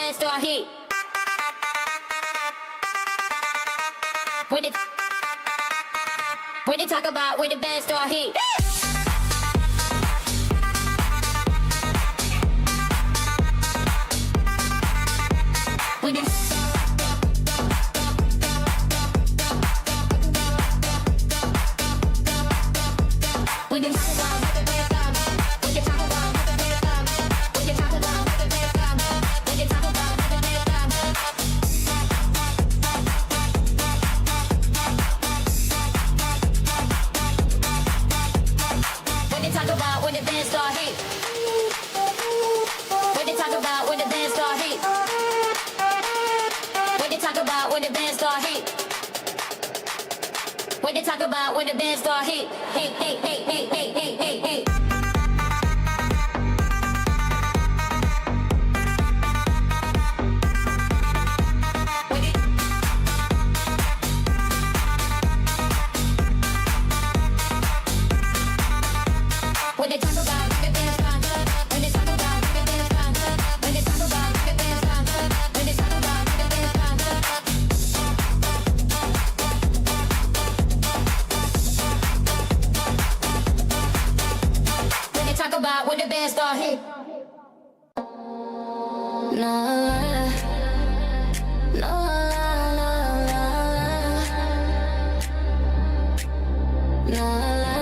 band start hit. When they talk about when the band start hit. When they when they talk about when the band start, when they talk about when the band start, when they talk about when the band start, when they talk about when the band start. When they talk about when the band start hit. When they talk about when the band start hit. When they talk about when the band start hit. When they talk about when the band start hit. Hey, hey, hey, hey, hey, hey, hey, hey. When they talk about when the band start, when they talk about when the band start, when they talk about when the band start, when they talk about when the band start. When they talk about when the band start hit. No, no, no, no, no.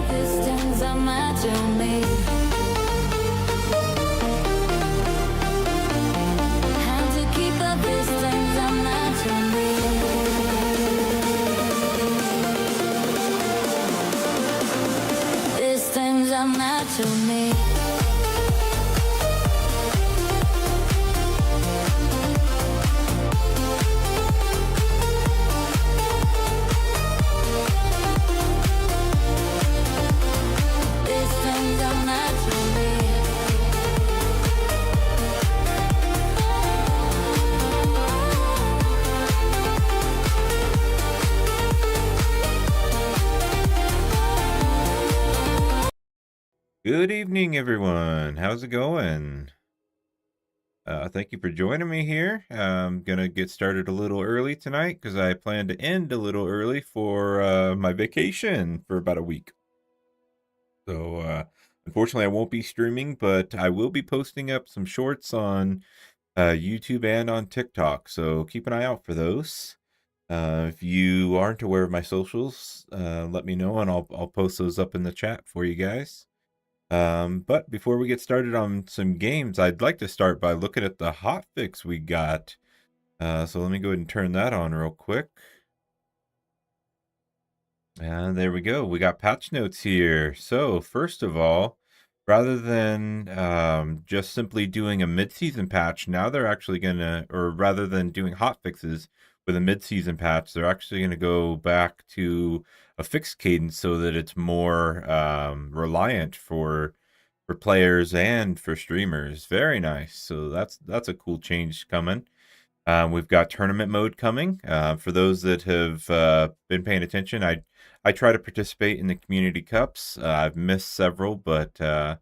distance I'm at your need. How to keep a distance I'm at your need. Distance I'm at your need. Good evening, everyone. How's it going? Thank you for joining me here. I'm gonna get started a little early tonight because I plan to end a little early for my vacation for about a week. So, unfortunately, I won't be streaming, but I will be posting up some shorts on YouTube and on TikTok. So keep an eye out for those. If you aren't aware of my socials, let me know and I'll post those up in the chat for you guys. But before we get started on some games, I'd like to start by looking at the hotfix we got. So let me go ahead and turn that on real quick. And there we go. We got patch notes here. So first of all, rather than just simply doing a mid-season patch, now they're actually gonna, or rather than doing hotfixes with a mid-season patch, they're actually gonna go back to a fixed cadence so that it's more reliant for players and for streamers. Very nice. So that's a cool change coming. We've got tournament mode coming. For those that have been paying attention, I try to participate in the community cups. I've missed several, but I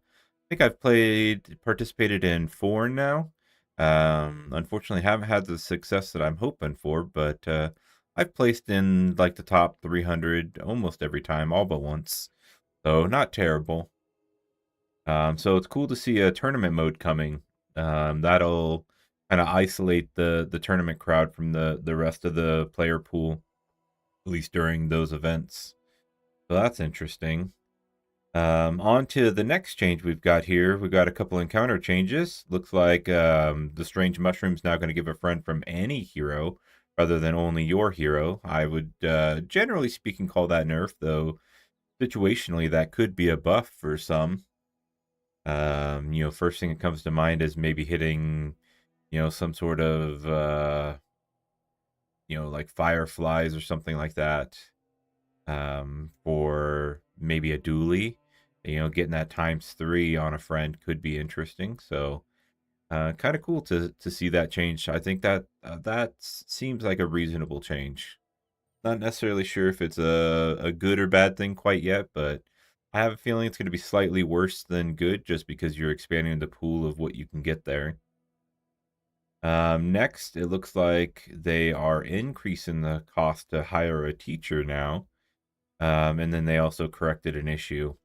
think I've participated in 4 now. Unfortunately, haven't had the success that I'm hoping for, but I've placed in like the top 300 almost every time, all but once. So not terrible. So it's cool to see a tournament mode coming. That'll kind of isolate the tournament crowd from the rest of the player pool, at least during those events. So that's interesting. On to the next change we've got here. We've got a couple encounter changes. Looks like the strange mushroom's now going to give a friend from any hero rather than only your hero. I would, generally speaking, call that nerf, though situationally that could be a buff for some. First thing that comes to mind is maybe hitting, some sort of, like fireflies or something like that. For maybe a dually, getting that ×3 on a friend could be interesting. So, kind of cool to see that change. I think that seems like a reasonable change. Not necessarily sure if it's a good or bad thing quite yet, but I have a feeling it's going to be slightly worse than good just because you're expanding the pool of what you can get there. Next, it looks like they are increasing the cost to hire a teacher now. And then they also corrected an issue.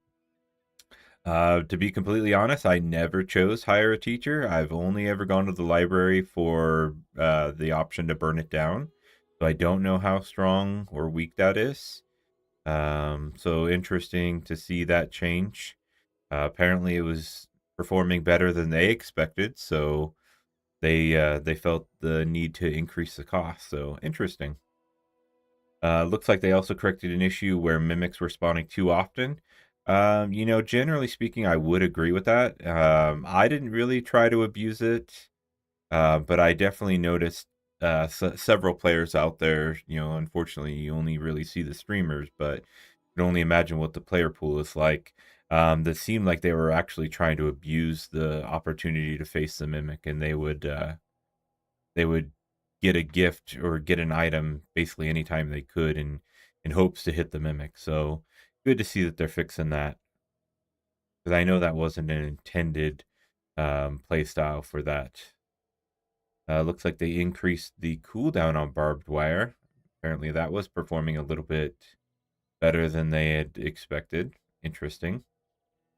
To be completely honest, I never chose hire a teacher. I've only ever gone to the library for the option to burn it down. So I don't know how strong or weak that is. So interesting to see that change. Apparently, it was performing better than they expected, so they felt the need to increase the cost. So interesting. Looks like they also corrected an issue where mimics were spawning too often. Generally speaking, I would agree with that. I didn't really try to abuse it, but I definitely noticed several players out there. Unfortunately, you only really see the streamers, but you can only imagine what the player pool is like. That seemed like they were actually trying to abuse the opportunity to face the mimic, and they would get a gift or get an item basically anytime they could in hopes to hit the mimic. So good to see that they're fixing that, because I know that wasn't an intended play style for that. Looks like they increased the cooldown on barbed wire. Apparently that was performing a little bit better than they had expected. Interesting.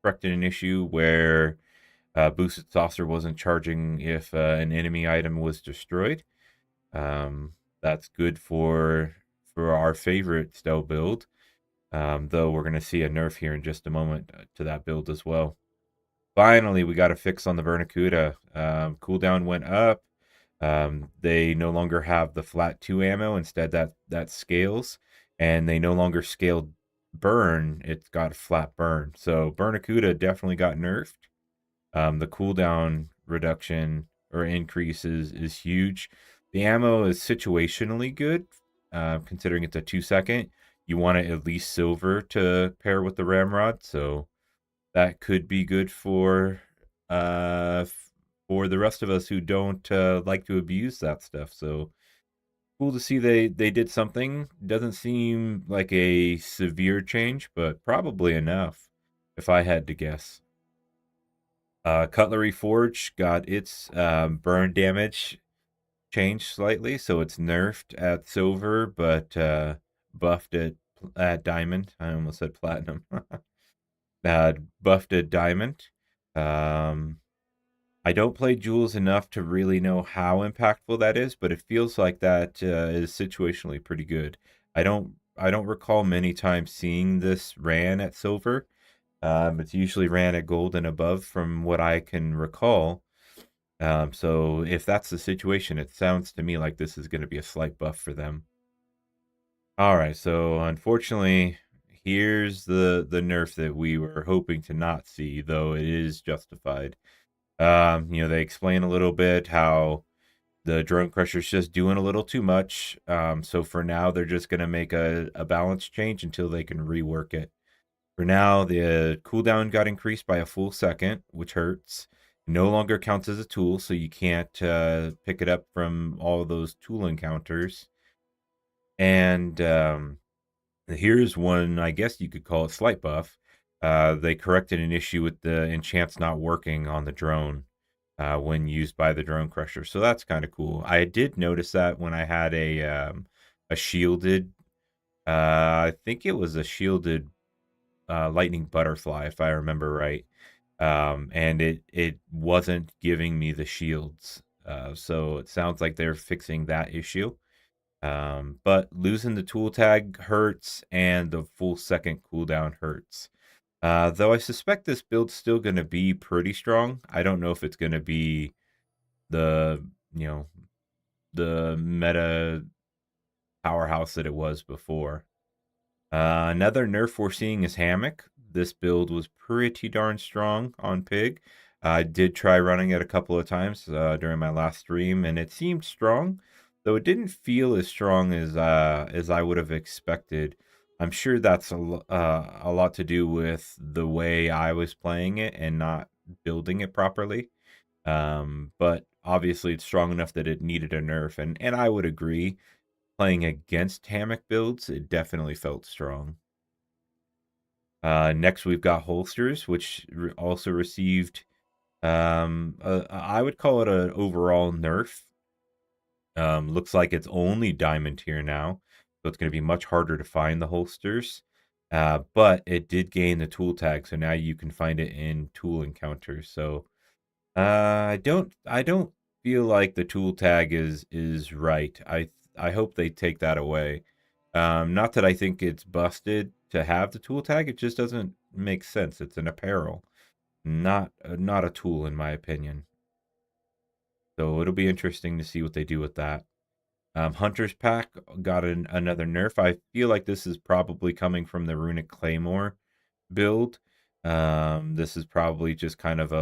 Corrected an issue where boosted saucer wasn't charging if an enemy item was destroyed. That's good for our favorite Stell build. Though we're going to see a nerf here in just a moment to that build as well. Finally, we got a fix on the Vernacuda. Cooldown went up. They no longer have the flat 2 ammo. Instead, that scales, and they no longer scale burn. It's got flat burn. So Vernacuda definitely got nerfed. The cooldown reduction or increase is huge. The ammo is situationally good, considering it's a 2 second. You want it at least silver to pair with the ramrod, so that could be good for the rest of us who don't like to abuse that stuff. So cool to see they did something. Doesn't seem like a severe change, but probably enough if I had to guess. Cutlery Forge got its burn damage changed slightly, so it's nerfed at silver, but buffed at diamond. I almost said platinum. Buffed at diamond. Um, I don't play Jules enough to really know how impactful that is, but it feels like that is situationally pretty good. I don't recall many times seeing this ran at silver. It's usually ran at gold and above from what I can recall. So if that's the situation, it sounds to me like this is going to be a slight buff for them. All right, so unfortunately, here's the nerf that we were hoping to not see, though it is justified. They explain a little bit how the drone crusher's just doing a little too much. So for now, they're just going to make a balance change until they can rework it. For now, the cooldown got increased by a full second, which hurts. No longer counts as a tool, so you can't pick it up from all of those tool encounters. And here's one, I guess you could call it slight buff. They corrected an issue with the enchants not working on the drone when used by the drone crusher. So that's kind of cool. I did notice that when I had a shielded, I think it was a shielded lightning butterfly, if I remember right. And it wasn't giving me the shields. So it sounds like they're fixing that issue. But losing the tool tag hurts, and the full second cooldown hurts. Though I suspect this build's still going to be pretty strong. I don't know if it's going to be the you know the meta powerhouse that it was before. Another nerf we're seeing is Hammock. This build was pretty darn strong on Pig. I did try running it a couple of times during my last stream, and it seemed strong, though it didn't feel as strong as I would have expected. I'm sure that's a lot to do with the way I was playing it and not building it properly. But obviously, it's strong enough that it needed a nerf, and I would agree. Playing against Hammock builds, it definitely felt strong. Next, we've got holsters, which also received, I would call it an overall nerf. Looks like it's only diamond here now, so it's going to be much harder to find the holsters. But it did gain the tool tag, so now you can find it in tool encounters. So I don't feel like the tool tag is right. I hope they take that away. Not that I think it's busted to have the tool tag. It just doesn't make sense. It's an apparel, not a tool in my opinion. So it'll be interesting to see what they do with that. Hunter's Pack got another nerf. I feel like this is probably coming from the Runic Claymore build. This is probably just kind of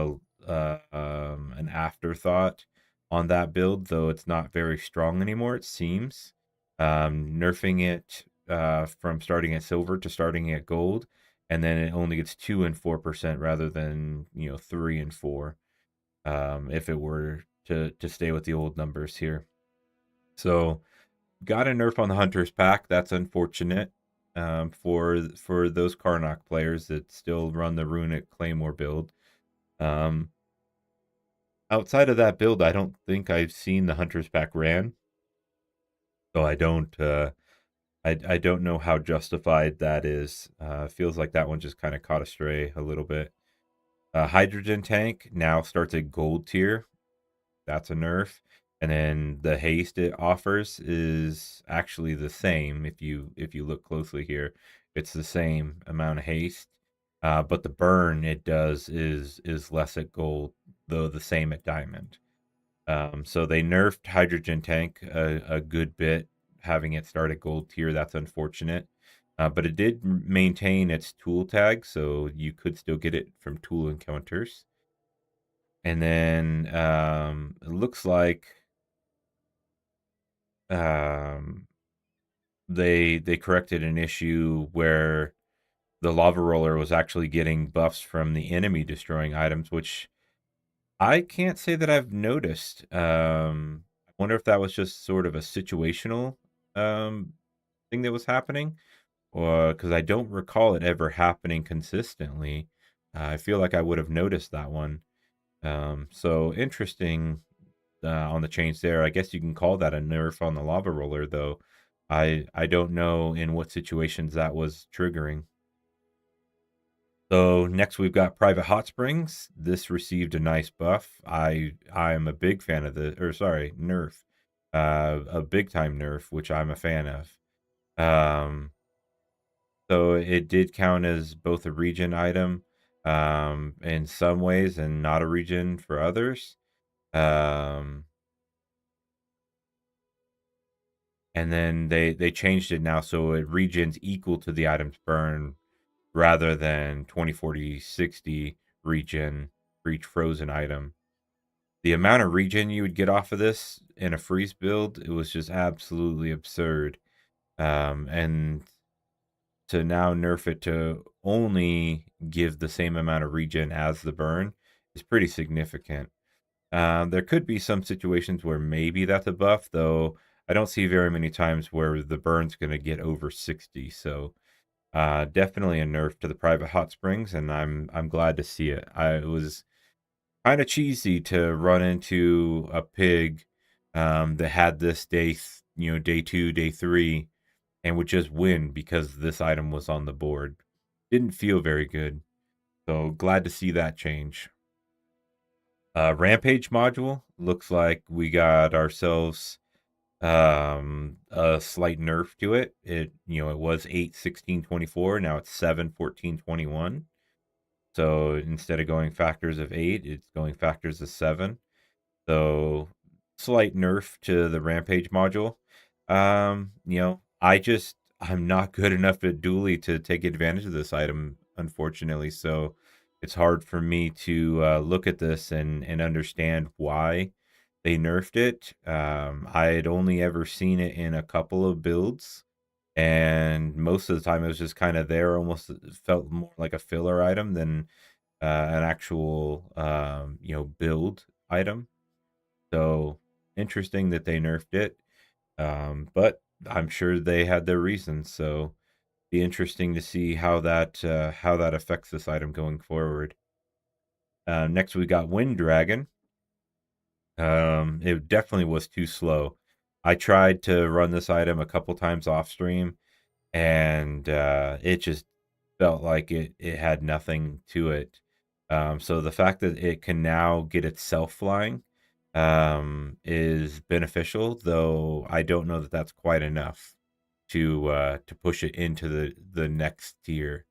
an afterthought on that build, though it's not very strong anymore, it seems. Nerfing it from starting at silver to starting at gold, and then it only gets 2 and 4% rather than 3 and 4. If it were to stay with the old numbers here. So got a nerf on the Hunter's Pack. That's unfortunate for those Karnak players that still run the Runic Claymore build. Outside of that build, I don't think I've seen the Hunter's Pack ran, so I don't know how justified that is. Feels like that one just kind of caught astray a little bit. Hydrogen tank now starts at gold tier. That's a nerf. And then the haste it offers is actually the same if you look closely here. It's the same amount of haste, but the burn it does is less at gold, though the same at diamond. So they nerfed hydrogen tank a good bit, having it start at gold tier. That's unfortunate. But it did maintain its tool tag, so you could still get it from tool encounters. And then it looks like um, they corrected an issue where the lava roller was actually getting buffs from the enemy destroying items, which I can't say that I've noticed. I wonder if that was just sort of a situational um, thing that was happening, or because I don't recall it ever happening consistently. I feel like I would have noticed that one. So interesting on the change there. I guess you can call that a nerf on the lava roller, though. I don't know in what situations that was triggering. So next we've got Private Hot Springs. This received a nice buff. I'm a big fan of the or sorry, nerf. A big time nerf, which I'm a fan of. Um so it did count as both a region item in some ways and not a region for others. Um and then they changed it now so it regions equal to the item's burn rather than 20, 40, 60 regen for each frozen item. The amount of regen you would get off of this in a freeze build, it was just absolutely absurd. And to now nerf it to only give the same amount of regen as the burn is pretty significant. There could be some situations where maybe that's a buff, though I don't see very many times where the burn's going to get over 60. So definitely a nerf to the private hot springs, and I'm glad to see it. It was kind of cheesy to run into a pig that had this day 2, day 3, and would just win because this item was on the board. Didn't feel very good. So glad to see that change. Rampage module looks like we got ourselves a slight nerf to it. It was 8, 16, 24. Now it's 7, 14, 21. So instead of going factors of 8, it's going factors of 7. So slight nerf to the Rampage module. I'm not good enough at Dually to take advantage of this item, unfortunately. So it's hard for me to look at this and understand why they nerfed it. I had only ever seen it in a couple of builds, and most of the time it was just kind of there. Almost felt more like a filler item than an actual build item. So interesting that they nerfed it, but I'm sure they had their reasons. So be interesting to see how that affects this item going forward. Next we got Wind Dragon. It definitely was too slow. I tried to run this item a couple times off stream, and it just felt like it had nothing to it. So the fact that it can now get itself flying is beneficial, though I don't know that that's quite enough to push it into the next tier.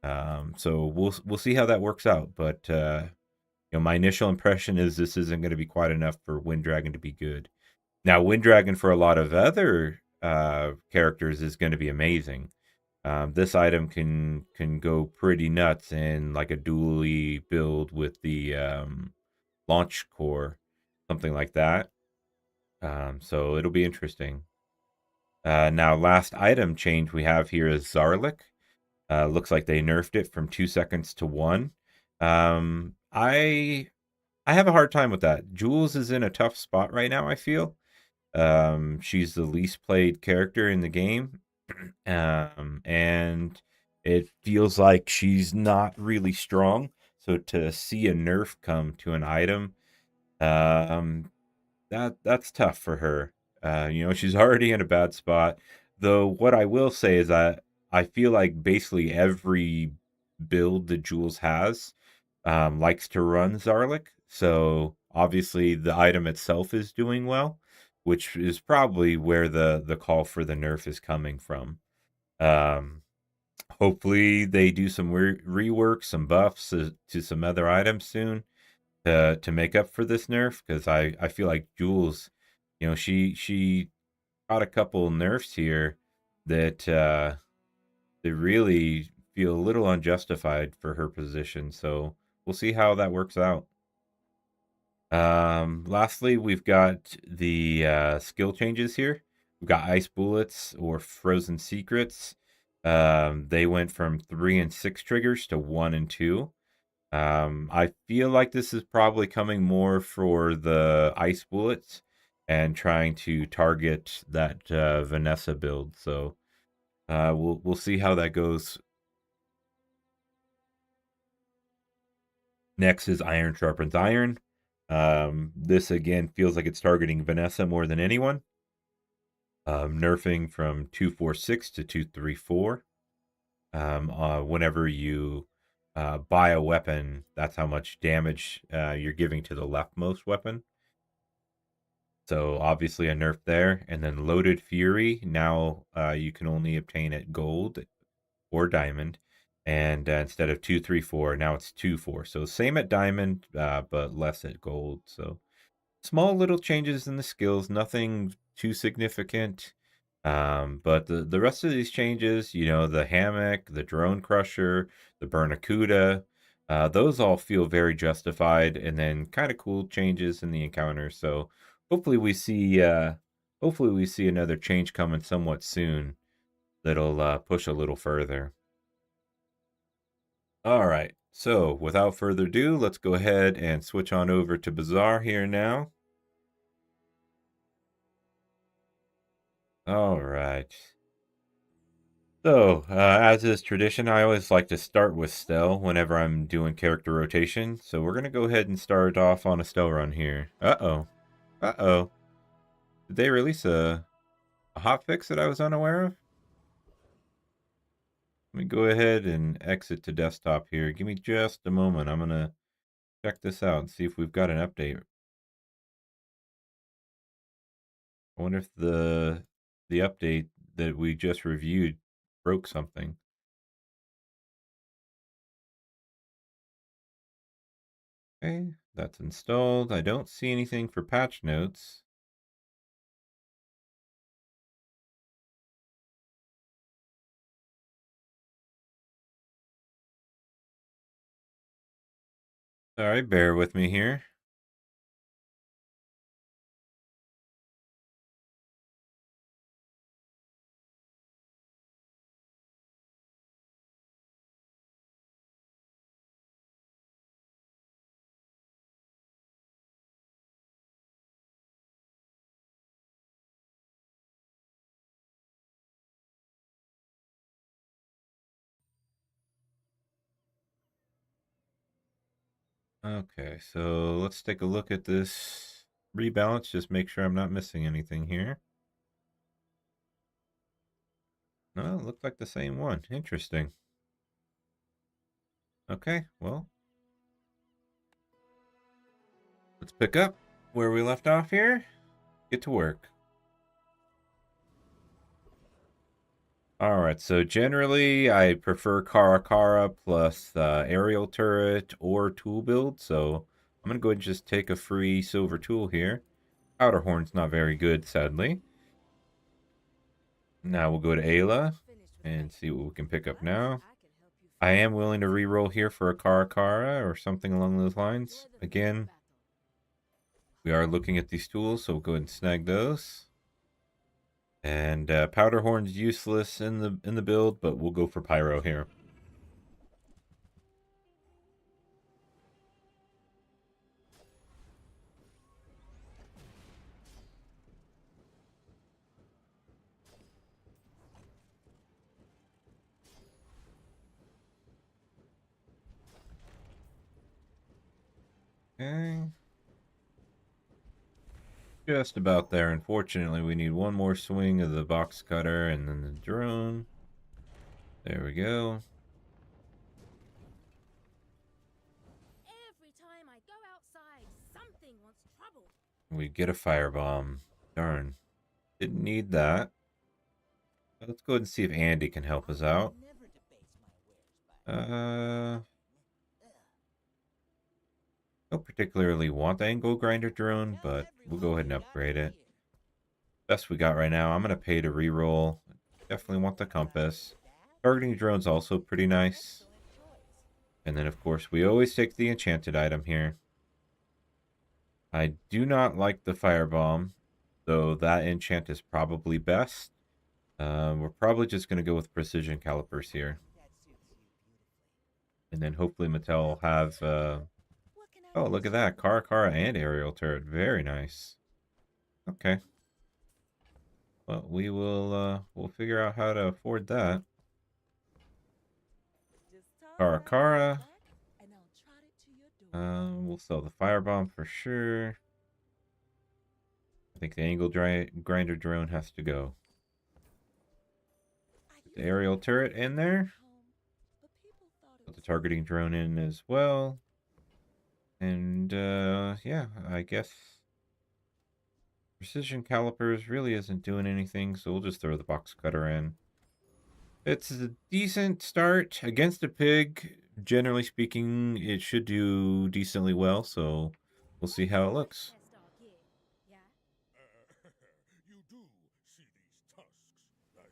So we'll see how that works out. But my initial impression is this isn't going to be quite enough for Wind Dragon to be good. Now, Wind Dragon for a lot of other characters is going to be amazing. This item can go pretty nuts in like a dually build with the launch core, something like that. So it'll be interesting. Now, last item change we have here is Zarlik. Looks like they nerfed it from 2 seconds to 1. I have a hard time with that. Jules is in a tough spot right now, I feel. She's the least played character in the game. And it feels like she's not really strong. So to see a nerf come to an item, um, that's tough for her. She's already in a bad spot. Though what I will say is that I feel like basically every build that Jules has likes to run Zarlik. So obviously the item itself is doing well, which is probably where the call for the nerf is coming from. Um, Hopefully, they do some rework, some buffs to some other items soon to make up for this nerf. Because I feel like Jules, she got a couple nerfs here that they really feel a little unjustified for her position. So we'll see how that works out. Lastly, we've got the skill changes here. We've got ice bullets or frozen secrets. They went from 3 and 6 triggers to 1 and 2. I feel like this is probably coming more for the ice bullets and trying to target that Vanessa build. So we'll see how that goes. Next is Iron Sharpens Iron. This again feels like it's targeting Vanessa more than anyone. Nerfing from 246 to 234. Whenever you buy a weapon, that's how much damage you're giving to the leftmost weapon. So obviously a nerf there. And then Loaded Fury, now you can only obtain it gold or diamond. And instead of 234, now it's 24. So same at diamond, but less at gold. So small little changes in the skills, nothing too significant. But the rest of these changes, the hammock, the drone crusher, the Bernacuda, those all feel very justified, and then kind of cool changes in the encounter. So hopefully we see another change coming somewhat soon that'll push a little further. All right. So without further ado, let's go ahead and switch on over to Bazaar here now. All right. So, as is tradition, I always like to start with Stell whenever I'm doing character rotation. So we're going to go ahead and start off on a Stell run here. Uh-oh. Uh-oh. Did they release a hotfix that I was unaware of? Let me go ahead and exit to desktop here. Give me just a moment. I'm going to check this out and see if we've got an update. I wonder if the update that we just reviewed broke something. Okay, that's installed. I don't see anything for patch notes. Sorry, bear with me here. Okay, so let's take a look at this rebalance. Just make sure I'm not missing anything here. No, it looked like the same one. Interesting. Okay, well, let's pick up where we left off here. Get to work. All right, so generally I prefer Kara plus aerial turret or tool build. So I'm going to go ahead and just take a free silver tool here. Powder Horn's not very good, sadly. Now we'll go to Ayla and see what we can pick up now. I am willing to re-roll here for a Kara or something along those lines. Again, we are looking at these tools, so we'll go ahead and snag those. And Powder Horn's useless in the build, but we'll go for Pyro here. Okay. Just about there. Unfortunately, we need one more swing of the box cutter and then the drone. There we go. Every time I go outside, something wants trouble. We get a firebomb. Darn. Didn't need that. Let's go ahead and see if Andy can help us out. Uh, don't particularly want the angle grinder drone, but we'll go ahead and upgrade it. Best we got right now. I'm gonna pay to reroll. Definitely want the compass. Targeting drone's also pretty nice. And then of course we always take the enchanted item here. I do not like the firebomb, though that enchant is probably best. We're probably just gonna go with precision calipers here. And then hopefully Mattel will have oh, look at that. Kara and aerial turret. Very nice. Okay. Well, we'll figure out how to afford that. Kara. We'll sell the firebomb for sure. I think the angle grinder drone has to go. Put the aerial turret in there. Put the targeting drone in as well. And yeah, I guess precision calipers really isn't doing anything, so we'll just throw the box cutter in. It's a decent start against a pig. Generally speaking, it should do decently well, so we'll see how it looks. You do see these tusks, right?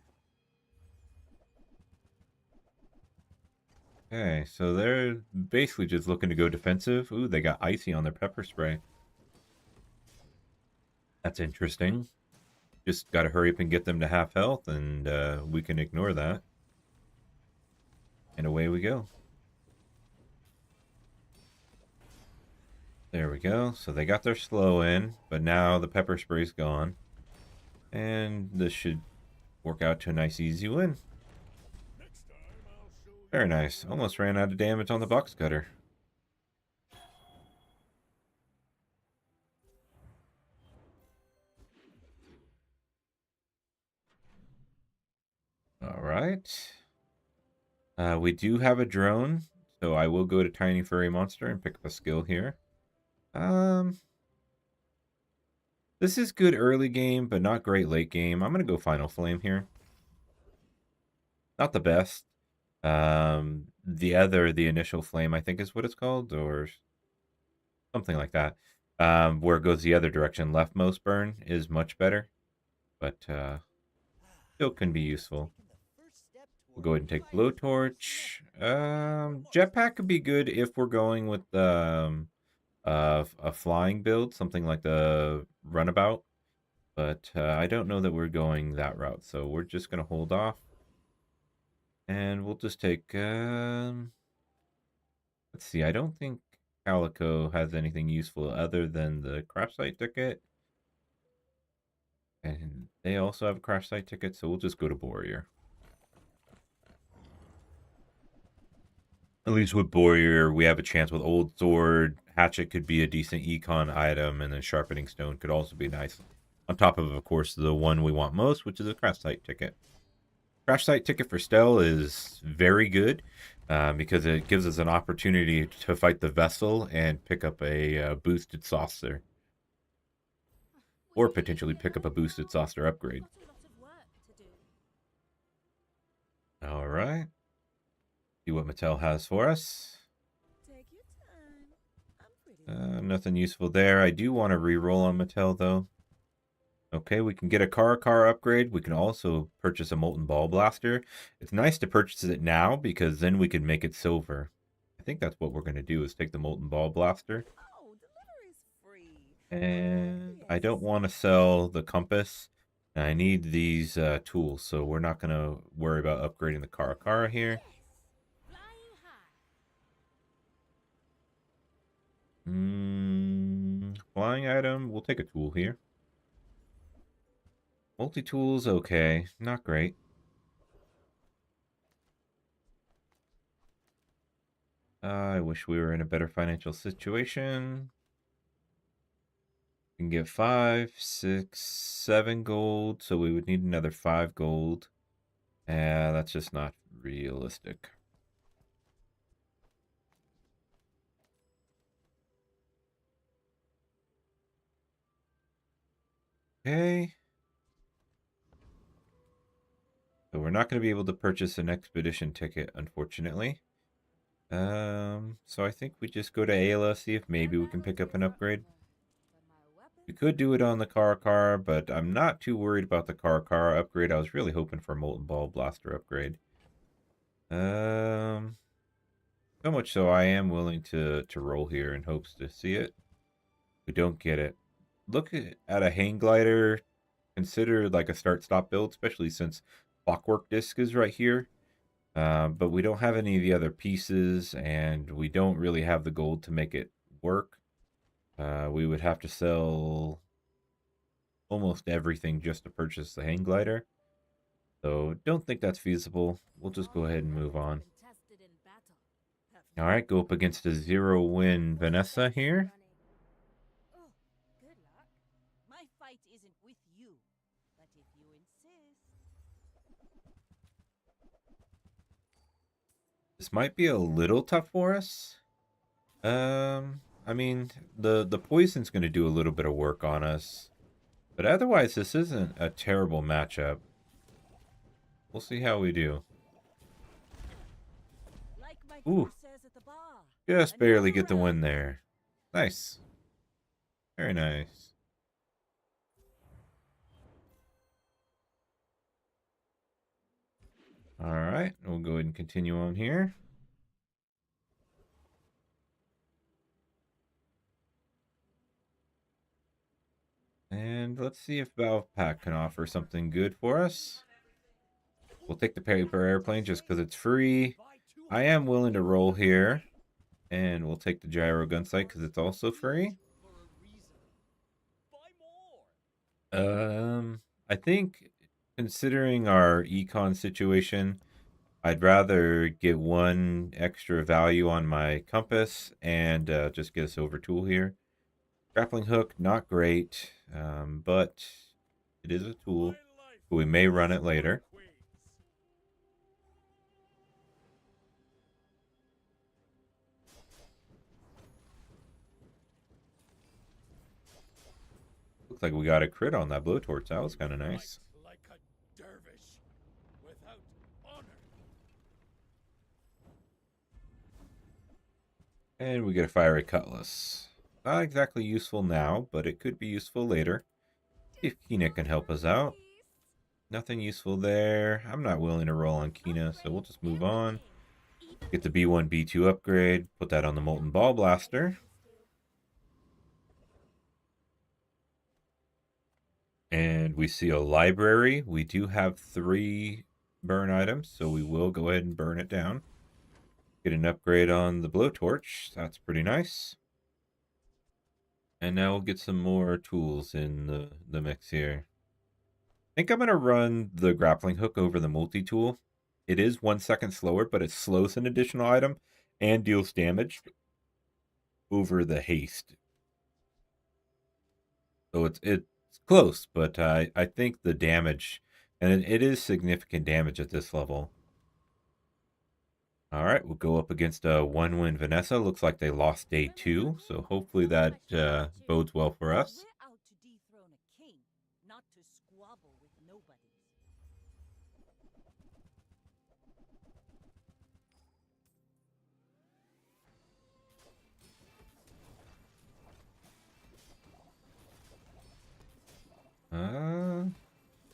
Okay, so they're basically just looking to go defensive. Ooh, they got icy on their pepper spray. That's interesting. Just got to hurry up and get them to half health, and we can ignore that. And away we go. There we go. So they got their slow in, but now the pepper spray's gone. And this should work out to a nice easy win. Very nice. Almost ran out of damage on the box cutter. All right. We do have a drone, so I will go to Tiny Furry Monster and pick up a skill here. This is good early game, but not great late game. I'm gonna go Final Flame here. Not the best. The initial flame, I think is what it's called, or something like that. Where it goes the other direction, leftmost burn is much better, but still can be useful. We'll go ahead and take blowtorch. Jetpack could be good if we're going with a flying build, something like the runabout. But I don't know that we're going that route, so we're just gonna hold off. And we'll just take, let's see, I don't think Calico has anything useful other than the crash site ticket. And they also have a crash site ticket, so we'll just go to Warrior. At least with Warrior, we have a chance with Old Sword. Hatchet could be a decent econ item, and then Sharpening Stone could also be nice. On top of course, the one we want most, which is a crash site ticket. Crash site ticket for Stell is very good because it gives us an opportunity to fight the vessel and pick up a boosted saucer. Or potentially pick up a boosted saucer upgrade. Alright. See what Mattel has for us. Nothing useful there. I do want to reroll on Mattel though. Okay, we can get a Kara upgrade. We can also purchase a Molten Ball Blaster. It's nice to purchase it now because then we can make it silver. I think that's what we're going to do is take the Molten Ball Blaster. And I don't want to sell the compass. I need these tools, so we're not going to worry about upgrading the Kara here. Flying item, we'll take a tool here. Multi-tools, okay. Not great. I wish we were in a better financial situation. We can get 5, 6, 7 gold, so we would need another 5 gold. That's just not realistic. Okay. So we're not going to be able to purchase an expedition ticket, unfortunately. So I think we just go to Ayla, see if maybe we can pick up an upgrade. We could do it on the car, but I'm not too worried about the car upgrade. I was really hoping for a Molten Ball Blaster upgrade. So much so I am willing to roll here in hopes to see it. We don't get it. Look at a hang glider, consider like a start-stop build, especially since Clockwork Disc is right here. But we don't have any of the other pieces, and we don't really have the gold to make it work. We would have to sell almost everything just to purchase the hang glider. So don't think that's feasible. We'll just go ahead and move on. All right, go up against a 0-win Vanessa here. Oh, good luck. My fight isn't with you, but if you insist. This might be a little tough for us. I mean, the poison's going to do a little bit of work on us. But otherwise, this isn't a terrible matchup. We'll see how we do. Like my Ooh. crew says at the bar. Just barely get the another win there. Nice. Very nice. All right, we'll go ahead and continue on here. And let's see if Valve Pack can offer something good for us. We'll take the paper airplane just because it's free. I am willing to roll here. And we'll take the gyro gun sight because it's also free. I think considering our econ situation, I'd rather get one extra value on my compass and just get a silver tool here. Grappling hook, not great, but it is a tool. We may run it later. Looks like we got a crit on that blowtorch. That was kind of nice. Like a dervish without honor. And we get a fiery cutlass. Not exactly useful now, but it could be useful later. See if Kina can help us out. Nothing useful there. I'm not willing to roll on Kina, so we'll just move on. Get the B1, B2 upgrade. Put that on the Molten Ball Blaster. And we see a library. We do have 3 burn items, so we will go ahead and burn it down. Get an upgrade on the blowtorch. That's pretty nice. And now we'll get some more tools in the mix here. I think I'm going to run the grappling hook over the multi-tool. It is 1 second slower, but it slows an additional item and deals damage over the haste. So it's close, but I think the damage, and it is significant damage at this level. All right, we'll go up against a 1-win Vanessa. Looks like they lost day 2, so hopefully that bodes well for us. We're out to dethrone a king, not to squabble with nobodies.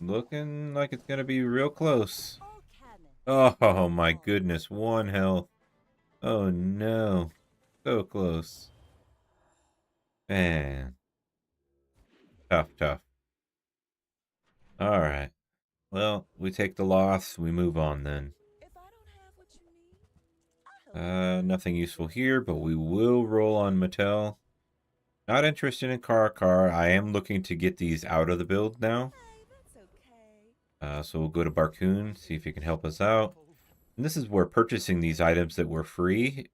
Looking like it's gonna be real close. All cannon. Oh my goodness, 1 health. Oh no, so close. Man, tough. All right. Well, we take the loss. We move on then. If I don't have what you need, I'll help. Nothing useful here, but we will roll on Mattel. Not interested in car. I am looking to get these out of the build now. Hey, that's okay. So we'll go to Barcoon, see if he can help us out. And this is where purchasing these items that were free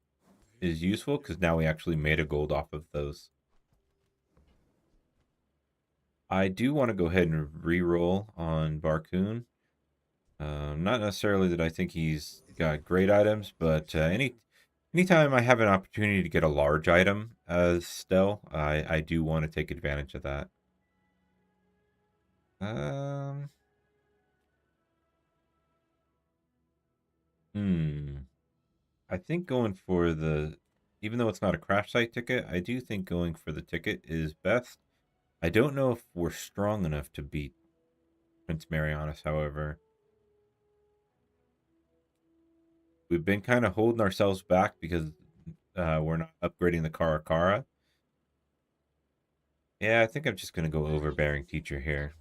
is useful, because now we actually made a gold off of those. I do want to go ahead and re-roll on Barcoon. Not necessarily that I think he's got great items, but anytime I have an opportunity to get a large item as Stel, I do want to take advantage of that. I think going for the, even though it's not a crash site ticket, I do think going for the ticket is best. I don't know if we're strong enough to beat Prince Marianas, however. We've been kind of holding ourselves back because we're not upgrading the Karakara. Yeah, I think I'm just going to go overbearing teacher here.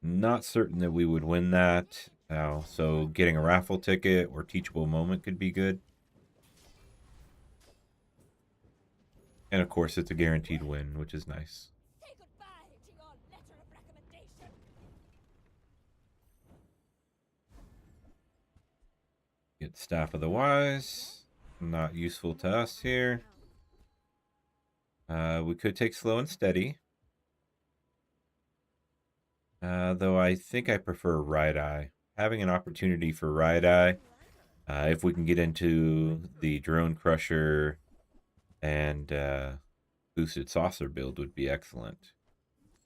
Not certain that we would win that. So getting a raffle ticket or teachable moment could be good. And of course, it's a guaranteed win, which is nice. Say goodbye to your letter of recommendation. Get Staff of the Wise. Not useful to us here. We could take Slow and Steady. Though I think I prefer Right Eye. Having an opportunity for Right Eye, if we can get into the Drone Crusher and Boosted Saucer build, would be excellent.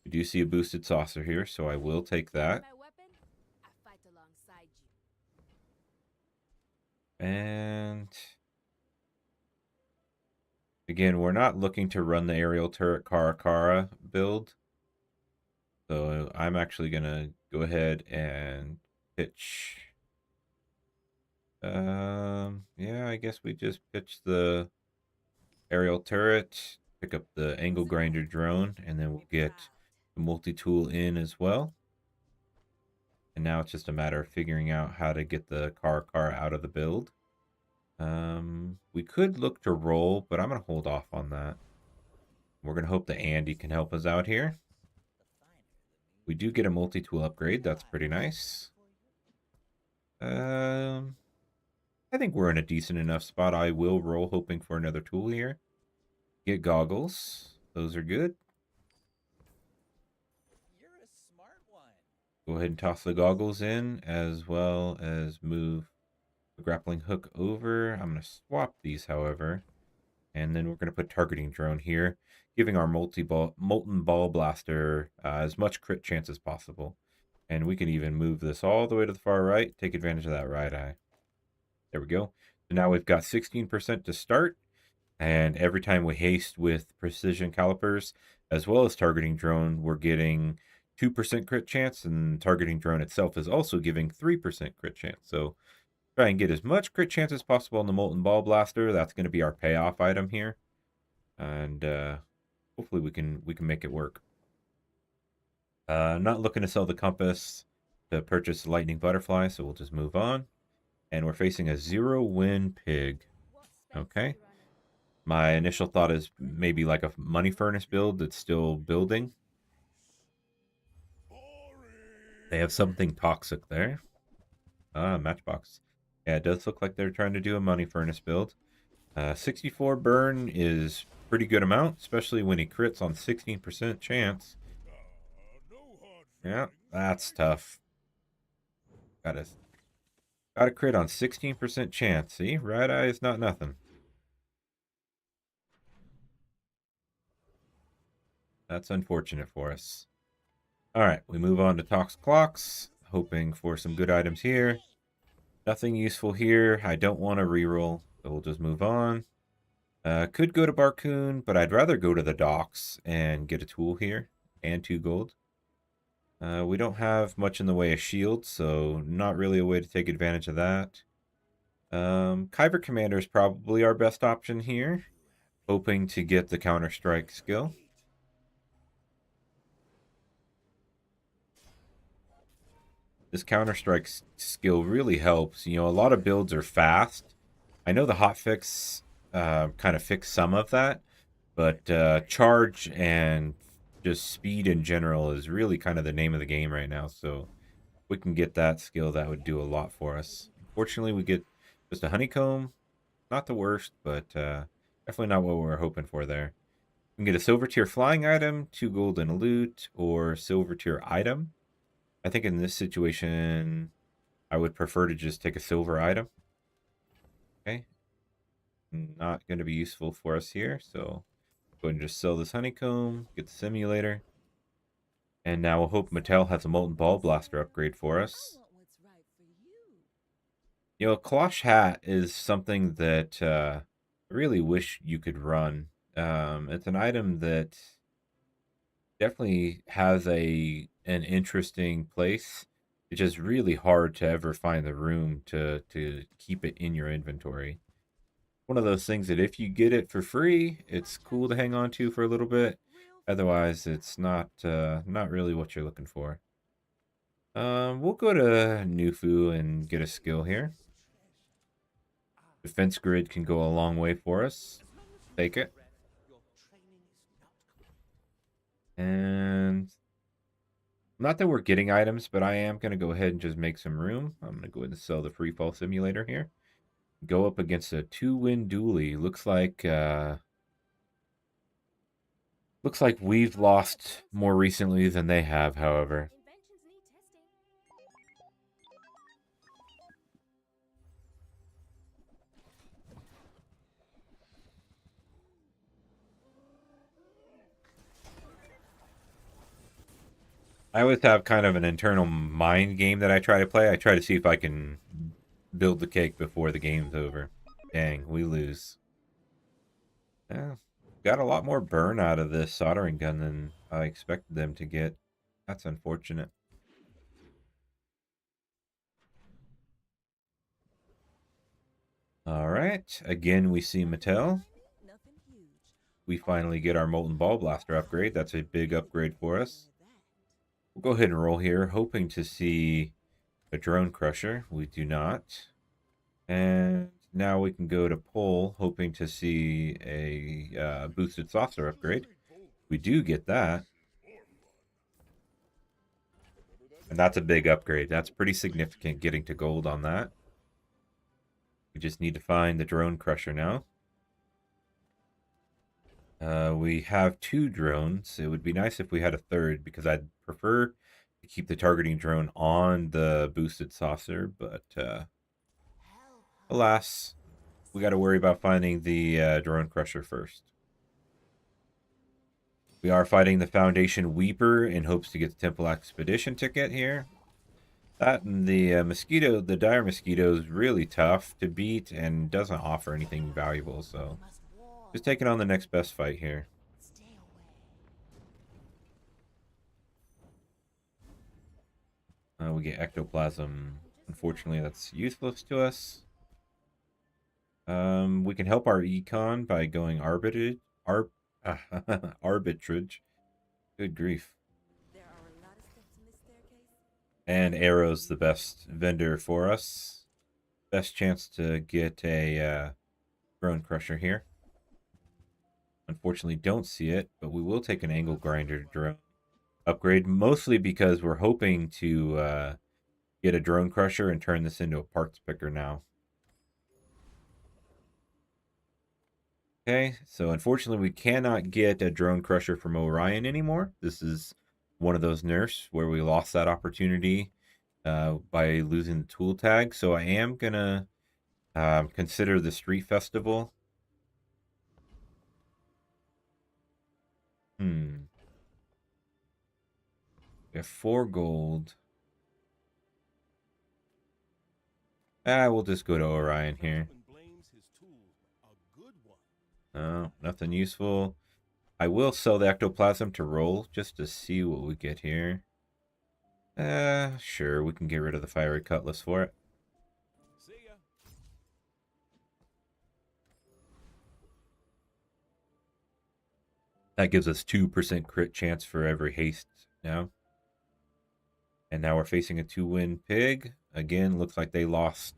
We do see a Boosted Saucer here, so I will take that. My weapon, I fight alongside you. And again, we're not looking to run the aerial turret Karakara build. So I'm actually going to go ahead and pitch. Yeah, I guess we just pitch the aerial turret, pick up the angle grinder drone, and then we'll get the multi-tool in as well. And now it's just a matter of figuring out how to get the Karakara out of the build. We could look to roll, but I'm going to hold off on that. We're going to hope that Andy can help us out here. We do get a multi-tool upgrade. That's pretty nice. I think we're in a decent enough spot. I will roll hoping for another tool here. Get goggles. Those are good. You're a smart one. Go ahead and toss the goggles in, as well as move the grappling hook over. I'm going to swap these, however. And then we're going to put targeting drone here, giving our molten ball blaster as much crit chance as possible. And we can even move this all the way to the far right, take advantage of that right eye. There we go. So now we've got 16% to start. And every time we haste with precision calipers, as well as targeting drone, we're getting 2% crit chance. And targeting drone itself is also giving 3% crit chance. So try and get as much crit chance as possible on the molten ball blaster. That's going to be our payoff item here, and hopefully we can make it work. Not looking to sell the compass to purchase the lightning butterfly, so we'll just move on. And we're facing a 0-win pig. Okay. My initial thought is maybe like a money furnace build that's still building. They have something toxic there. Matchbox. Yeah, it does look like they're trying to do a money furnace build. 64 burn is pretty good amount, especially when he crits on 16% chance. Yeah, that's tough. Got a crit on 16% chance. See, right eye is not nothing. That's unfortunate for us. All right, we move on to Tox Clocks, hoping for some good items here. Nothing useful here. I don't want to reroll, so we'll just move on. Could go to Barcoon, but I'd rather go to the docks and get a tool here and 2 gold. We don't have much in the way of shields, so not really a way to take advantage of that. Kyber Commander is probably our best option here, hoping to get the Counter-Strike skill. This Counter-Strike skill really helps. You know, a lot of builds are fast. I know the hotfix kind of fix some of that, but charge and just speed in general is really kind of the name of the game right now. So if we can get that skill, that would do a lot for us. Unfortunately, we get just a honeycomb. Not the worst, but definitely not what we were hoping for there. We can get a silver tier flying item, 2 gold and a loot, or silver tier item. I think in this situation, I would prefer to just take a silver item. Okay. Not going to be useful for us here, so go ahead and just sell this honeycomb, get the simulator. And now we'll hope Mattel has a molten ball blaster upgrade for us. I want what's right for you. You know, cloche hat is something that I really wish you could run. It's an item that definitely has an interesting place. It's just really hard to ever find the room to keep it in your inventory. One of those things that if you get it for free, it's cool to hang on to for a little bit. Otherwise, it's not really what you're looking for. We'll go to Nufu and get a skill here. Defense grid can go a long way for us. Take it. And not that we're getting items, but I am going to go ahead and just make some room. I'm going to go ahead and sell the free fall simulator here. Go up against a 2-win dually. Looks like we've lost more recently than they have, however. Inventions need testing. I always have kind of an internal mind game that I try to play. I try to see if I can build the cake before the game's over. Dang, we lose. Yeah, got a lot more burn out of this soldering gun than I expected them to get. That's unfortunate. All right, again we see Mattel. Nothing huge. We finally get our Molten Ball Blaster upgrade. That's a big upgrade for us. We'll go ahead and roll here, hoping to see a Drone Crusher. We do not. And now we can go to pull, hoping to see a boosted saucer upgrade. We do get that. And that's a big upgrade. That's pretty significant getting to gold on that. We just need to find the Drone Crusher now. We have 2 drones. It would be nice if we had a third, because I'd prefer to keep the targeting drone on the boosted saucer, but alas, we got to worry about finding the Drone Crusher first. We are fighting the Foundation Weeper in hopes to get the Temple Expedition ticket here. That and the Mosquito, the Dire Mosquito, is really tough to beat and doesn't offer anything valuable, so just taking on the next best fight here. Stay away. We get Ectoplasm. Unfortunately, that's useless to us. We can help our econ by going arbitrage. Arbitrage. Good grief. There are a lot of steps in this staircase. And Arrow's the best vendor for us. Best chance to get a Drone Crusher here. Unfortunately, don't see it, but we will take an Angle Grinder drone upgrade, mostly because we're hoping to get a Drone Crusher and turn this into a parts picker now. Okay, so unfortunately we cannot get a Drone Crusher from Orion anymore. This is one of those nerfs where we lost that opportunity by losing the tool tag. So I am going to consider the Street Festival. We have 4 gold. We'll just go to Orion here. No, nothing useful. I will sell the Ectoplasm to roll just to see what we get here. Sure, we can get rid of the Fiery Cutlass for it. See ya. That gives us 2% crit chance for every haste now. And now we're facing a 2-win pig. Again, looks like they lost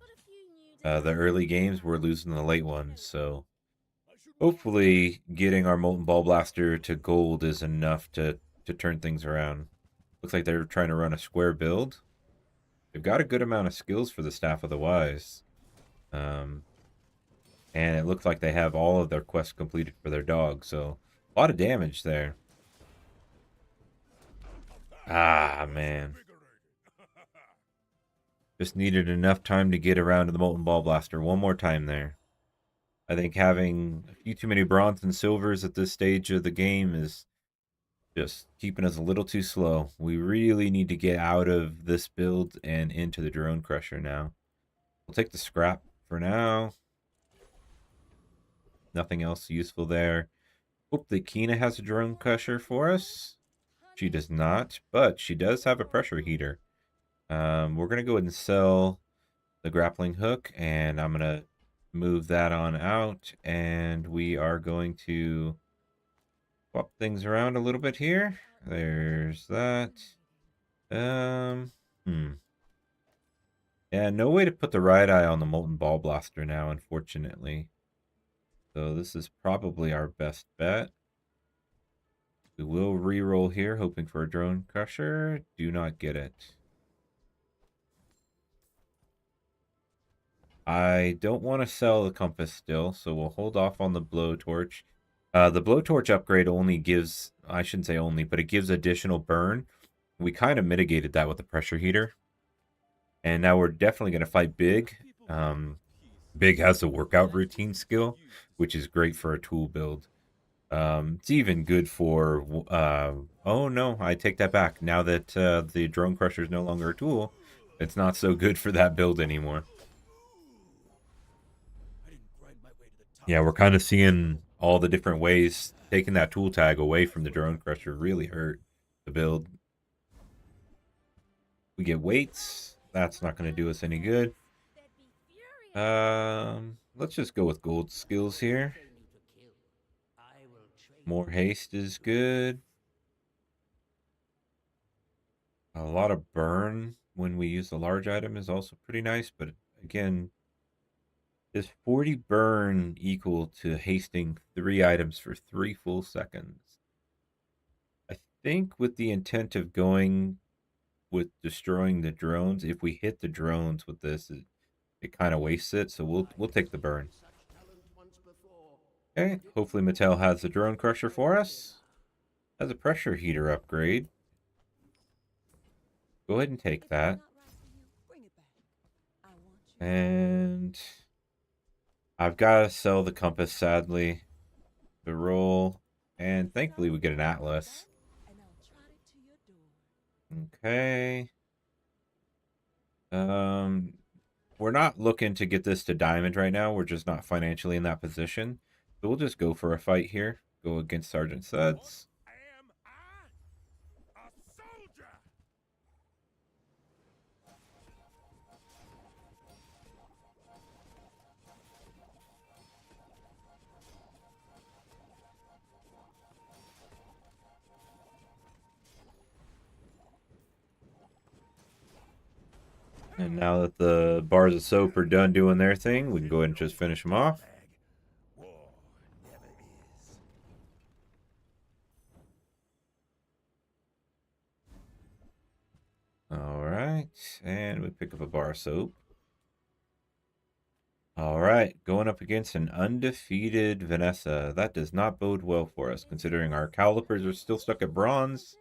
the early games. We're losing the late ones, so hopefully getting our Molten Ball Blaster to gold is enough to turn things around. Looks like they're trying to run a square build. They've got a good amount of skills for the Staff of the Wise. And it looks like they have all of their quests completed for their dog, so a lot of damage there. Ah, man. Just needed enough time to get around to the Molten Ball Blaster one more time there. I think having a few too many bronze and silvers at this stage of the game is just keeping us a little too slow. We really need to get out of this build and into the Drone Crusher now. We'll take the scrap for now. Nothing else useful there. Hope the Kina has a drone crusher for us. She does not, but she does have a pressure heater. We're going to go ahead and sell the grappling hook, and I'm going to move that on out, and we are going to swap things around a little bit here. There's that. Yeah, no way to put the right eye on the Molten Ball Blaster now, unfortunately. So this is probably our best bet. We will re-roll here, hoping for a drone crusher. Do not get it. I don't want to sell the compass still, so we'll hold off on the blowtorch. The blowtorch upgrade only gives, I shouldn't say only, but it gives additional burn. We kind of mitigated that with the pressure heater. And now we're definitely going to fight Big. Big has a workout routine skill, which is great for a tool build. It's even good for, oh no, I take that back. Now that the drone crusher is no longer a tool, it's not so good for that build anymore. Yeah, we're kind of seeing all the different ways taking that tool tag away from the drone crusher really hurt the build. We get weights. That's not going to do us any good. Let's just go with gold skills here. More haste is good. A lot of burn when we use the large item is also pretty nice, but again, is 40 burn equal to hasting 3 items for 3 full seconds? I think with the intent of going with destroying the drones, if we hit the drones with this, it kind of wastes it, so we'll take the burn. Okay, hopefully Mattel has the drone crusher for us. Has a pressure heater upgrade. Go ahead and take that. And I've got to sell the compass, sadly, to roll. And thankfully we get an atlas. Okay. We're not looking to get this to diamond right now. We're just not financially in that position. So we'll just go for a fight here. Go against Sergeant Suds. Am I a soldier? And now that the bars of soap are done doing their thing, we can go ahead and just finish them off. War never is. Alright, and we pick up a bar of soap. Alright, going up against an undefeated Vanessa. That does not bode well for us, considering our calipers are still stuck at bronze.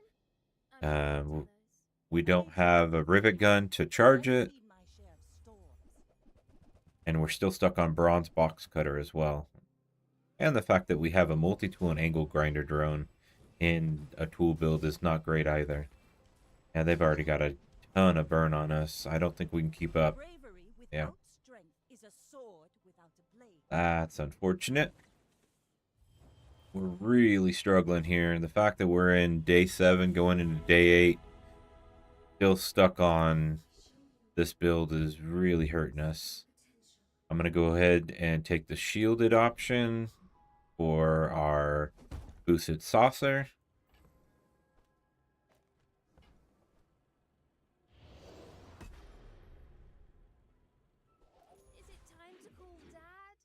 We don't have a rivet gun to charge it. And we're still stuck on bronze box cutter as well. And the fact that we have a multi-tool and angle grinder drone in a tool build is not great either. And they've already got a ton of burn on us. I don't think we can keep up. Yeah. That's unfortunate. We're really struggling here. And the fact that we're in day 7 going into day 8, still stuck on this build is really hurting us. I'm going to go ahead and take the shielded option for our boosted saucer. Is it time to call Dad?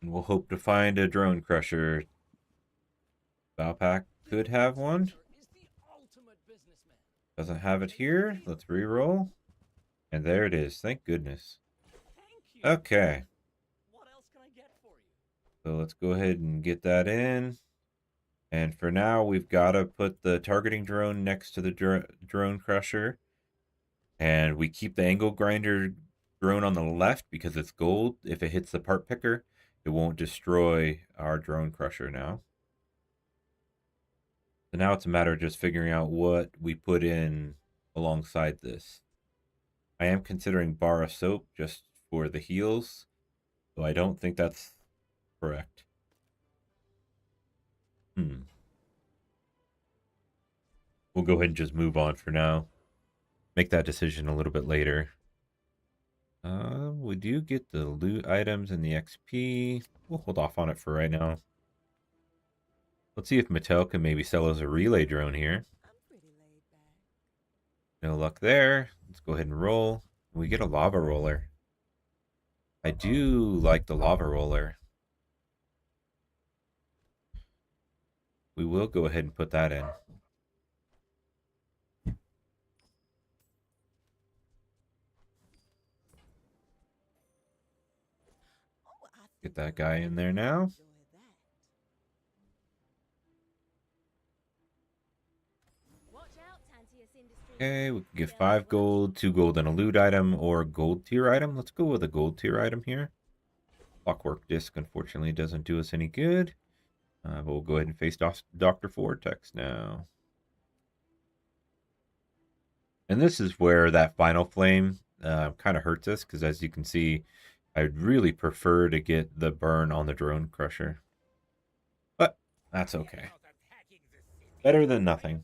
And we'll hope to find a drone crusher. Valpak could have one. Doesn't have it here. Let's re-roll. And there it is. Thank goodness. Okay. What else can I get for you? So let's go ahead and get that in. And for now, we've got to put the targeting drone next to the drone crusher. And we keep the angle grinder drone on the left because it's gold. If it hits the part picker, it won't destroy our drone crusher now. So now it's a matter of just figuring out what we put in alongside this. I am considering bar of soap just for the heals, so I don't think that's correct. We'll go ahead and just move on for now. Make that decision a little bit later. We do get the loot items and the XP. We'll hold off on it for right now. Let's see if Mattel can maybe sell us a relay drone here. I'm pretty laid back. No luck there. Let's go ahead and roll. We get a lava roller. I do like the lava roller. We will go ahead and put that in. Oh, I Get think that I guy in there now. enjoy that. Watch out, Tantius Industries. Okay, we can get 5 gold, 2 gold and a loot item, or a gold tier item. Let's go with a gold tier item here. Clockwork disc, unfortunately, doesn't do us any good. But we'll go ahead and face Dr. Vortex now. And this is where that final flame kind of hurts us, because as you can see, I'd really prefer to get the burn on the drone crusher. But that's okay. Better than nothing.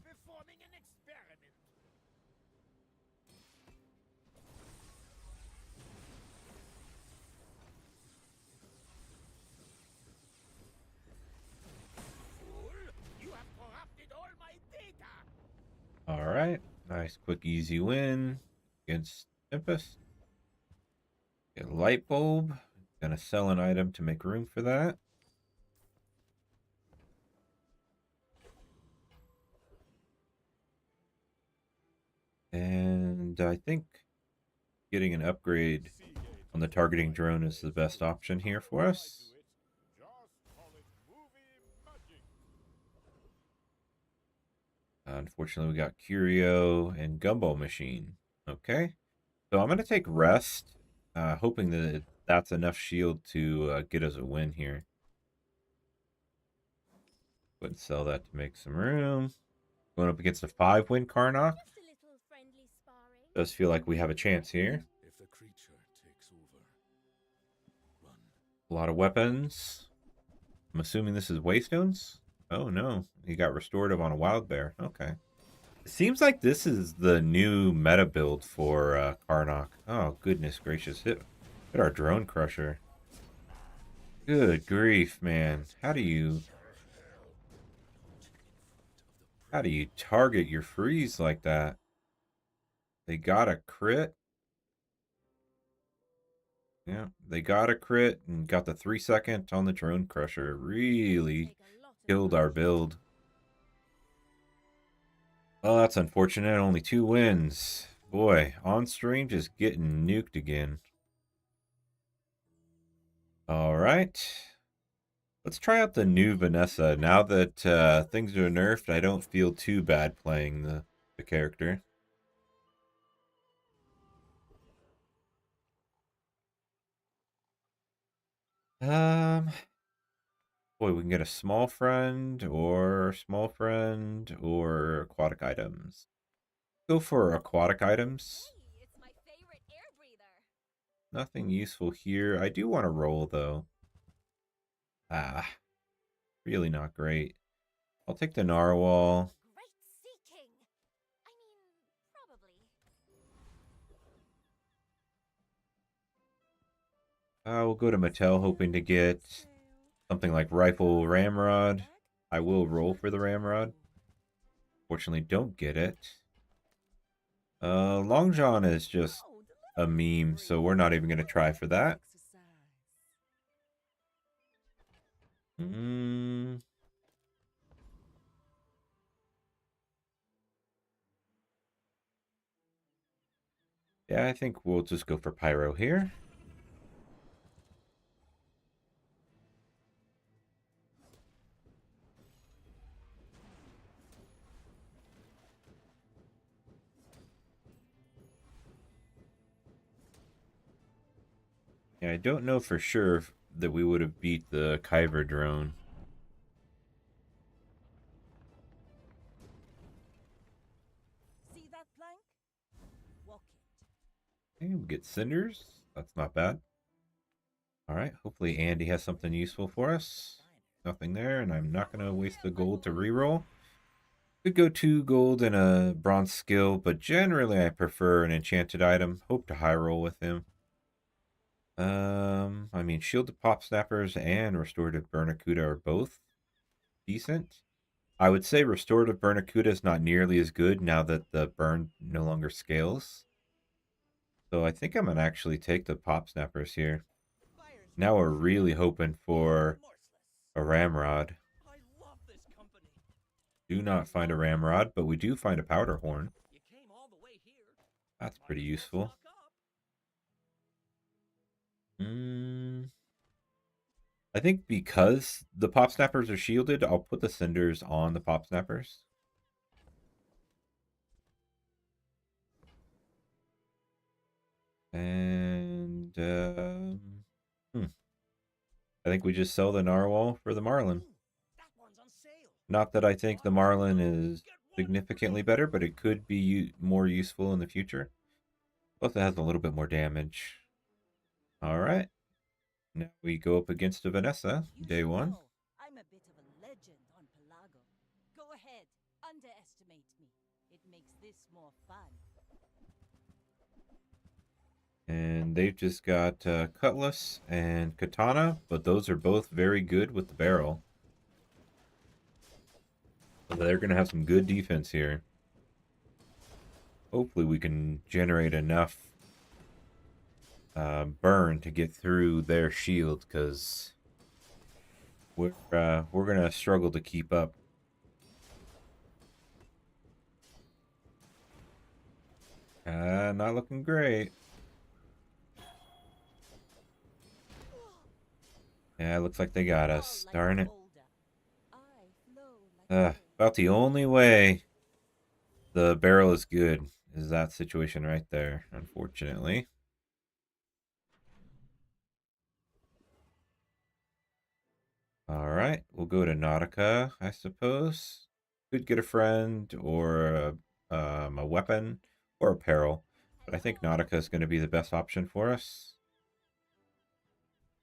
All right. Nice, quick, easy win against Tempest. Get a light bulb. Gonna sell an item to make room for that. And I think getting an upgrade on the targeting drone is the best option here for us. Just call it movie magic. Unfortunately, we got Curio and Gumball Machine. Okay. So I'm going to take rest, hoping that that's enough shield to get us a win here. Go ahead and sell that to make some room. Going up against a 5-win Karnak. Just a little friendly sparring. Does feel like we have a chance here. If the creature takes over, run. A lot of weapons. I'm assuming this is Waystones. Oh no, he got restorative on a wild bear. Okay. It seems like this is the new meta build for Karnak. Oh goodness gracious! Hit our drone crusher. Good grief, man! How do you target your freeze like that? They got a crit. Yeah, they got a crit and got the 3-second on the drone crusher. Really Take a lot of killed our punches. build. Oh, that's unfortunate. Only 2 wins. Boy, on stream just getting nuked again. All right. Let's try out the new Vanessa. Now that things are nerfed, I don't feel too bad playing the character. Boy, we can get a small friend or aquatic items. Go for aquatic items. Hey, it's my favorite air breather. Nothing useful here. I do want to roll though. Really not great. I'll take the narwhal. Great seeking. I mean, probably. We'll go to Mattel hoping to get something like rifle ramrod. I will roll for the ramrod. Fortunately, don't get it. Long John is just a meme, so we're not even going to try for that. Yeah, I think we'll just go for Pyro here. Yeah, I don't know for sure that we would have beat the Kyber drone. See that plank? Walk it. Okay, we get cinders. That's not bad. All right, hopefully Andy has something useful for us. Nothing there, and I'm not going to waste the gold to reroll. Could go 2 gold and a bronze skill, but generally I prefer an enchanted item. Hope to high roll with him. I mean, shielded pop snappers and restorative Bernacuda are both decent. I would say restorative Bernacuda is not nearly as good now that the burn no longer scales. So I think I'm gonna actually take the pop snappers here. Now we're really hoping for a ramrod. I love this company. Do not find a ramrod, but we do find a powder horn. You came all the way here. That's Might pretty as well useful. stock up. I think because the pop snappers are shielded, I'll put the cinders on the pop snappers. And I think we just sell the narwhal for the marlin. Ooh, that one's on sale. Not that I think the marlin is significantly better, but it could be more useful in the future. Plus, it has a little bit more damage. All right. Now we go up against a Vanessa, You day should 1. know, I'm a bit of a legend on Pelago. Go ahead, underestimate me. It makes this more fun. And they've just got Cutlass and Katana, but those are both very good with the barrel. So they're going to have some good defense here. Hopefully we can generate enough burn to get through their shield, because we're going to struggle to keep up. Not looking great. Yeah, looks like they got us. Fall like Darn a it. boulder. I flow like a river. About the only way the barrel is good is that situation right there, unfortunately. All right, we'll go to Nautica, I suppose. Could get a friend or a weapon or apparel, but I think Nautica is going to be the best option for us.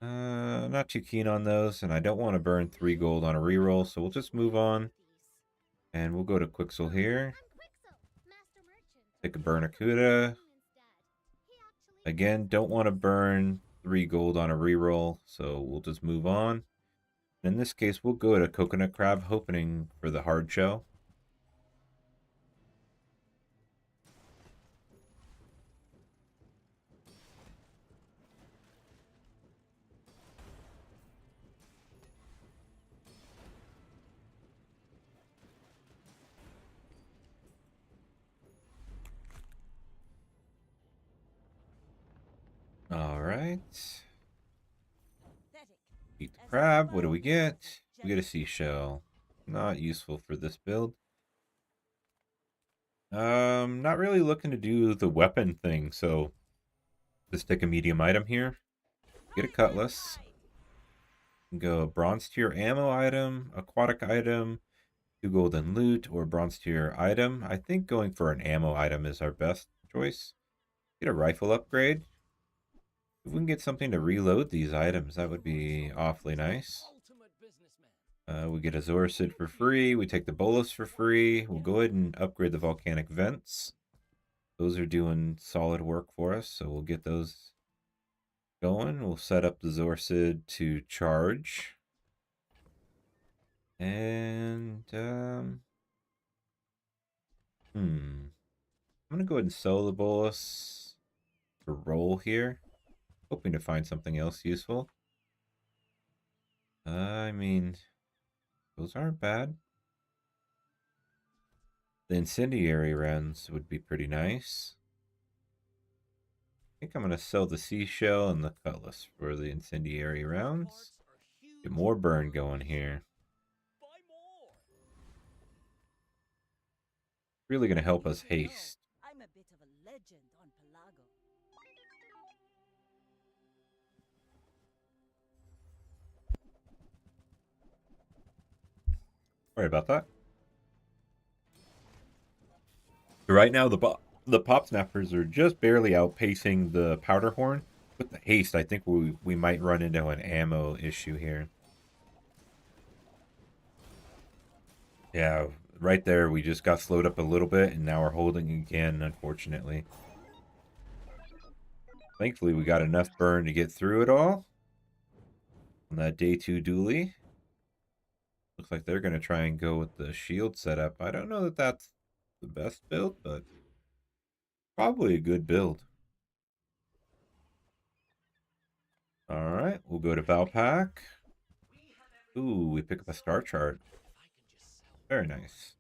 Not too keen on those, and I don't want to burn 3 gold on a reroll, so we'll just move on. And we'll go to Quixel here. Take a Bernacuda. Again, don't want to burn 3 gold on a reroll, so we'll just move on. In this case, we'll go to Coconut Crab, hoping for the hard shell. All right. Pathetic. Eat the crab. What do we get? We get a seashell. Not useful for this build. Not really looking to do the weapon thing, so just take a medium item here. Get a cutlass. Go bronze tier ammo item, aquatic item, 2 golden loot, or bronze tier item. I think going for an ammo item is our best choice. Get a rifle upgrade. If we can get something to reload these items, that would be awfully nice. Ultimate businessman. We get a Zorcid for free. We take the bolus for free. We'll go ahead and upgrade the volcanic vents. Those are doing solid work for us, so we'll get those going. We'll set up the Zorcid to charge. And, I'm going to go ahead and sell the bolus to roll here. Hoping to find something else useful. I mean, those aren't bad. The incendiary rounds would be pretty nice. I think I'm going to sell the seashell and the cutlass for the incendiary rounds. Parts are huge. Get more burn going here. Buy more. Really going to help You us should know, haste. I'm a bit of a legend on Pelago. Sorry about that. Right now, the The pop snappers are just barely outpacing the powder horn. With the haste, I think we might run into an ammo issue here. Yeah, right there, we just got slowed up a little bit, and now we're holding again, unfortunately. Thankfully, we got enough burn to get through it all. On that day 2 dually. Looks like they're going to try and go with the shield setup. I don't know that that's the best build, but probably a good build. All right, we'll go to Valpak. Ooh, we pick up a star chart. Very nice.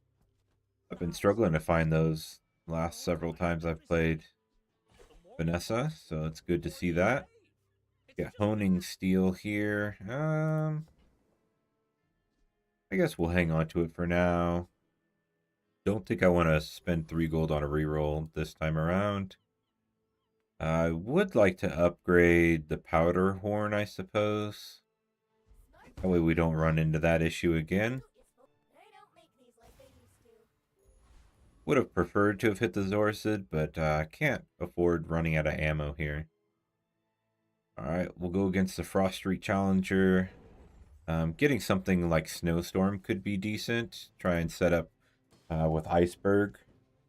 I've been struggling to find those last several times I've played Vanessa, so it's good to see that. Get honing steel here. I guess we'll hang on to it for now. Don't think I want to spend 3 gold on a reroll this time around. I would like to upgrade the powder horn, I suppose. That way we don't run into that issue again. Would have preferred to have hit the Zorsid, but I can't afford running out of ammo here. Alright, we'll go against the Frost Street Challenger. Getting something like Snowstorm could be decent. Try and set up with Iceberg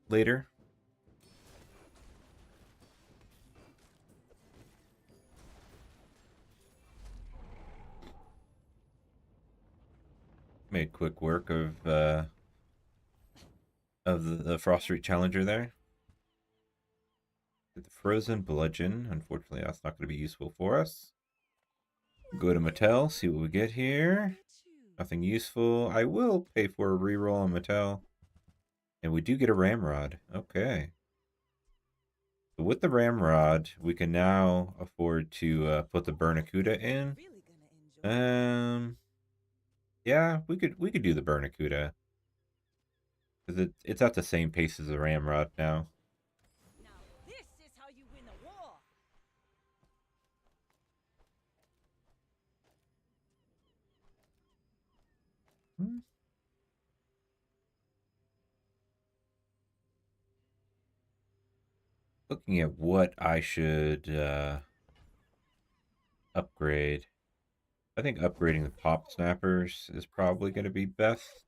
later. Made quick work of the Frost Street Challenger there. Get the Frozen Bludgeon. Unfortunately, that's not going to be useful for us. Go to Mattel, see what we get here. Nothing useful. I will pay for a reroll on Mattel. And we do get a Ramrod. Okay. So with the Ramrod, we can now afford to put the Bernacuda in. Yeah, we could do the Bernacuda. Because it's at the same pace as the Ramrod now. Now this is how you win a war. Looking at what I should upgrade. I think upgrading the pop snappers is probably going to be best.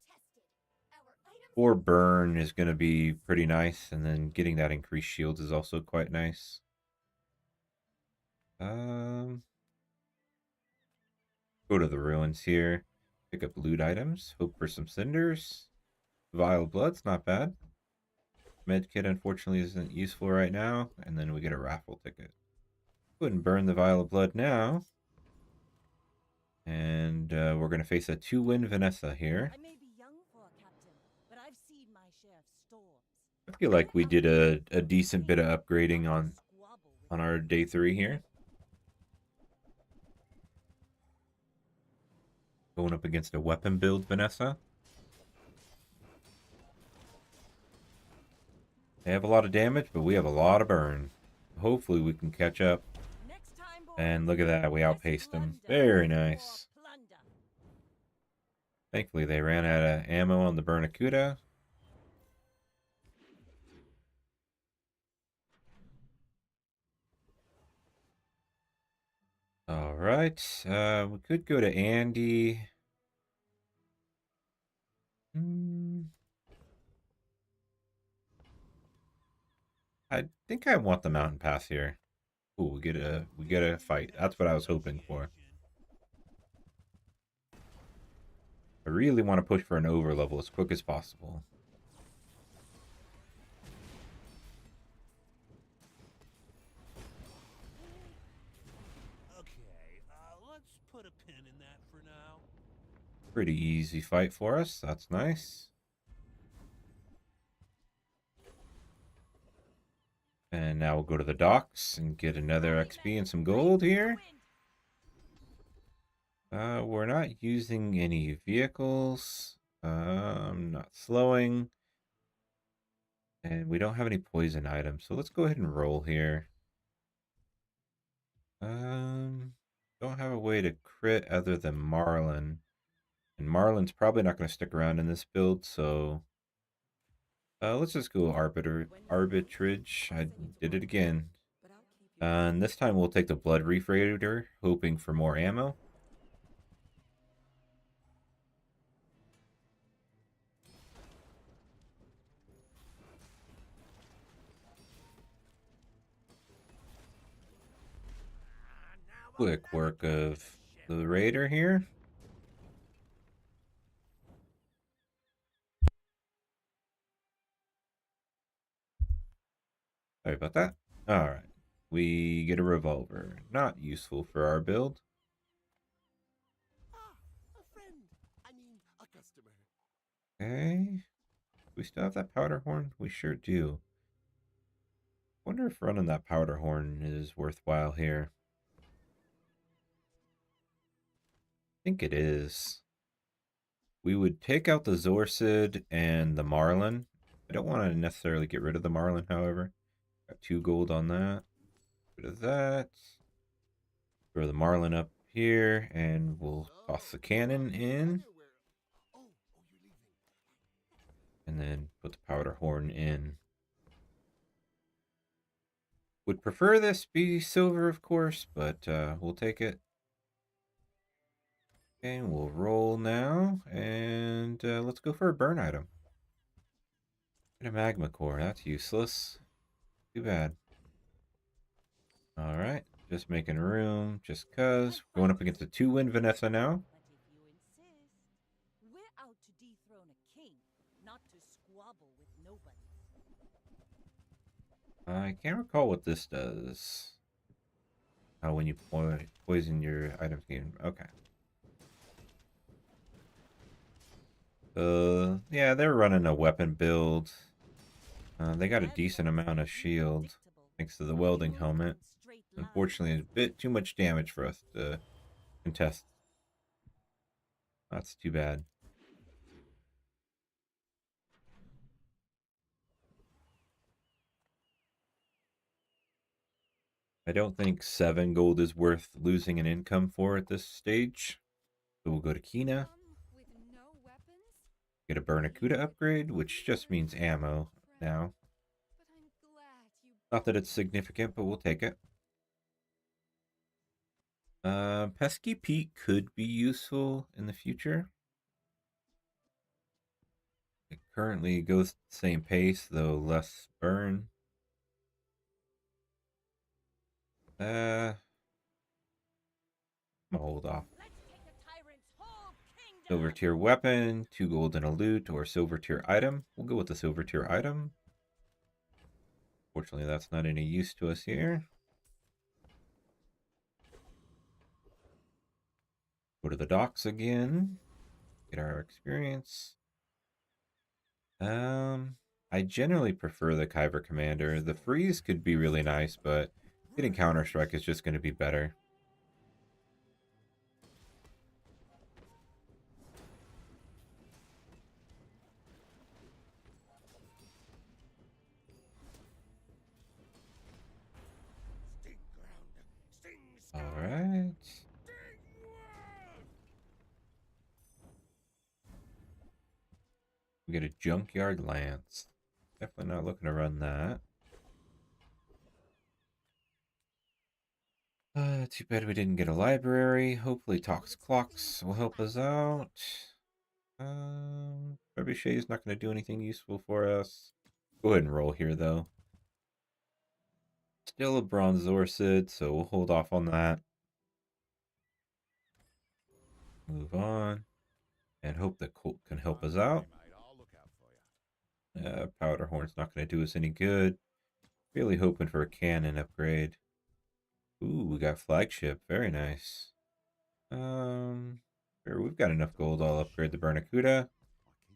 Or burn is going to be pretty nice, and then getting that increased shields is also quite nice. Go to the ruins here. Pick up loot items. Hope for some cinders. Vial of blood's not bad. Medkit unfortunately isn't useful right now, and then we get a raffle ticket. Go ahead and burn the vial of blood now. And we're going to face a 2-win Vanessa here. I may be young for a captain, but I've seen my share of storms. I feel like we did a decent bit of upgrading on our day 3 here. Going up against a weapon build Vanessa. They have a lot of damage, but we have a lot of burn. Hopefully we can catch up. Next time, boys, And look at that, we let's outpaced them. plunder Very or nice. plunder. Thankfully they ran out of ammo on the Bernacuda. Alright, we could go to Andy. I think I want the mountain pass here. Ooh, we get a fight. That's what I was hoping for. I really want to push for an overlevel as quick as possible. Okay, let's put a pin in that for now. Pretty easy fight for us. That's nice. And now we'll go to the docks and get another XP and some gold here. We're not using any vehicles. Not slowing. And we don't have any poison items, so let's go ahead and roll here. Don't have a way to crit other than Marlin. And Marlin's probably not going to stick around in this build, so Let's just go arbitrage. I did it again. And this time we'll take the Blood Reef Raider, hoping for more ammo. Quick work of the Raider here. Sorry about that. Alright. We get a revolver. Not useful for our build. Ah, a friend. I mean, a customer. Okay. We still have that powder horn? We sure do. Wonder if running that powder horn is worthwhile here. I think it is. We would take out the Zorsid and the Marlin. I don't want to necessarily get rid of the Marlin, however. Got 2 gold on that. Rid of that. Throw the Marlin up here, and we'll toss the cannon in. Oh, you're leaving. And then put the powder horn in. Would prefer this be silver, of course, but we'll take it. Okay, we'll roll now, and let's go for a burn item. Get a magma core, that's useless. Too bad. Alright, just making room, just cuz. Going up against the 2-win Vanessa now. But if you insist, we're out to dethrone a king, not to squabble with nobody. I can't recall what this does. Oh, when you poison your items game. Okay. Yeah, they're running a weapon build. They got a decent amount of shield thanks to the welding helmet. Unfortunately, it's a bit too much damage for us to contest. That's too bad. I don't think 7 gold is worth losing an income for at this stage. So we'll go to Kina. With no weapons? Get a Barracuda upgrade, which just means ammo now. But I'm glad you. Not that it's significant, but we'll take it. Pesky Pete could be useful in the future. It currently goes the same pace, though less burn. I'm gonna hold off. Let's take the tyrant's whole kingdom. Silver tier weapon, 2 gold and a loot, or silver tier item. We'll go with the silver tier item. Fortunately, that's not any use to us here. Go to the docks again. Get our experience. I generally prefer the Kyber Commander. The freeze could be really nice, but getting Counter-Strike is just going to be better. Sting ground. Sting sky. All right. Sting world. We get a Junkyard Lance. Definitely not looking to run that. Too bad we didn't get a library. Hopefully Tox Clocks will help us out. Trebuchet's not going to do anything useful for us. Go ahead and roll here, though. Still a Bronze Zorsid, so we'll hold off on that. Move on. And hope that Colt can help us out. I'll look out for you. Powder Horn's not going to do us any good. Really hoping for a cannon upgrade. Ooh, we got flagship. Very nice. Sure, we've got enough gold. I'll upgrade the Barracuda.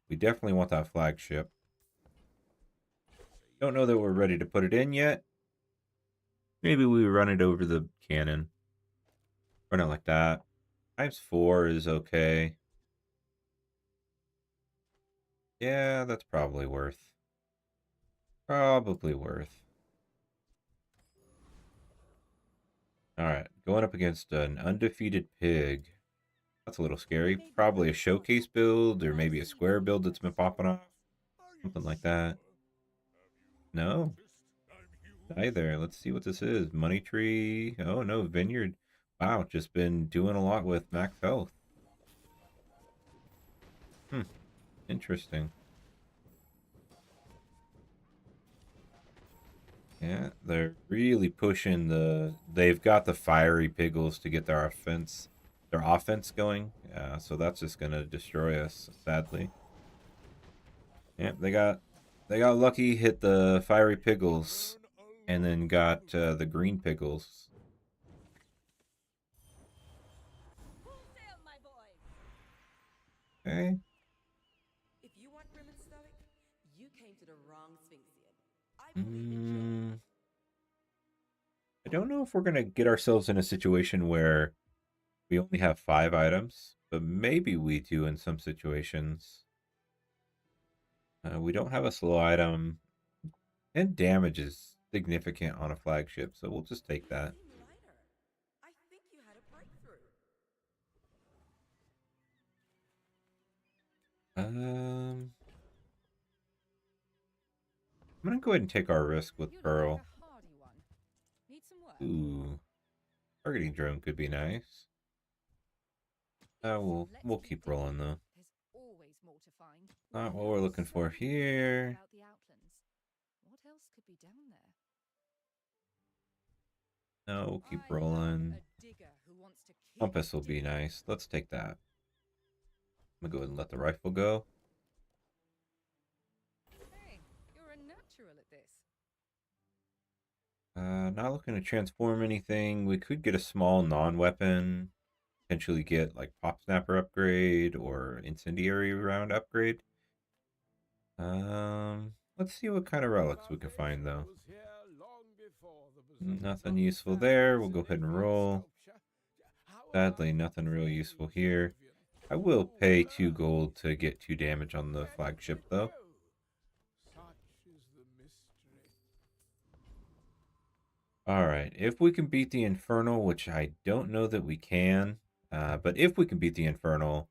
We definitely want that flagship. Don't know that we're ready to put it in yet. Maybe we run it over the cannon. Run it like that. ×4 is okay. Yeah, that's probably worth. Probably worth. Alright, going up against an undefeated pig. That's a little scary. Probably a showcase build, or maybe a square build that's been popping off. Something like that. No, I'm huge. neither. Let's see what this is. Money tree. Oh no, vineyard. Wow, just been doing a lot with max health. Hmm, interesting. Yeah, they're really pushing they've got the fiery piggles to get their offense going. So that's just gonna destroy us, sadly. Yeah, they got lucky, hit the fiery piggles, and then got the green piggles. Full sail, my boy! Okay. If you want grim and stoic, you came to the wrong Sphinxian. I believe in joy. I don't know if we're gonna get ourselves in a situation where we only have 5 items, but maybe we do in some situations. We don't have a slow item, and damage is significant on a flagship, so we'll just take You that. seem lighter. I think you had a breakthrough. I'm gonna go ahead and take our risk with You look Pearl. like a hardy one. Need some work? Ooh, targeting drone could be nice. We'll Let's we'll keep keep digging. rolling though. There's always more to find. Not what Now we're I'm looking for so intrigued here. about the outlands. What else could be down there? No, we'll keep I love rolling. a digger who wants to keep Compass will be digging. nice. Let's take that. I'm gonna go ahead and let the rifle go. Hey, you're a natural at this. Not looking to transform anything. We could get a small non-weapon. Potentially get like pop snapper upgrade or incendiary round upgrade. Let's see what kind of relics we can find though. Was here long before the bazaars Nothing of useful the there. We'll fabulous go ahead and Olympian roll. sculpture. Sadly, nothing real useful here. I will pay 2 gold to get 2 damage on the flagship though. Such is the mystery. Alright, if we can beat the Infernal, which I don't know that we can, but if we can beat the Infernal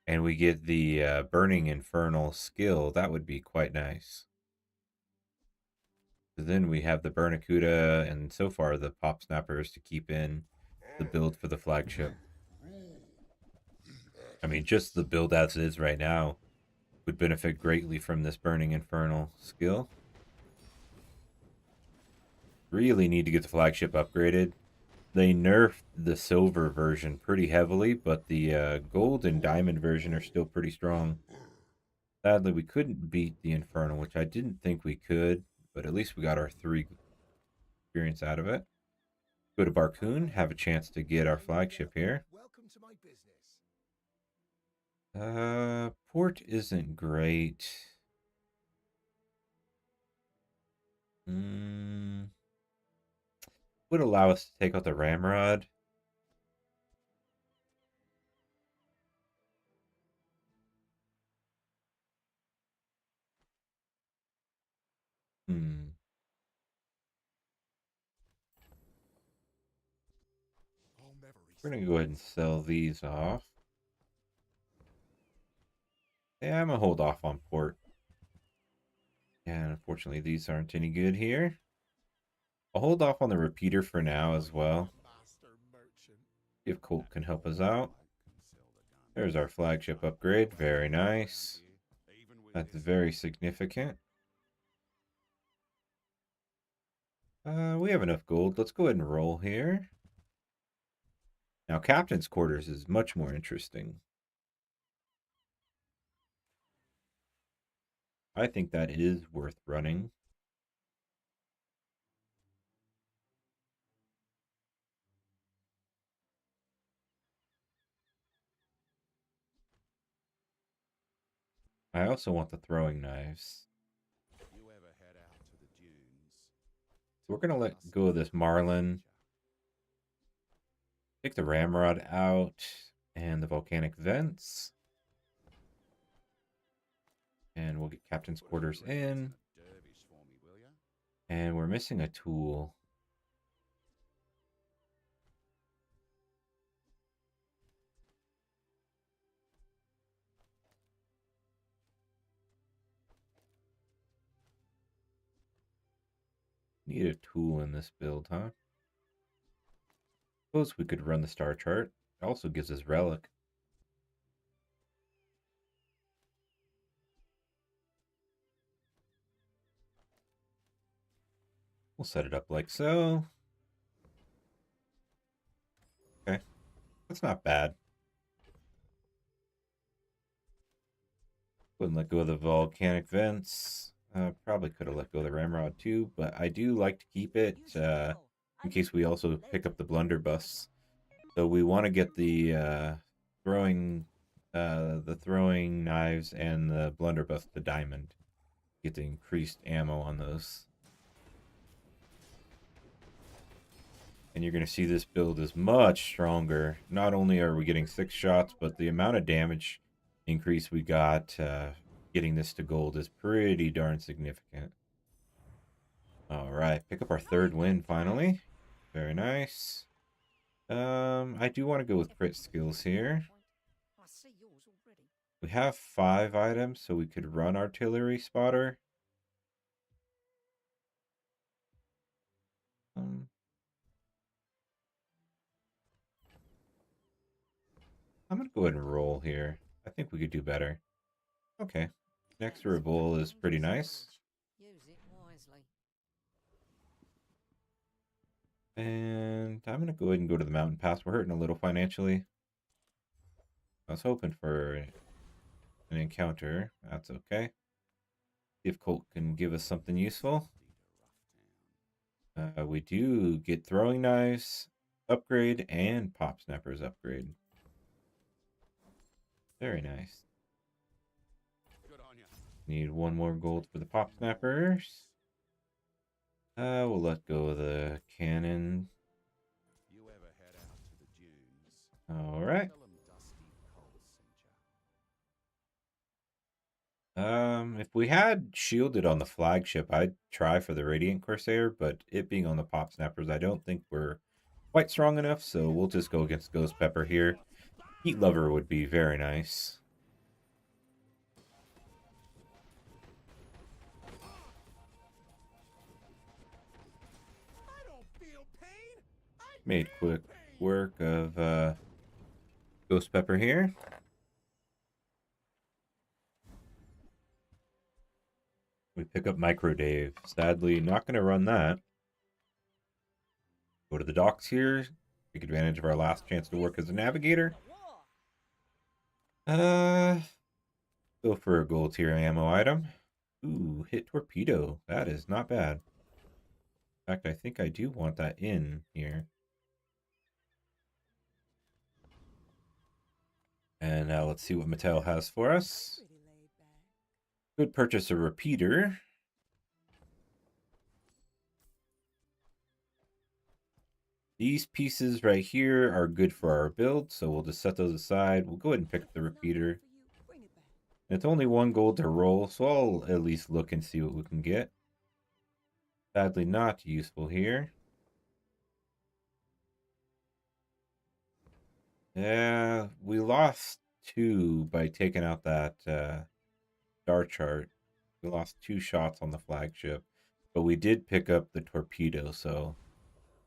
and we get the Burning Infernal skill, that would be quite nice. Then we have the Bernacuda and so far the Pop Snappers to keep in the build for the flagship. I mean, just the build as it is right now would benefit greatly from this Burning Infernal skill. Really need to get the flagship upgraded. They nerfed the silver version pretty heavily, but the gold and diamond version are still pretty strong. Sadly, we couldn't beat the Infernal, which I didn't think we could, but at least we got our 3 experience out of it. Go to Barcoon, have a chance to get our flagship here. Welcome to my business. Port isn't great. Would allow us to take out the Ramrod. I'll never We're gonna go ahead and sell these off. Yeah, I'm gonna hold off on port. And unfortunately, these aren't any good here. I'll hold off on the repeater for now as well. See if Colt can help us out. There's our flagship upgrade. Very nice. That's very significant. We have enough gold. Let's go ahead and roll here. Now, Captain's Quarters is much more interesting. I think that is worth running. I also want the throwing knives. You ever head out to the dunes? So we're going to let go of this Marlin. Take the Ramrod out and the volcanic vents. And we'll get Captain's Quarters in. And we're missing a tool. Need a tool in this build, huh? Suppose we could run the star chart. It also gives us relic. We'll set it up like so. Okay, that's not bad. Wouldn't let go of the volcanic vents. Probably could have let go of the ramrod too, but I do like to keep it in case we also pick up the blunderbuss. So we want to get the throwing knives and the blunderbuss to diamond. Get the increased ammo on those. And you're going to see this build is much stronger. Not only are we getting 6 shots, but the amount of damage increase we got getting this to gold is pretty darn significant. All right, pick up our 3rd win finally. Very nice. I do want to go with crit skills here. I see yours already. We have 5 items, so we could run artillery spotter. I'm going to go ahead and roll here. I think we could do better. Okay. Next revolt is pretty nice. Use it wisely. And I'm going to go ahead and go to the mountain pass. We're hurting a little financially. I was hoping for an encounter. That's okay. See if Colt can give us something useful. We do get throwing knives upgrade and pop snappers upgrade. Very nice. Good on ya. Need 1 more gold for the pop snappers. We'll let go of the cannon. You ever head out to the dunes? All right. Tell 'em Dusty Cole sent ya. If we had shielded on the flagship, I'd try for the Radiant Corsair, but it being on the pop snappers, I don't think we're quite strong enough, so we'll just go against Ghost Pepper here. Heat Lover would be very nice. I don't feel pain. I Made feel quick pain. work of Ghost Pepper here. We pick up Micro Dave. Sadly, not going to run that. Go to the docks here. Take advantage of our last chance to work as a navigator. Go for a gold tier ammo item. Ooh, hit torpedo. That is not bad. In fact, I think I do want that in here. And now let's see what Mattel has for us. Pretty laid back. Could purchase a repeater. These pieces right here are good for our build, so we'll just set those aside. We'll go ahead and pick up the repeater. For you, bring it back. It's only 1 gold to roll, so I'll at least look and see what we can get. Sadly not useful here. Yeah, we lost 2 by taking out that star chart. We lost 2 shots on the flagship, but we did pick up the torpedo, so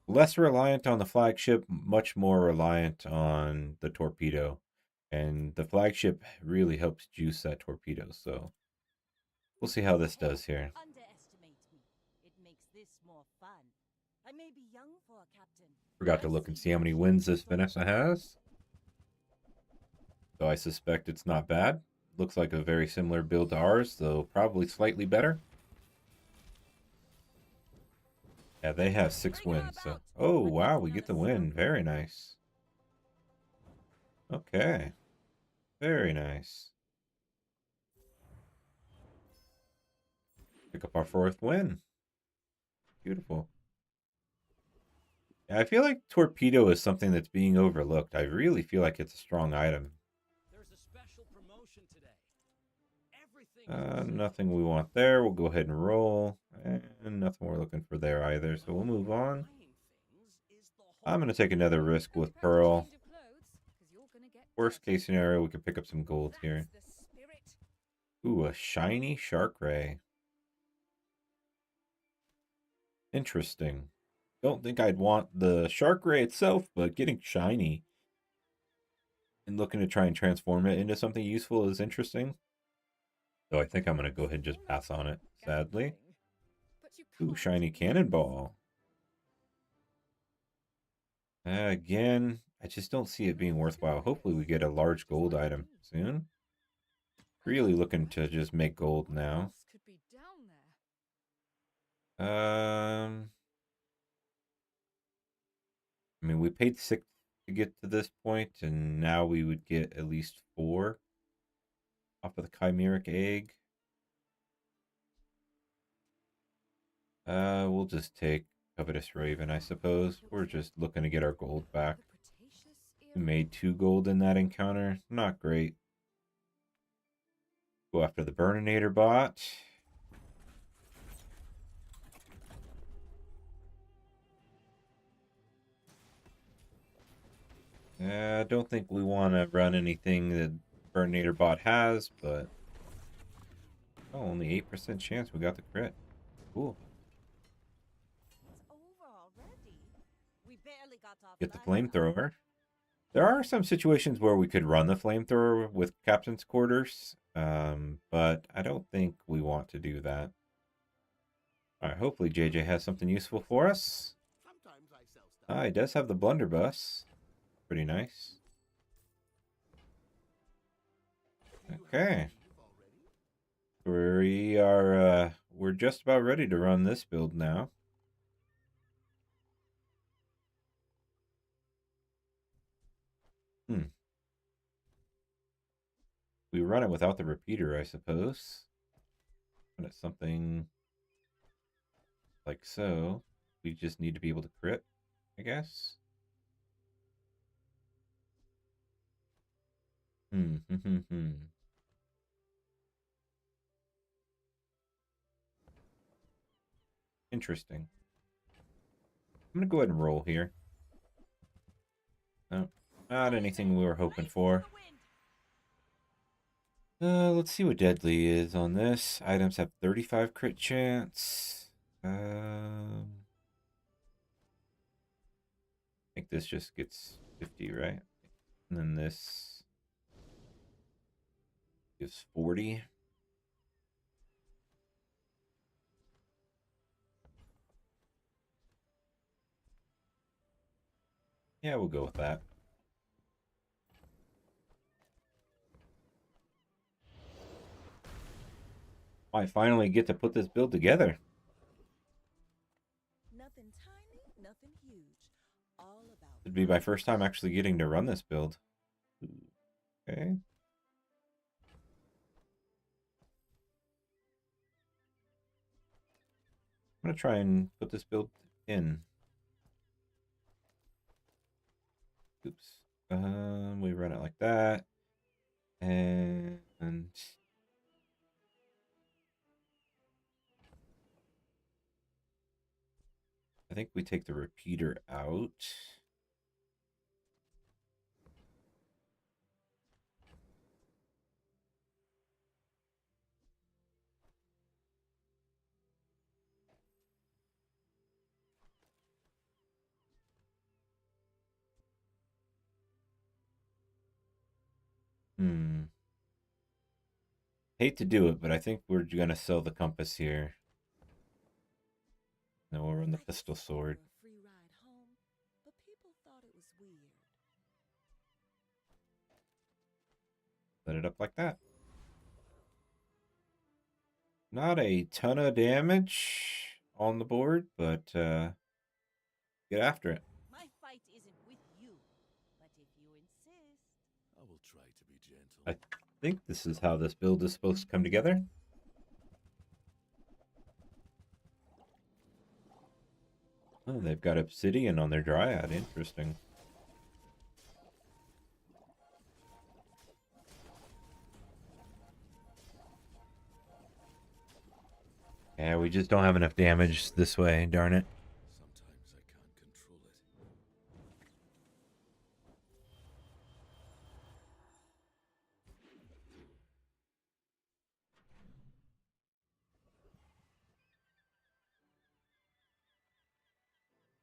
less reliant on the flagship, much more reliant on the torpedo. And the flagship really helps juice that torpedo, so we'll see how this does here. Underestimate me. It makes this more fun. I may be young for a captain. Forgot to look and see how many wins this Vanessa has. So I suspect it's not bad. Looks like a very similar build to ours, though probably slightly better. Yeah, they have 6 wins. So, oh wow, we get the win. Very nice. Okay, very nice. Pick up our 4th win. Beautiful. Yeah, I feel like torpedo is something that's being overlooked. I really feel like it's a strong item. There's a special promotion today. Everything is Nothing we want there. We'll go ahead and roll. And nothing we're looking for there either, so we'll move on. buying things is the I'm going to whole take another risk with Prepare to Pearl. change of clothes, 'cause you're gonna get Worst dirty. case scenario, we could pick up some gold here. That's the spirit. Ooh, a shiny shark ray. Interesting. Don't think I'd want the shark ray itself, but getting shiny and looking to try and transform it into something useful is interesting. So I think I'm going to go ahead and just pass on it, sadly. Ooh, shiny cannonball. Again, I just don't see it being worthwhile. Hopefully we get a large gold item soon. Really looking to just make gold now. I mean, we paid 6 to get to this point, and now we would get at least 4 off of the chimeric egg. We'll just take Covetous Raven, I suppose. We're just looking to get our gold back. We made 2 gold in that encounter. Not great. Go after the Burninator bot. I don't think we want to run anything that Burninator bot has, but... Oh, only 8% chance we got the crit. Cool. It's over already. We barely got off Get the last time. flamethrower. There are some situations where we could run the flamethrower with Captain's Quarters, but I don't think we want to do that. Alright, hopefully JJ has something useful for us. Sometimes I sell stuff. Ah, he does have the blunderbuss. Pretty nice. Okay. We're just about ready to run this build now. We run it without the repeater, I suppose. Run it something like so. We just need to be able to crit, I guess. Interesting. I'm gonna go ahead and roll here. No, not anything we were hoping for. Let's see what deadly is on this. Items have 35 crit chance. I think this just gets 50, right? And then this gives 40. Yeah, we'll go with that. I finally get to put this build together. Nothing tiny, nothing huge. All about It'd be my first time actually getting to run this build. Okay. I'm gonna try and put this build in. Oops. We run it like that. And I think we take the repeater out. Hate to do it, but I think we're gonna sell the compass here. Then we'll run the pistol sword. For a free ride home, but people thought it was weird. Set it up like that. Not a ton of damage on the board, but get after it. My fight isn't with you, but if you insist. I will try to be gentle. I think this is how this build is supposed to come together. Oh, they've got obsidian on their dryad. Interesting. Yeah, we just don't have enough damage this way, darn it. Sometimes I can't control it.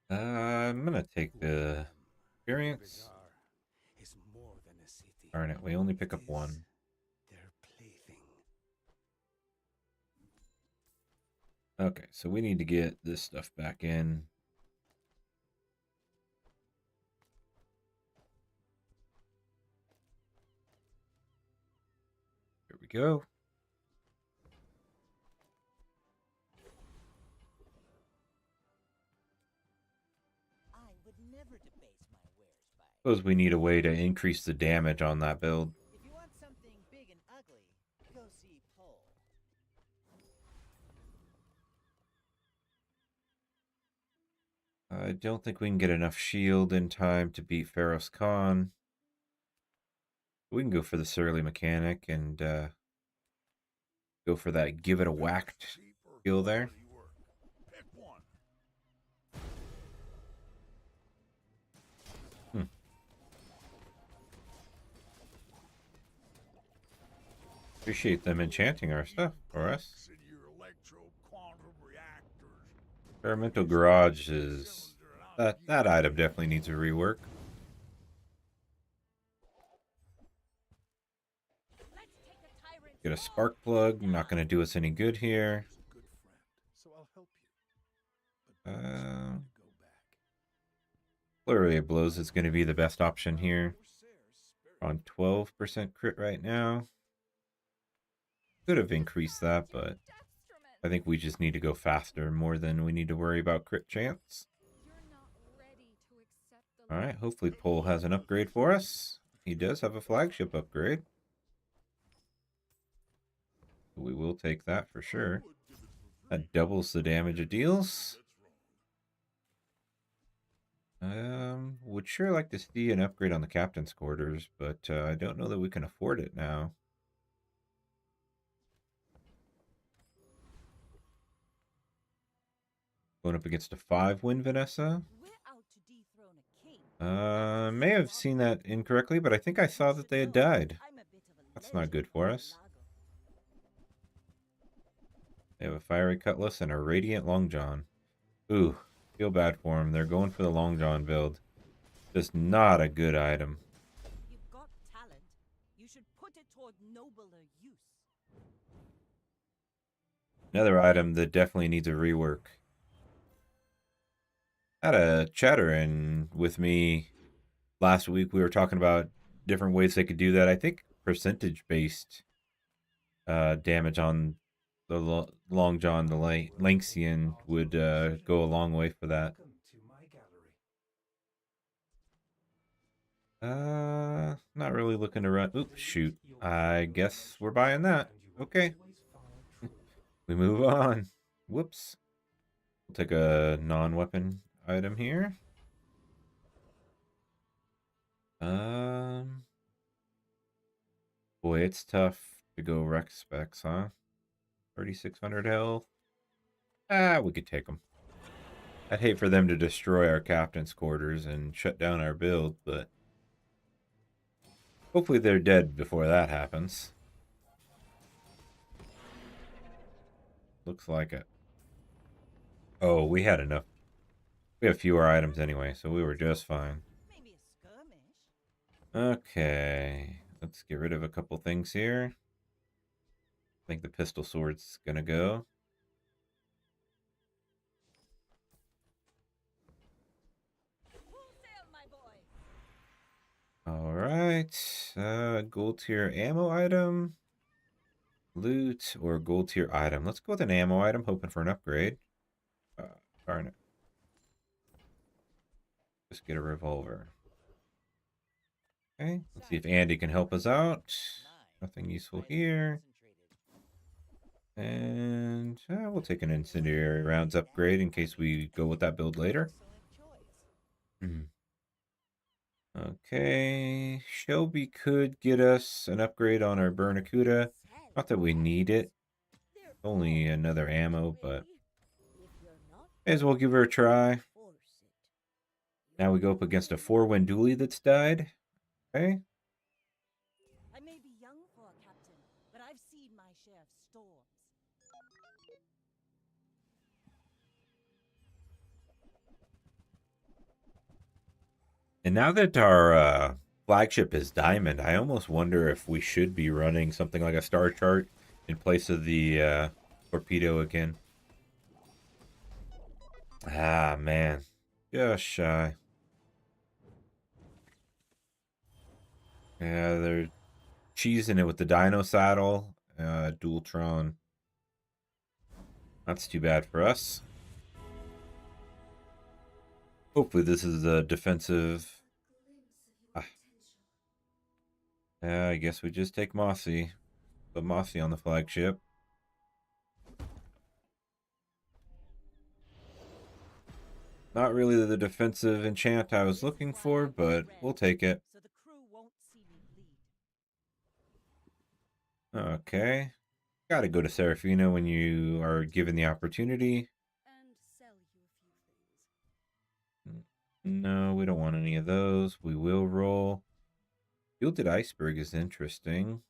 I'm gonna take the experience. Bazaar is more than a city. Darn it, we only pick It up is one. their plaything. Okay, so we need to get this stuff back in. Here we go. I would never debase my wares by. Suppose we need a way to increase the damage on that build. If you want something big and ugly, go see Paul. I don't think we can get enough shield in time to beat Pharaoh's Khan. We can go for the Surly Mechanic and go for that give it a whacked Cheap or skill there. quality work. Pick one. Appreciate them enchanting our stuff for us. In your electro-quantum reactors. Experimental Garage is... That item definitely needs a rework. Let's take the tyrant's Get a ball. spark plug, not going to do us any good here. He's a good friend, so I'll help you. But please tell me to go back. Flurry of Blows is going to be the best option here. Corsair's spirit. On 12% crit right now. Could have increased that, but I think we just need to go faster more than we need to worry about crit chance. Alright, hopefully Pole has an upgrade for us. He does have a flagship upgrade. We will take that for sure. That doubles the damage it deals. Would sure like to see an upgrade on the captain's quarters, but I don't know that we can afford it now. Going up against a 5-win Vanessa. We're out to dethrone a king. May have seen that incorrectly, but I think I saw that they had died. I'm a bit of a That's not legend good for on us. Lago. They have a Fiery Cutlass and a Radiant Long John. Ooh, feel bad for them. They're going for the Long John build. Just not a good item. You've got talent. You should put it toward nobler use. Another item that definitely needs a rework. Had a chatter in with me last week. We were talking about different ways they could do that. I think percentage-based damage on the Long John, the Lanxian, would go a long way for that. Welcome to my gallery. Not really looking to run. Oops, shoot. I guess we're buying that. Okay. We move on. Whoops. We'll take a non-weapon item here. Boy, it's tough to go Rex specs, huh? 3,600 health. We could take them. I'd hate for them to destroy our captain's quarters and shut down our build, but hopefully they're dead before that happens. Looks like it. Oh, we had enough. We have fewer items anyway, so we were just fine. Maybe a skirmish. Okay, let's get rid of a couple things here. I think the pistol sword's gonna go. Full sail, my boy. All right, gold tier ammo item, loot, or gold tier item. Let's go with an ammo item, hoping for an upgrade. Darn it. Just get a revolver. Okay, let's see if Andy can help us out. Nothing useful here. And we'll take an incendiary rounds upgrade in case we go with that build later. Excellent choice. Okay, Shelby could get us an upgrade on our Bernacuda. Not that we need it. They're Only all another ammo, ready. but If you're not, may as well give her a try. force it. Now we go up against a 4-win dually that's died. Okay. I may be young for a captain, but I've seen my share of storms. And now that our flagship is Diamond, I almost wonder if we should be running something like a star chart in place of the torpedo again. Ah, man. Just shy. Yeah, they're cheesing it with the Dino Saddle, Dualtron. That's too bad for us. Hopefully this is a defensive. Ah, yeah, I guess we just take Mossy. Put Mossy on the flagship. Not really the defensive enchant I was looking for, but we'll take it. So the crew won't see me bleed. Okay. Gotta go to Serafina when you are given the opportunity. And sell you a few things. No, we don't want any of those. We will roll. Gilded Iceberg is interesting.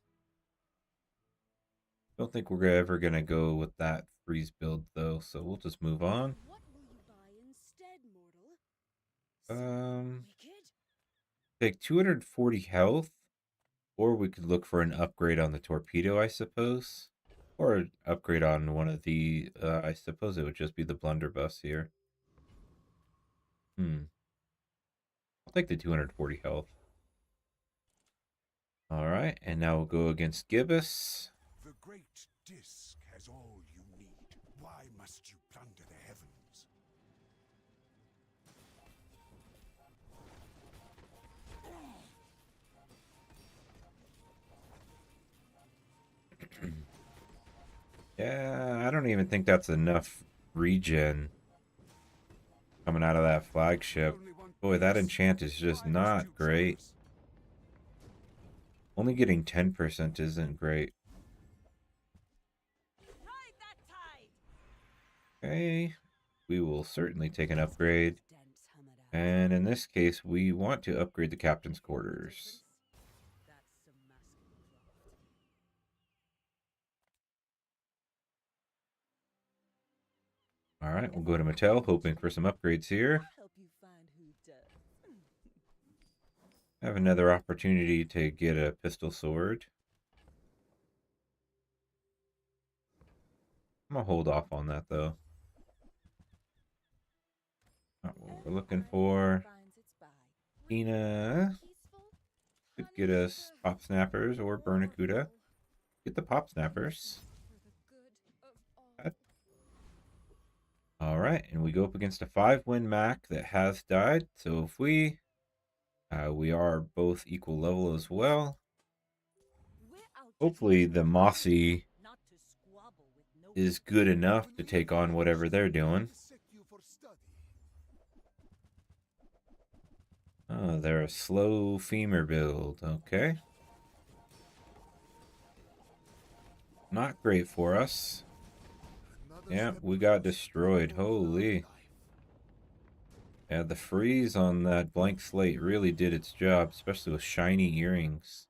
Don't think we're ever gonna go with that freeze build though, so we'll just move on. What will you buy instead, mortal? Wicked? Take 240 health, or we could look for an upgrade on the torpedo, I suppose. Or an upgrade on one of the, I suppose it would just be the blunderbuss here. I'll take the 240 health. Alright, and now we'll go against Gibbous. The great disc has all you need. Why must you plunder the heavens? Yeah, I don't even think that's enough regen coming out of that flagship. Only one Boy, that piece. enchant is just Why must not you great. trust? Only getting 10% isn't great. Hide that tide! Okay, we will certainly take an upgrade. Dense Hamada. And in this case, we want to upgrade the captain's quarters. That's some masculine craft. All right, we'll go to Mattel, hoping for some upgrades here. I'll help you find who does. Have another opportunity to get a pistol sword. I'm gonna hold off on that though. Not what we're looking for. Finds its buy. Ina could get us pop snappers or Bernacuda. Get the pop snappers. For the good of all. All right, and we go up against a 5-win Mac that has died. So if we are both equal level as well. We're out to Hopefully teach the you Mossy not to squabble with no is good enough to take on whatever they're doing. Set you for study. Oh, they're a slow femur build. Okay. Not great for us. Another Yeah, step we got closer destroyed. to your Holy. life. Yeah, the freeze on that blank slate really did its job, especially with shiny earrings.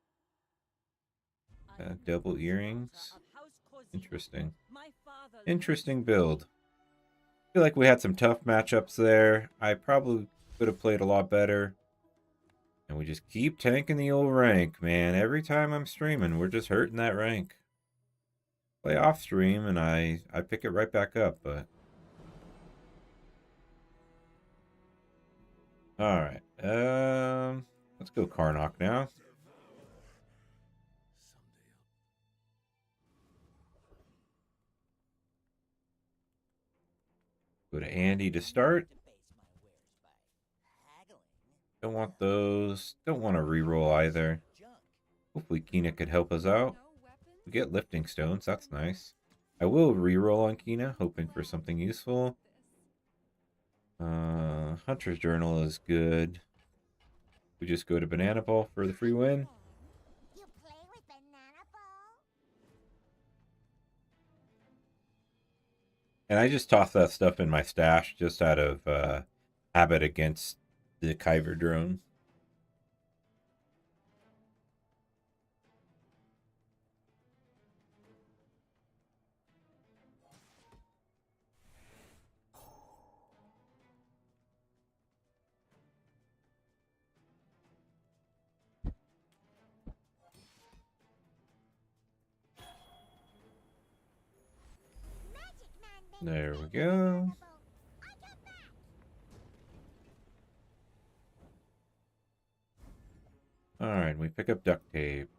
Double earrings. Interesting. Interesting build. Feel like we had some tough matchups there. I probably could have played a lot better. And we just keep tanking the old rank, man. Every time I'm streaming, we're just hurting that rank. Play off stream and I pick it right back up, but alright. Let's go Karnak now. Go to Andy to start. Don't want those. Don't want to reroll either. Hopefully Kina could help us out. We get lifting stones. That's nice. I will reroll on Kina, hoping for something useful. Hunter's Journal is good. We just go to Banana Ball for the free win. You play with banana ball? And I just toss that stuff in my stash just out of habit against the Kyber drone. There we go. Alright, we pick up duct tape.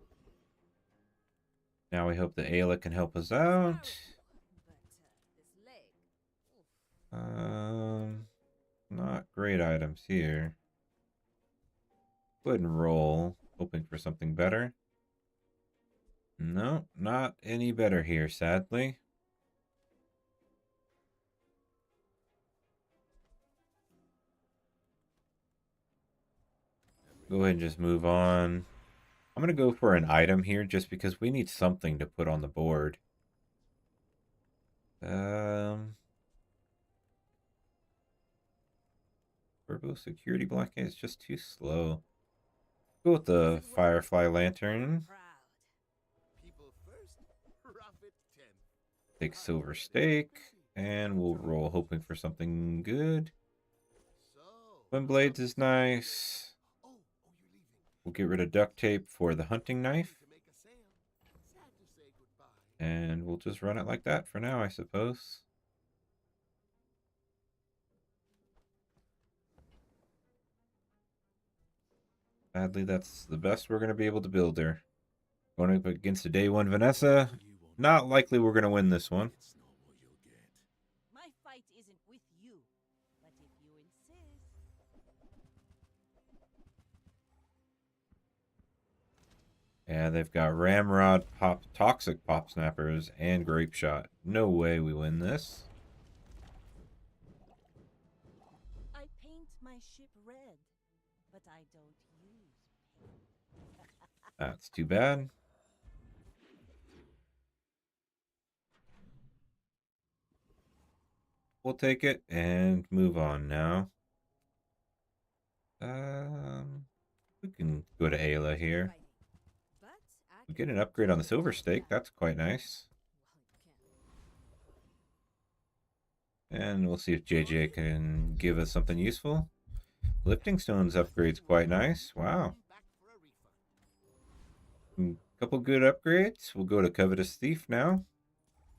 Now we hope that Ayla can help us out. This leg. Not great items here. Go ahead and roll, hoping for something better. No, not any better here, sadly. Go ahead and just move on. I'm going to go for an item here just because we need something to put on the board. Turbo security blockade is just too slow. Go with the Firefly Lantern. Proud. People first, profit 10. Take Silver Stake. And we'll roll hoping for something good. So, Twin Blades is nice. Oh, you're leaving. We'll get rid of duct tape for the hunting knife. to make a sale. Sad to say goodbye. And we'll just run it like that for now, I suppose. Sadly, that's the best we're going to be able to build her. Going up against a day one Vanessa. Not likely we're going to win this one. It's not what you'll get. My fight isn't with you, but if you insist. Yeah, they've got Ramrod, Toxic Pop Snappers, and Grape Shot. No way we win this. I paint my ship red, but I don't use paint. That's too bad. We'll take it and move on now. We can go to Ayla here. But I We get an upgrade on the Silver Stake. That's quite nice. And we'll see if JJ can give us something useful. Lifting Stones upgrade's quite nice. Wow. Back for a refund. Couple good upgrades. We'll go to Covetous Thief now.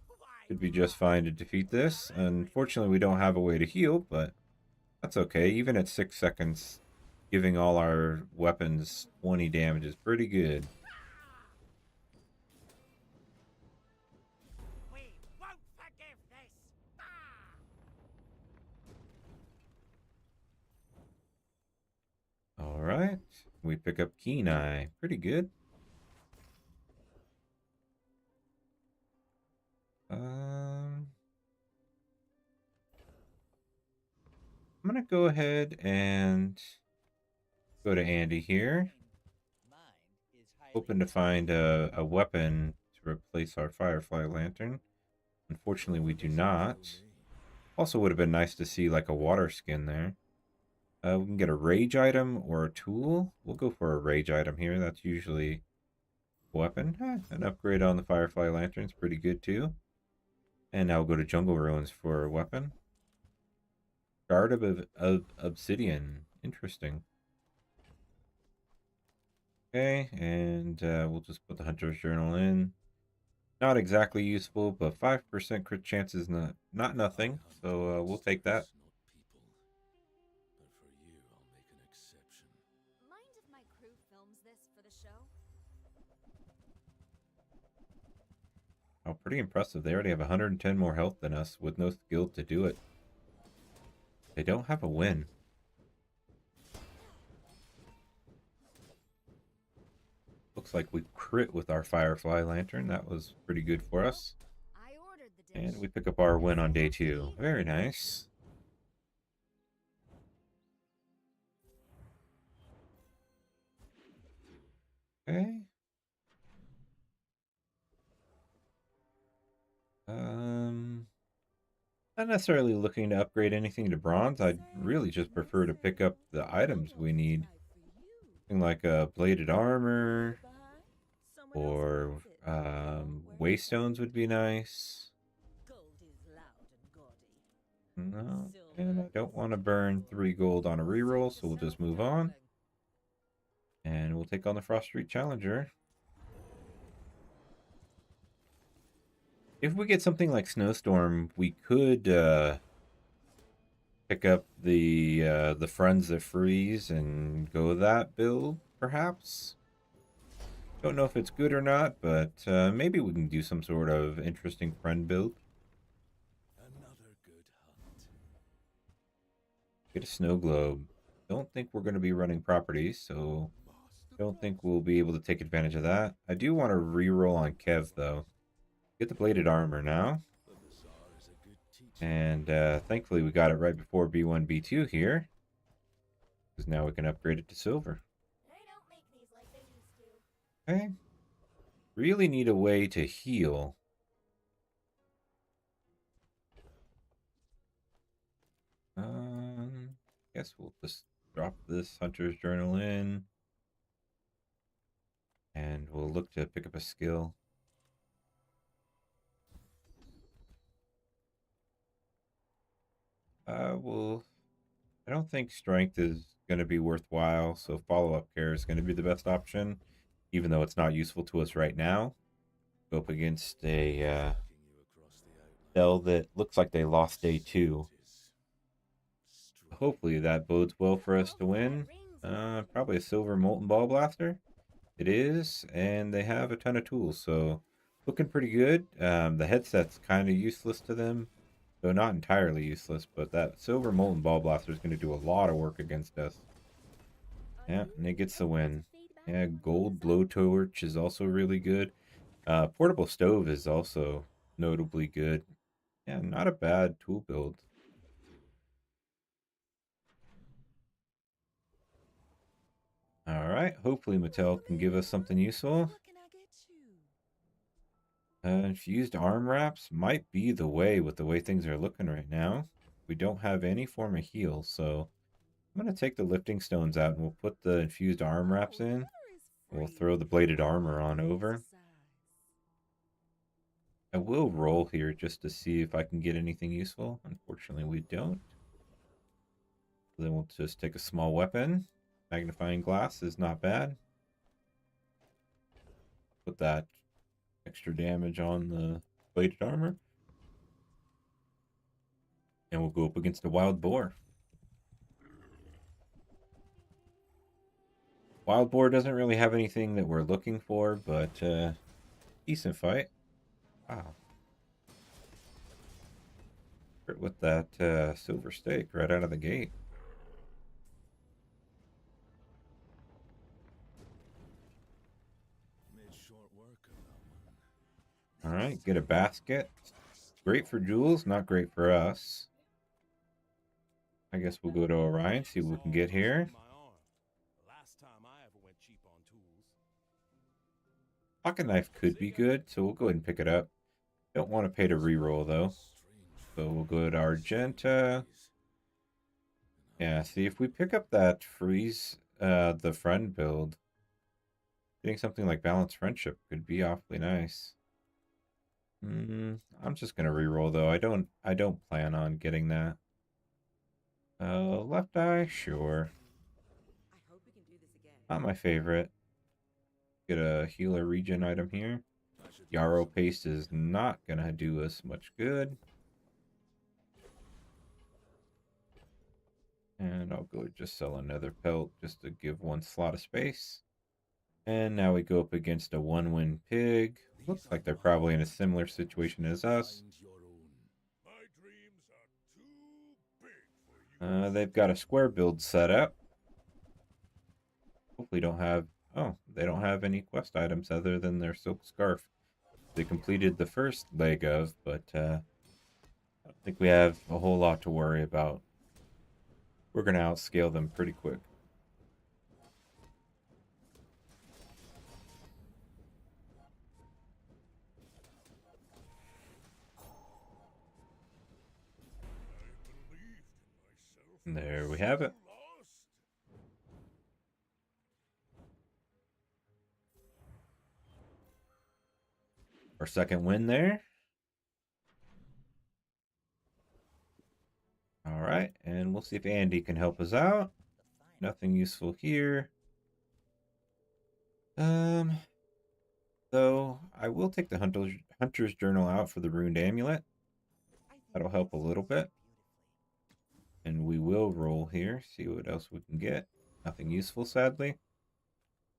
Why Should be just fine to defeat this. Unfortunately, we don't have a way to heal, but that's okay. Even at 6 seconds, giving all our weapons 20 damage is pretty good. we won't forgive this. Ah! Alright. We pick up Keen Eye. Pretty good. I'm going to go ahead and go to Andy here. Hoping to find a weapon to replace our Firefly Lantern. Unfortunately, we do not. Also would have been nice to see like a water skin there. We can get a rage item or a tool. We'll go for a rage item here. That's usually a weapon. An upgrade on the Firefly Lantern is pretty good too. And now we'll go to Jungle Ruins for a weapon. Guard of Obsidian. Interesting. Okay, and we'll just put the Hunter's Journal in. Not exactly useful, but 5% crit chance is not nothing. So we'll take that. But for you, I'll make an exception. Mind if my crew films this for the show? Oh, pretty impressive. They already have 110 more health than us with no skill to do it. They don't have a win. Looks like we crit with our Firefly Lantern. That was pretty good for us. I ordered the dish. And we pick up our win on day 2. Very nice. Okay. Not necessarily looking to upgrade anything to bronze. I'd really just prefer to pick up the items we need. Something like a bladed armor or waystones would be nice. Gold is loud and gaudy. No, and I don't want to burn 3 gold on a reroll, so we'll just move on. And we'll take on the Frost Street Challenger. If we get something like Snowstorm, we could pick up the Friends that Freeze and go that build, perhaps. Don't know if it's good or not, but maybe we can do some sort of interesting friend build. Another good hunt. Get a snow globe. Don't think we're going to be running properties, so don't think we'll be able to take advantage of that. I do want to reroll on Kev, though. Get the bladed armor now. The bazaar is a good teacher. And thankfully we got it right before B1, B2 here. Because now we can upgrade it to silver. They don't make these like they used to. Okay. Really need a way to heal. Guess we'll just drop this Hunter's Journal in. And we'll look to pick up a skill. I don't think strength is going to be worthwhile, so follow-up care is going to be the best option, even though it's not useful to us right now. Go up against a Taking you across the outland. cell that looks like they lost day 2. Hopefully that bodes well for us to win. Probably a silver molten ball blaster. It is, and they have a ton of tools, so looking pretty good. The headset's kind of useless to them, though not entirely useless, but that silver molten ball blaster is going to do a lot of work against us. Yeah, and it gets the win. Yeah, gold blowtorch is also really good. Portable stove is also notably good. Yeah, not a bad tool build. Alright, hopefully Mattel can give us something useful. What can I get you? Infused arm wraps might be the way with the way things are looking right now. We don't have any form of heal, so I'm going to take the lifting stones out and we'll put the infused arm wraps in. We'll throw the bladed armor on over. I will roll here just to see if I can get anything useful. Unfortunately, we don't. Then we'll just take a small weapon. Magnifying glass is not bad. Put that extra damage on the bladed armor. And we'll go up against a wild boar. Wild boar doesn't really have anything that we're looking for, but decent fight. Wow. With that silver stake right out of the gate. Made short work of that one. Alright, get a basket. Great for jewels, not great for us. I guess we'll go to Orion, see what we can get here. Last time I ever went cheap on tools. Pocket knife could be good, so we'll go ahead and pick it up. Don't want to pay to reroll though. So we'll go to Argenta. Yeah, see if we pick up that freeze the friend build. Getting something like balanced friendship could be awfully nice. I'm just gonna reroll though. I don't plan on getting that. Left eye, sure. I hope we can do this again. Not my favorite. Get a healer regen item here. Yarrow paste is not gonna do us much good. And I'll go just sell another pelt just to give one slot of space. And now we go up against a one-win pig. Looks like they're probably in a similar situation as us. Find your own. My dreams are too big for you. They've got a square build set up. Hopefully don't have... Oh, they don't have any quest items other than their silk scarf. They completed the first leg of, but I don't think we have a whole lot to worry about. We're going to outscale them pretty quick. And there we have it. Our second win there. All right, and we'll see if Andy can help us out. Nothing useful here. Though I will take the Hunter's Journal out for the Ruined Amulet. I think That'll this help a is little so bit. beautifully. And we will roll here, see what else we can get. Nothing useful, sadly.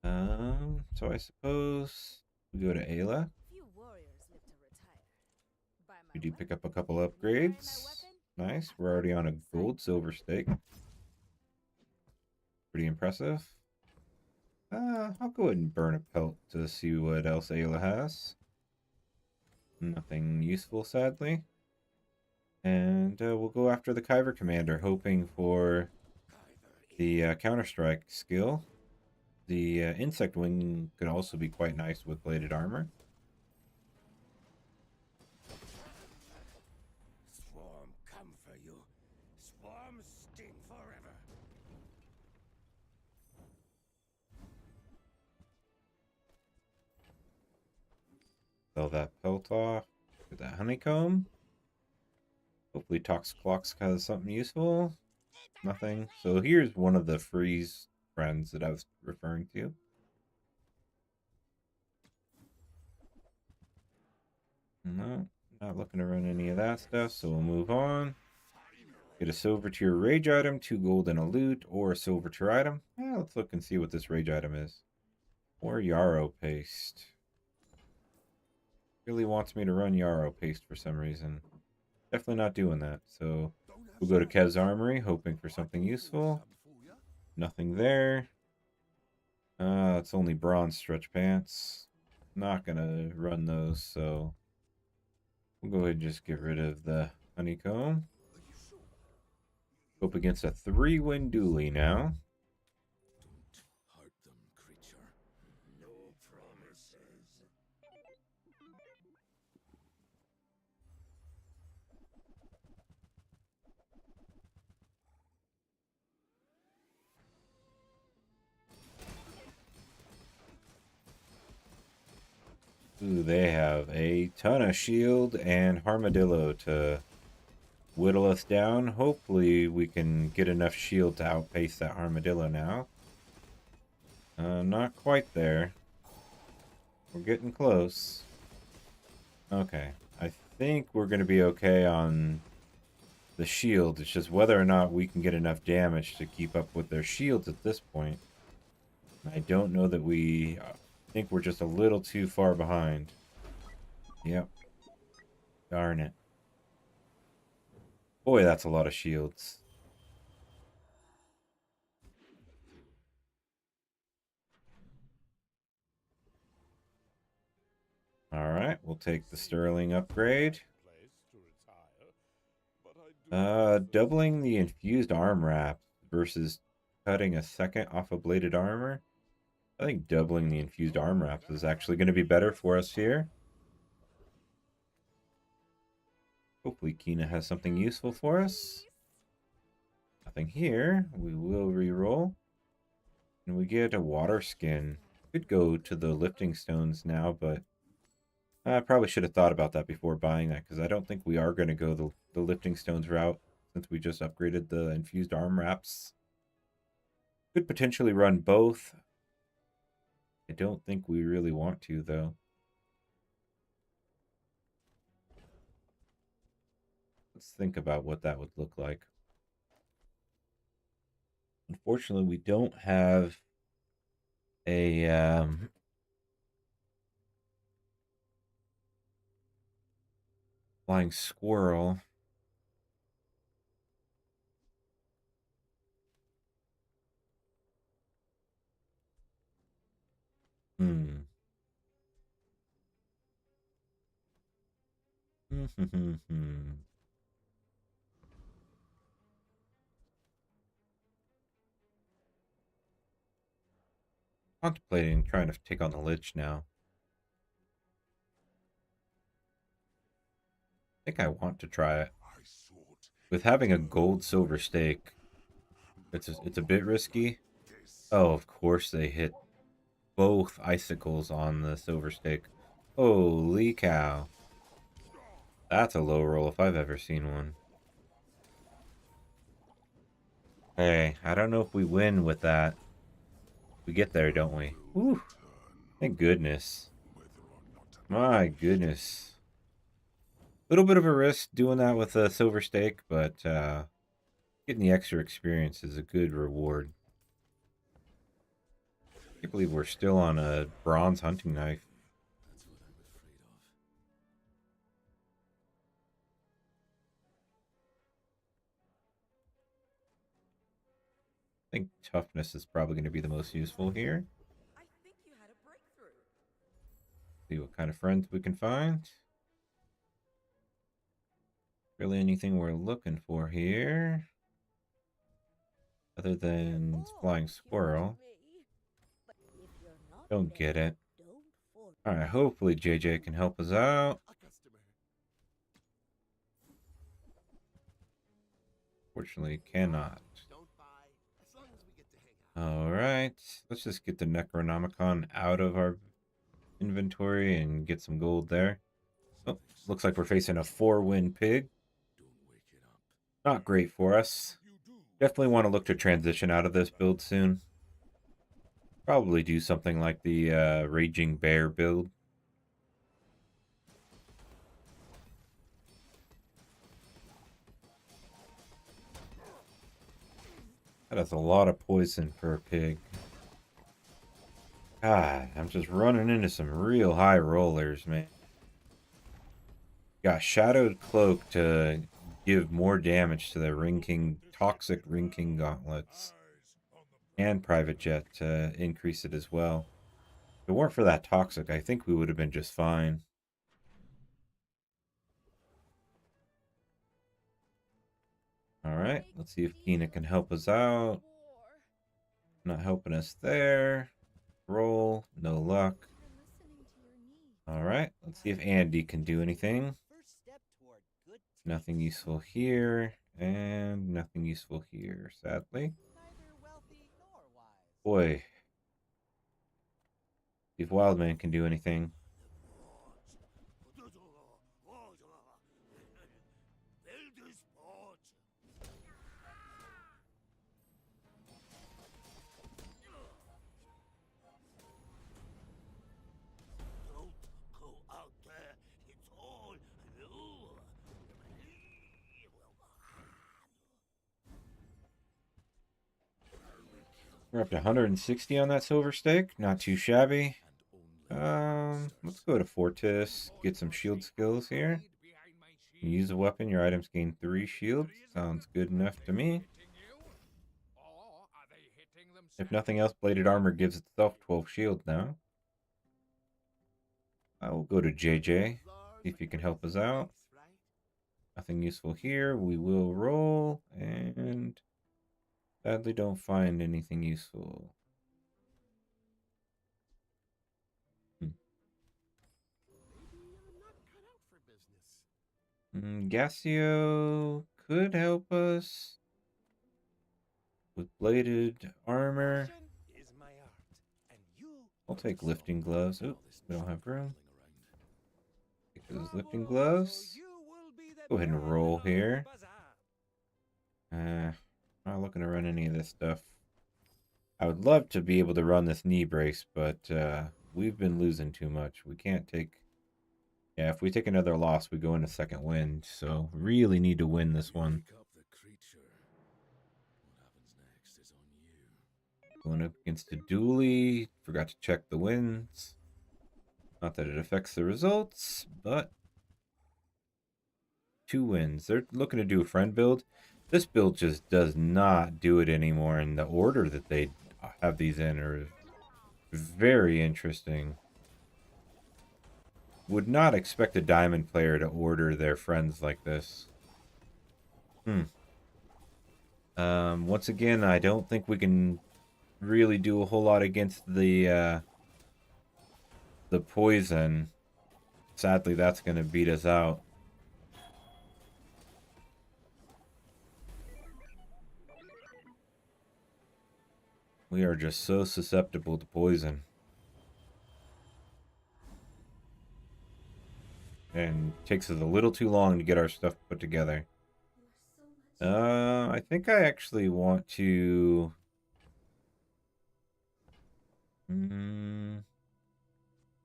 So I suppose we go to Ayla. Few warriors live to retire. By my We do weapon. pick up a couple Me buying my upgrades. weapon? Nice. We're already on a gold silver stake. Pretty impressive. I'll go ahead and burn a pelt to see what else Ayla has. Nothing useful, sadly. And we'll go after the Kyber Commander, hoping for the Counter-Strike skill. The Insect Wing could also be quite nice with bladed armor. Swarm come for you. Swarm sting forever. Sell that pelt off. Get that honeycomb. Hopefully Toxiclox has something useful. Nothing. So here's one of the freeze friends that I was referring to. No, not looking to run any of that stuff, so we'll move on. Get a silver tier rage item, 2 gold and a loot, or a silver tier item. Let's look and see what this rage item is. Or Yarrow paste. Really wants me to run Yarrow paste for some reason. Definitely not doing that, so we'll go to Kez's Armory, hoping for something useful. Nothing there. It's only bronze stretch pants. Not gonna run those, so we'll go ahead and just get rid of the honeycomb. Up against a 3-win dually now. Don't hurt them, creature. No promises. Ooh, they have a ton of shield and Armadillo to whittle us down. Hopefully we can get enough shield to outpace that Armadillo now. Not quite there. We're getting close. Okay, I think we're going to be okay on the shield. It's just whether or not we can get enough damage to keep up with their shields at this point. I don't know that we... I think we're just a little too far behind. Yep. Darn it. Boy, that's a lot of shields. Alright, we'll take the Sterling upgrade. Doubling the infused arm wrap versus cutting a second off of bladed armor. I think doubling the infused arm wraps is actually going to be better for us here. Hopefully Kina has something useful for us. Nothing here. We will re-roll. And we get a water skin. Could go to the lifting stones now, but I probably should have thought about that before buying that, because I don't think we are going to go the lifting stones route since we just upgraded the infused arm wraps. Could potentially run both. I don't think we really want to, though. Let's think about what that would look like. Unfortunately, we don't have a flying squirrel. Hmm. Contemplating trying to take on the Lich now. I think I want to try it. With having a gold silver stake, it's a bit risky. Oh, of course they hit both icicles on the silver stake. Holy cow. That's a low roll if I've ever seen one. Hey, I don't know if we win with that. We get there, don't we? Whew. Thank goodness. My goodness. A little bit of a risk doing that with a silver stake, but getting the extra experience is a good reward. I can't believe we're still on a bronze hunting knife. That's what I'm afraid of. I think toughness is probably going to be the most useful here. I think you had a breakthrough. See what kind of friends we can find. Really anything we're looking for here. Other than flying squirrel. But if you're not Don't get ready, it. don't force Alright, hopefully JJ can help us out. A customer. Fortunately, cannot. Don't buy. As long as we get to hang out. Alright, let's just get the Necronomicon out of our inventory and get some gold there. Oh, looks like we're facing a 4-win pig. Don't wake it up. Not great for us. You do. Definitely want to look to transition out of this build soon. Probably do something like the Raging Bear build. That has a lot of poison for a pig. God, I'm just running into some real high rollers, man. Got Shadowed Cloak to give more damage to the Ring King, Toxic Ring King gauntlets. And Private Jet to increase it as well. If it weren't for that Toxic, I think we would have been just fine. Alright, let's see if Kina can help us out. Not helping us there. Roll, no luck. Alright, let's see if Andy can do anything. First step toward good Nothing useful here, and nothing useful here, sadly. neither wealthy nor wise. Boy. See if Wildman can do anything. Don't go out there. It's all new. We're up to 160 on that silver stake. Not too shabby. Let's go to Fortis. Get some shield skills here. You use a weapon, your items gain 3 shields. Sounds good enough to me. If nothing else, bladed armor gives itself 12 shield now. I will go to JJ. See if he can help us out. Nothing useful here. We will roll. And sadly don't find anything useful. Gassio could help us with bladed armor. Is my art, and you I'll take lifting gloves. Oops, we don't have room. Take those lifting gloves. Go ahead and roll here. Not looking to run any of this stuff. I would love to be able to run this knee brace, but we've been losing too much. We can't take... Yeah, if we take another loss, we go into second wind. So really need to win this one. Wake up the creature. What happens next is on you. Going up against a dually. Forgot to check the wins. Not that it affects the results, but 2 wins. They're looking to do a friend build. This build just does not do it anymore, and the order that they have these in are very interesting. Would not expect a diamond player to order their friends like this. Once again, I don't think we can really do a whole lot against the poison. Sadly, that's going to beat us out. We are just so susceptible to poison. And takes us a little too long to get our stuff put together. I think I actually want to...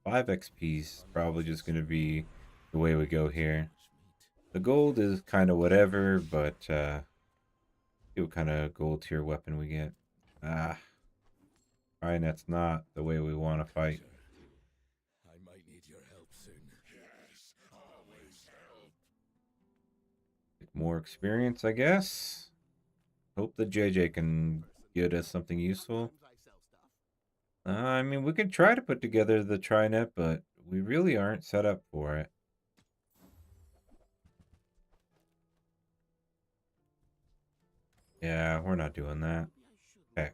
5 XP is probably just going to be the way we go here. The gold is kind of whatever, but see what kind of gold tier weapon we get. Fine, that's not the way we want to fight. I might need your help soon. Yes, always help. More experience, I guess. Hope the JJ can get us something useful. I mean, we could try to put together the Trinet, but we really aren't set up for it. Yeah, we're not doing that. Okay.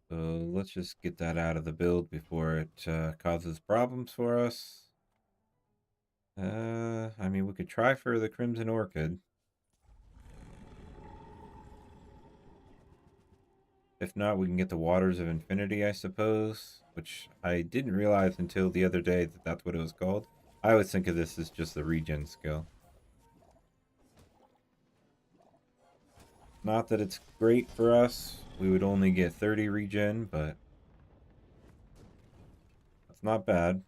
So let's just get that out of the build before it causes problems for us. I mean, we could try for the Crimson Orchid. If not, we can get the Waters of Infinity, I suppose, which I didn't realize until the other day that that's what it was called. I always think of this as just the regen skill. Not that it's great for us. We would only get 30 regen, but that's not bad.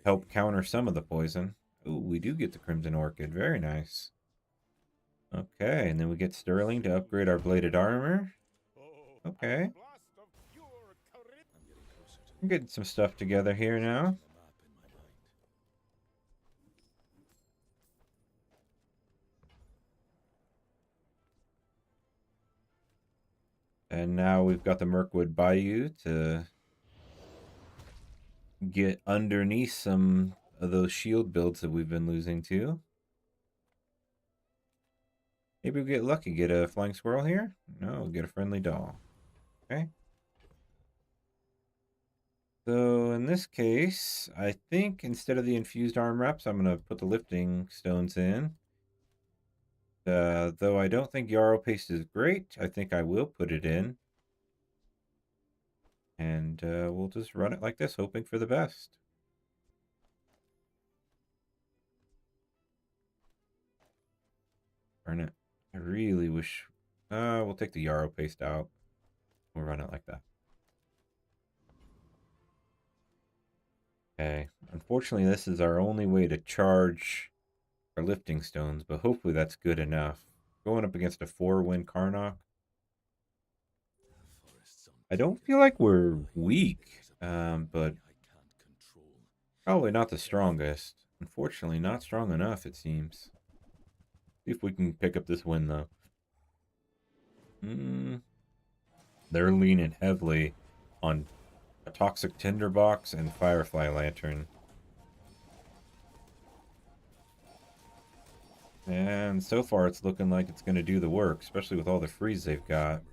Help counter some of the poison. Ooh, we do get the Crimson Orchid. Very nice. Okay, and then we get Sterling to upgrade our bladed armor. Okay. I'm getting some stuff together here now. And now we've got the Mirkwood Bayou to get underneath some of those shield builds that we've been losing to. Maybe we get lucky, get a flying squirrel here? No, get a friendly doll. Okay. So in this case, I think instead of the infused arm reps, I'm going to put the lifting stones in. Though I don't think Yarrow Paste is great, I think I will put it in. And we'll just run it like this, hoping for the best. Burn it. I really wish... we'll take the Yarrow Paste out. We'll run it like that. Okay. Unfortunately, this is our only way to charge our lifting stones, but hopefully that's good enough. Going up against a 4-win Karnak. I don't feel like we're weak, but probably not the strongest. Unfortunately, not strong enough, it seems. See if we can pick up this win, though. They're leaning heavily on a Toxic Tinderbox and Firefly Lantern. And so far, it's looking like it's going to do the work, especially with all the freeze they've got.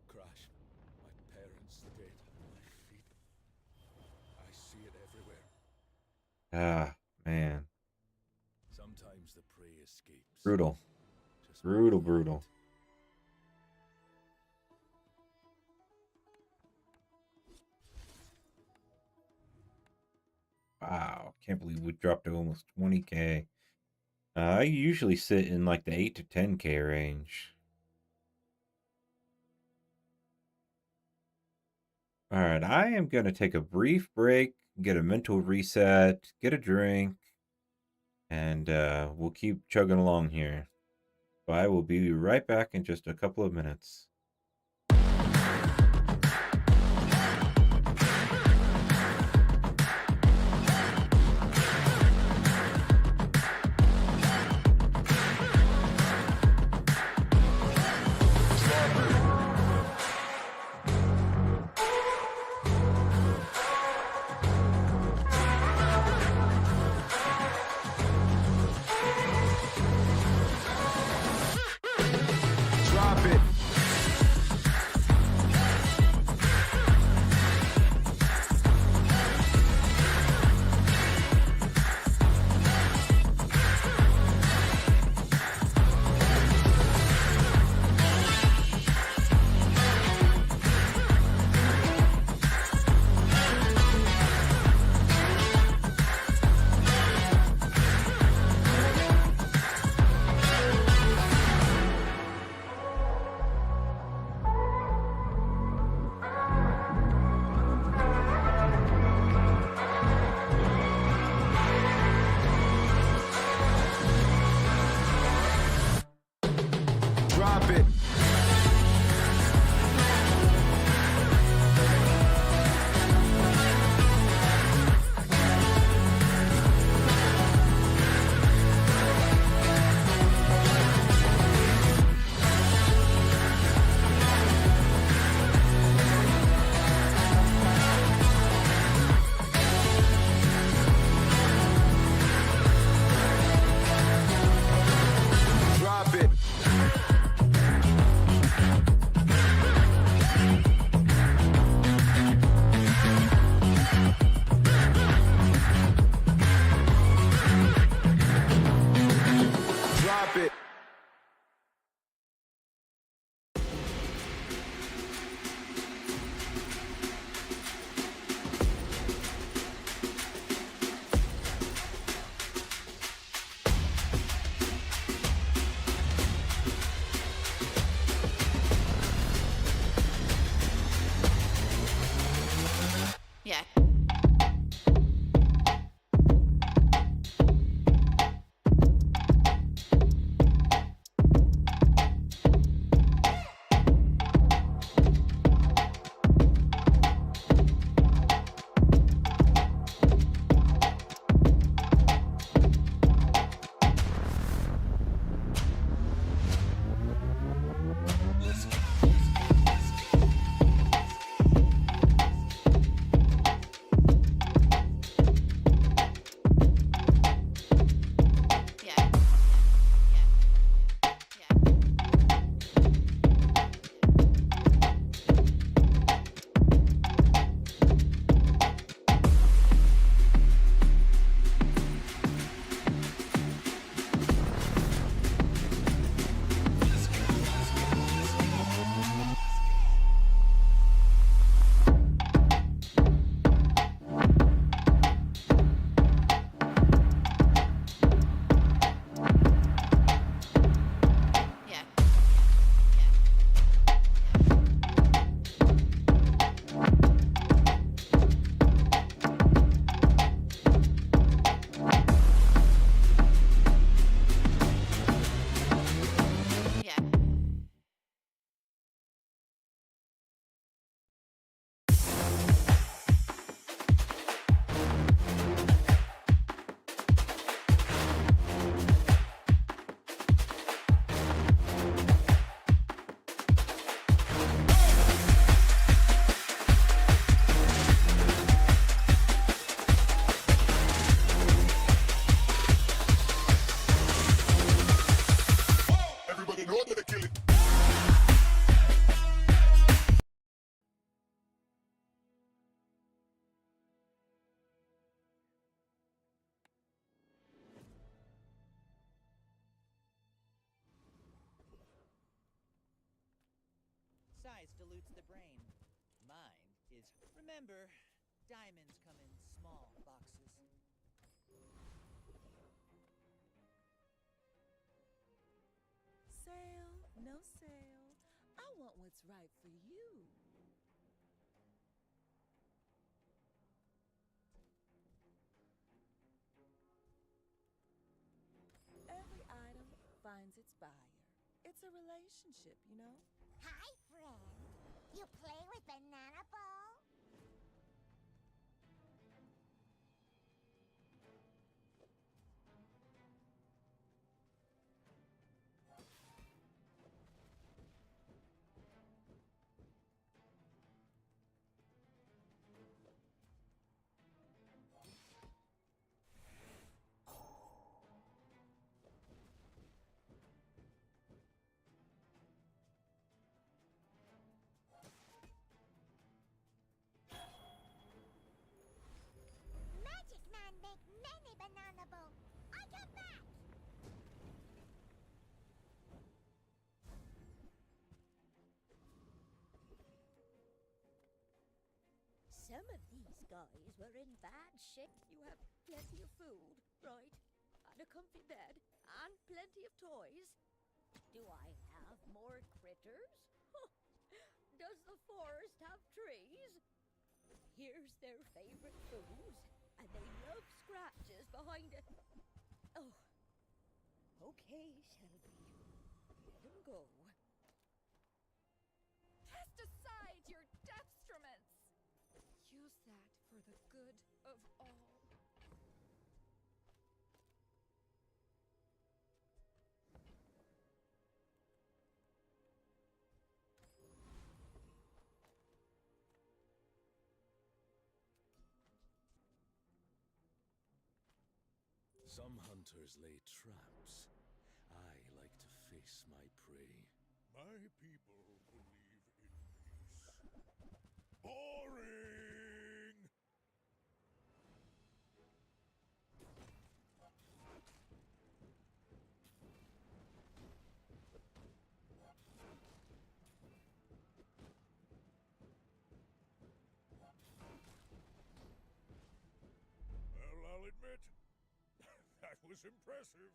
Crash. My parents dead at my feet. I see it everywhere. Ah, man. Sometimes the prey escapes. Brutal. Just Brutal, brutal. Wow, can't believe we dropped to almost 20k. I usually sit in like the 8 to 10k range. Alright, I am going to take a brief break, get a mental reset, get a drink, and we'll keep chugging along here. So I will be right back in just a couple of minutes. Drop it. Size dilutes the brain. Mind is. Remember, diamonds come in small boxes. Sale, no sale. I want what's right for you. Every item finds its buyer. It's a relationship, you know? Hi, friend. You play with banana ball? Magic Man make many banana bowl. I come back. Some of these guys were in bad shape. You have plenty of food, right? And a comfy bed, and plenty of toys. Do I have more critters? Does the forest have trees? Here's their favorite foods, and they love scratches behind it. Oh, okay, Shelby. Let them go. Cast aside your destruments. Use that for the good of all. Some hunters lay traps. I like to face my prey. My people believe in peace. Boring! Well, I'll admit, that was impressive.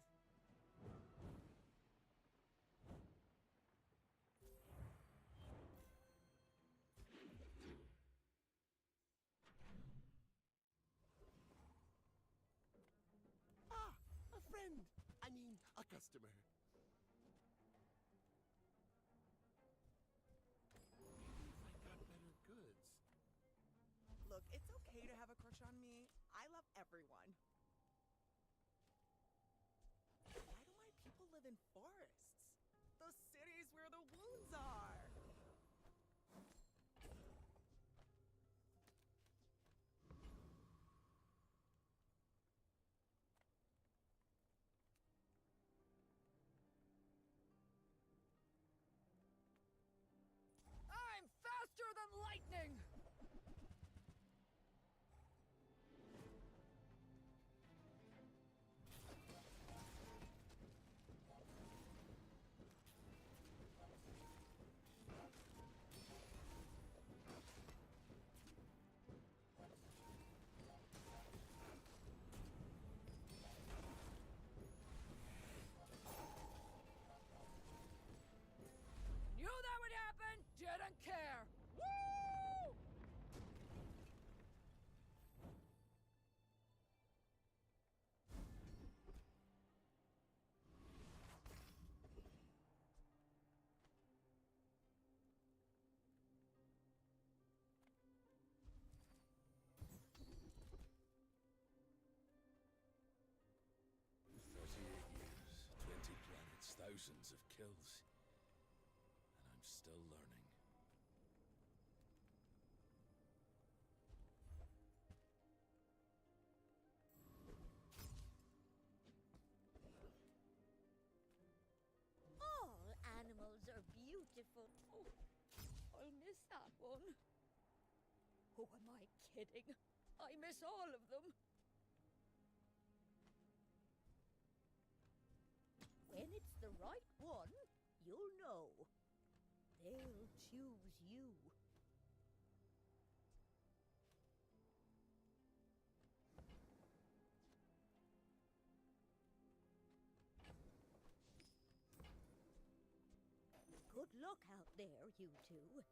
Ah, a friend. I mean, a customer. Maybe if I got better goods. Look, it's okay to have a crush on me. I love everyone. Why do my people live in forests? The cities where the wounds are. I'm faster than lightning! Knew that would happen! Didn't care! Woo! Years, 20 planets, thousands of kills. And I'm still learning. All animals are beautiful. Oh, I'll miss that one. Oh, am I kidding? I miss all of them. When it's the right one, you'll know. They'll accuse you. Good luck out there, you two.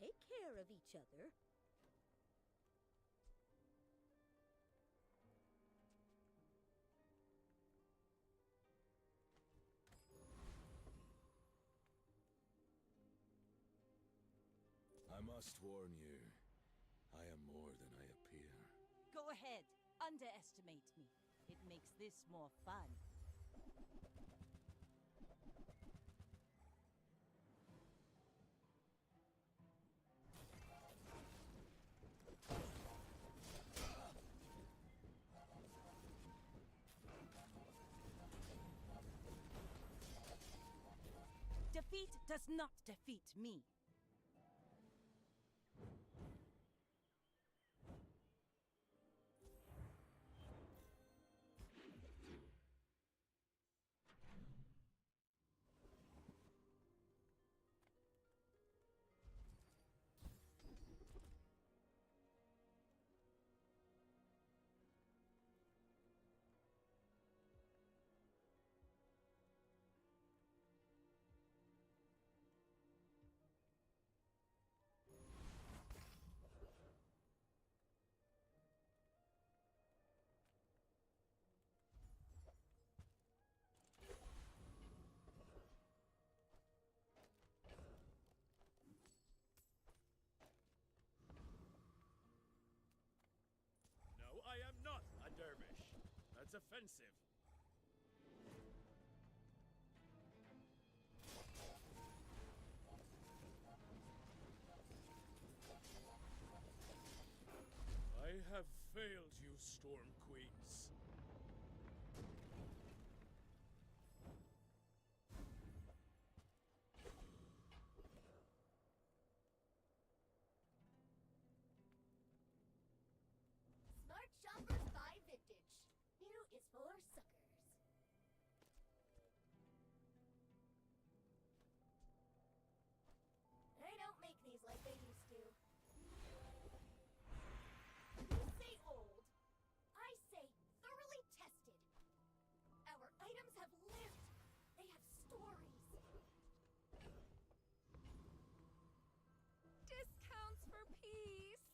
Take care of each other. I must warn you, I am more than I appear. Go ahead, underestimate me. It makes this more fun. Defeat does not defeat me. No, I am not a dervish. That's offensive. I have failed you, Storm Queens. Smart shoppers buy vintage. New is for suckers. They don't make these like they used to. You say old. I say thoroughly tested. Our items have lived. They have stories. Discounts for peace!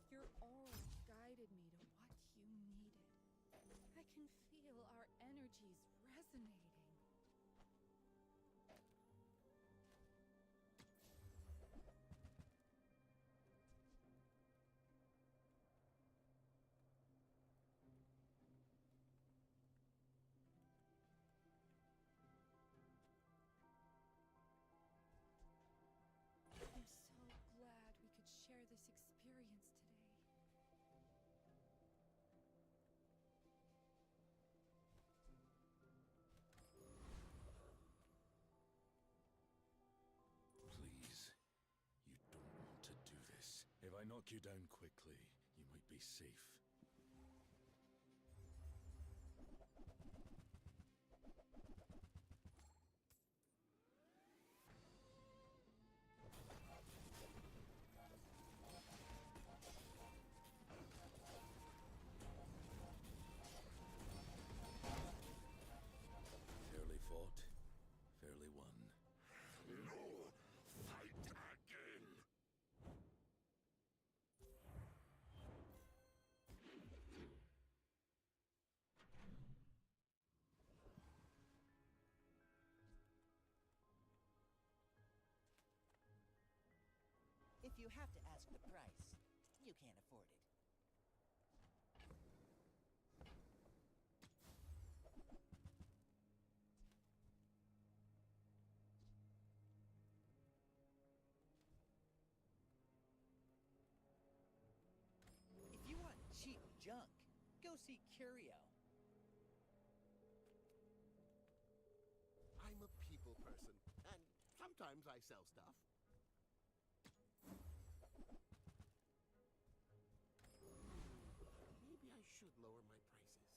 Your aura guided me to what you needed. I can feel our energies resonating. I'm so glad we could share this experience today. Please, you don't want to do this. If I knock you down quickly, you might be safe. Fairly fought, fairly won. No! Fight again! If you have to ask the price, you can't afford it. If you want cheap junk, go see Curio. I'm a people person, and sometimes I sell stuff. Maybe I should lower my prices.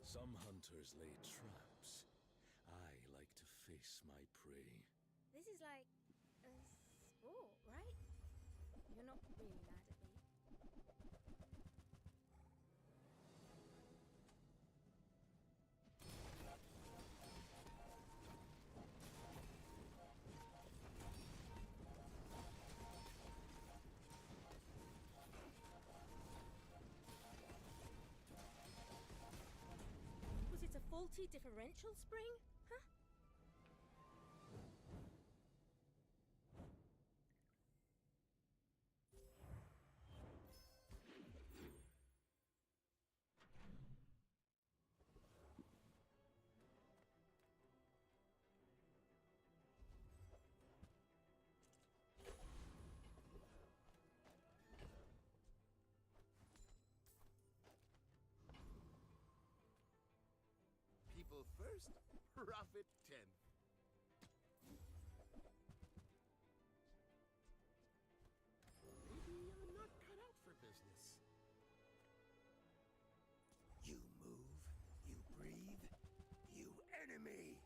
Some hunters lay traps. I like to face my prey. This is like a sport, right? You're not really mad at me. Was it a faulty differential spring? Huh? People first, profit 10th. Maybe I'm not cut out for business. You move, you breathe, you enemy!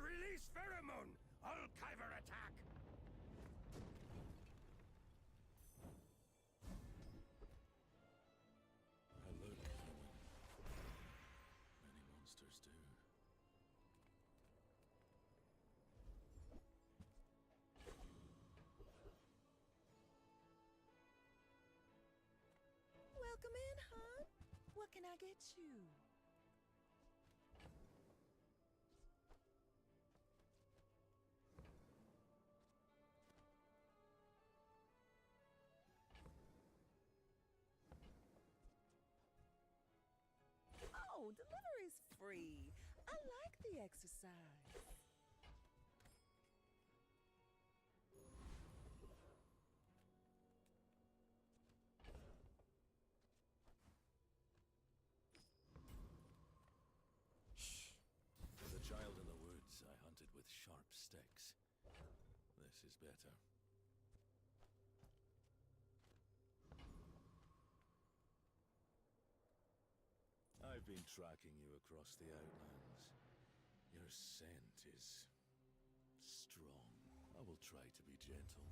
Release pheromone! All Kyver attack! I look human. Many monsters do. Welcome in, hon. What can I get you? Oh, delivery's free. I like the exercise. As a child in the woods, I hunted with sharp sticks. This is better. I've been tracking you across the outlands. Your scent is strong. I will try to be gentle.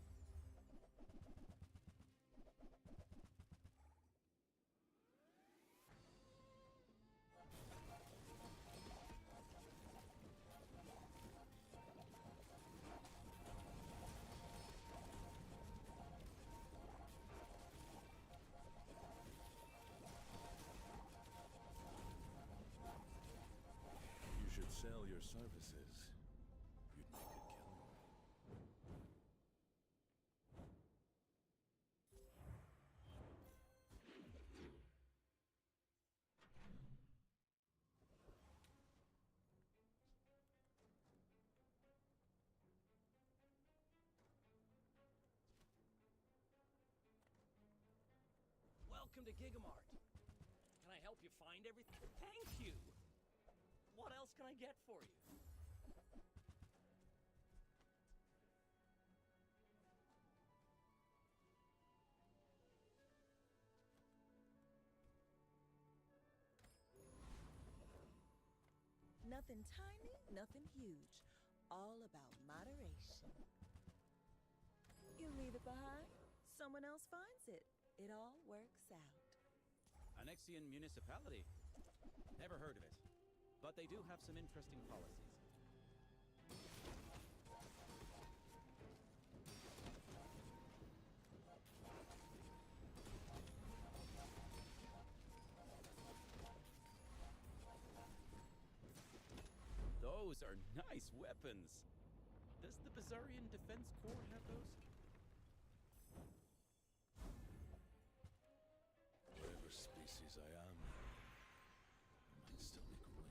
You should sell your services. You'd make a killing. Welcome to Gigamart. Can I help you find everything? Thank you! What else can I get for you? Nothing tiny, nothing huge. All about moderation. You leave it behind, someone else finds it. It all works out. Annexian municipality? Never heard of it. But they do have some interesting policies. Those are nice weapons. Does the Bizarrian Defense Corps have those? Whatever species I am, I might still be growing.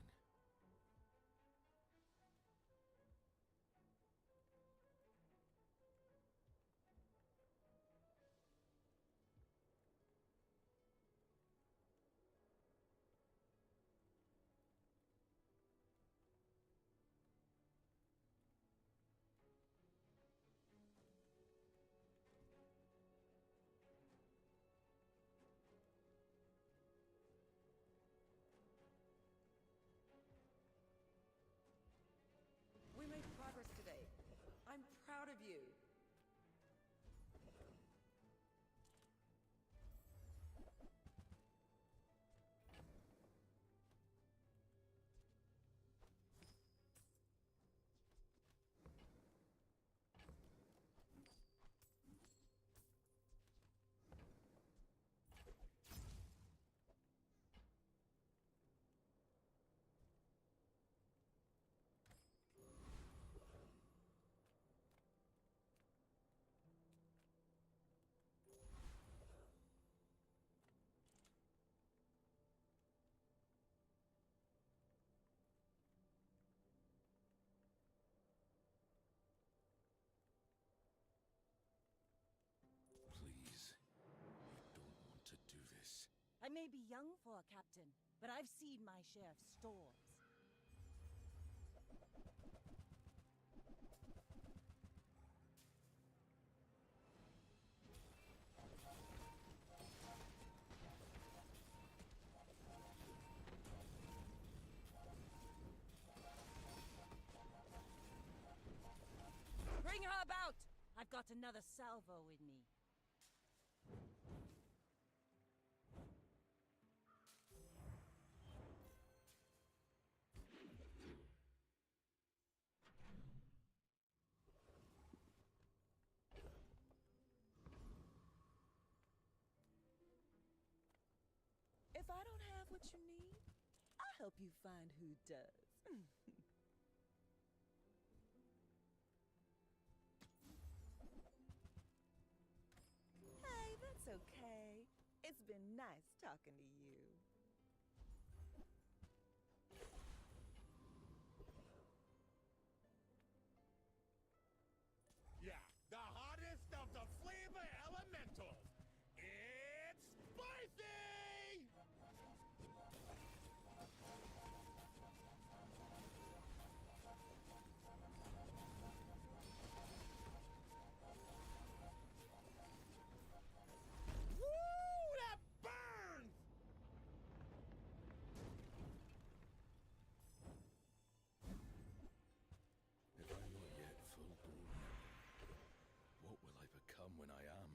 I may be young for a captain, but I've seen my share of storms. Bring her about! I've got another salvo in me. If I don't have what you need, I'll help you find who does. Hey, that's okay. It's been nice talking to you. Yeah, the hottest of the flavor elementals. It's spicy! Woo, that burns! If I'm not yet full blown, what will I become when I am?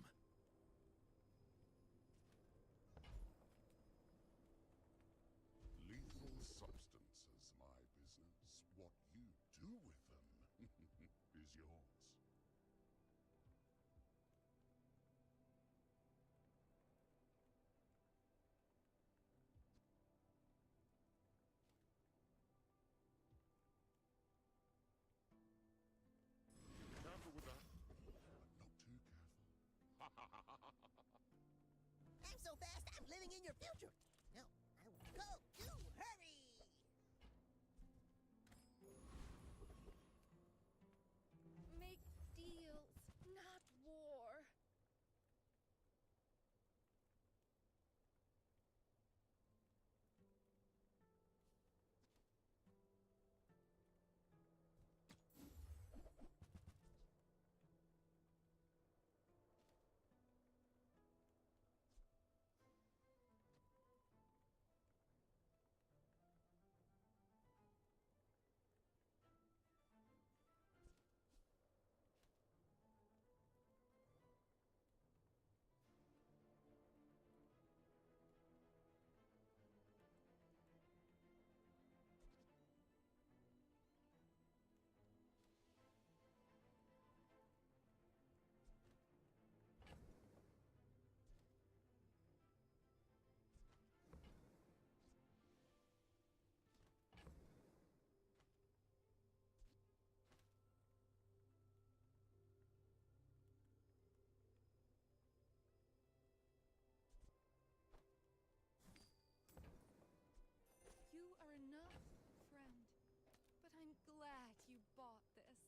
Lethal substances, my business. What you do with them is yours. Careful with that. But not too careful. I'm so fast, I'm living in your future. No, I will go. You hurry! Make deals, not war. You are enough, friend. But I'm glad you bought this.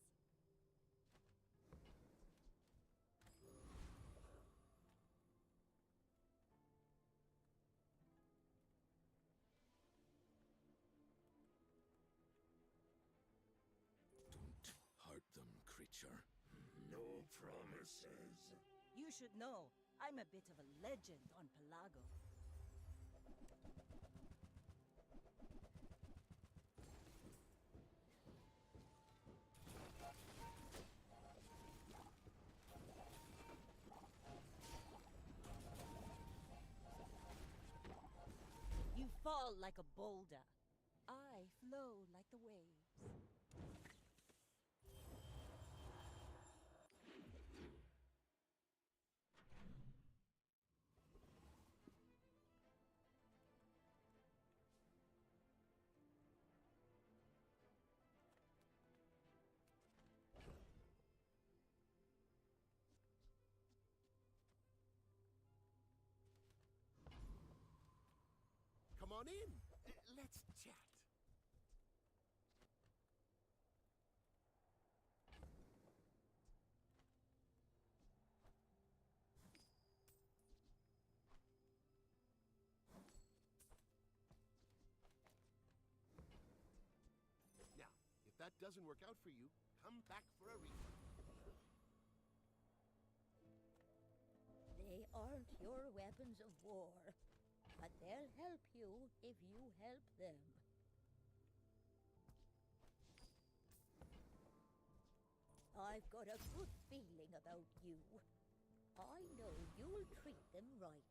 Don't hurt them, creature. No promises. You should know, I'm a bit of a legend on Pelago. You fall like a boulder. I flow like the waves. Come on in. Let's chat. that doesn't work out for you, come back for a refund. They aren't your weapons of war, but they'll help you if you help them. I've got a good feeling about you. I know you'll treat them right.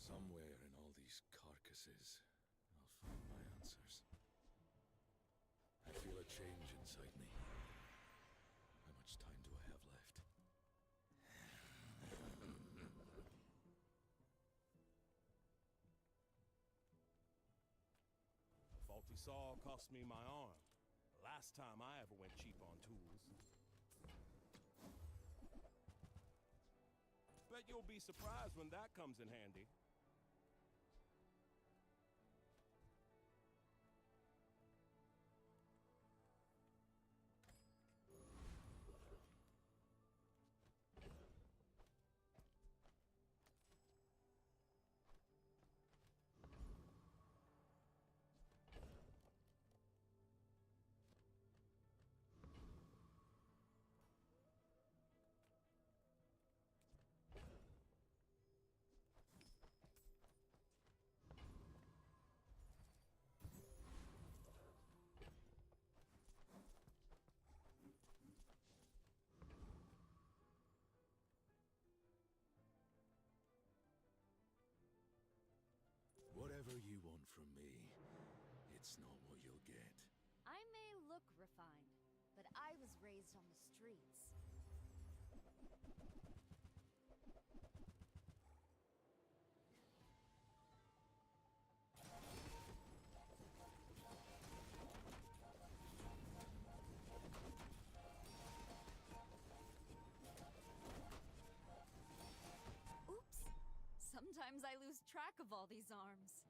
Somewhere in all these carcasses, I'll find my answers. I feel a change inside me. How much time do I have left? A faulty saw cost me my arm. Last time I ever went cheap on tools. Bet you'll be surprised when that comes in handy. Whatever you want from me, it's not what you'll get. I may look refined, but I was raised on the streets. Oops! Sometimes I lose track of all these arms.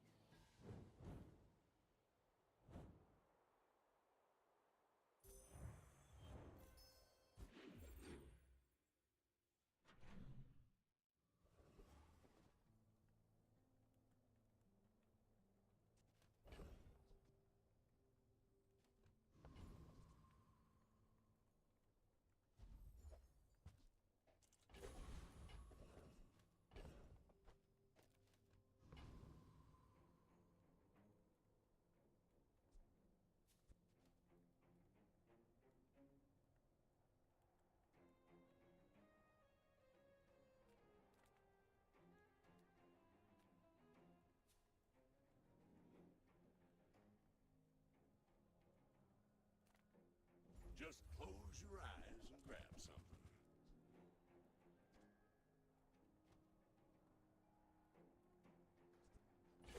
Just close your eyes and grab something.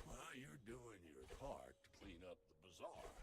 While you're doing your part to clean up the bazaar.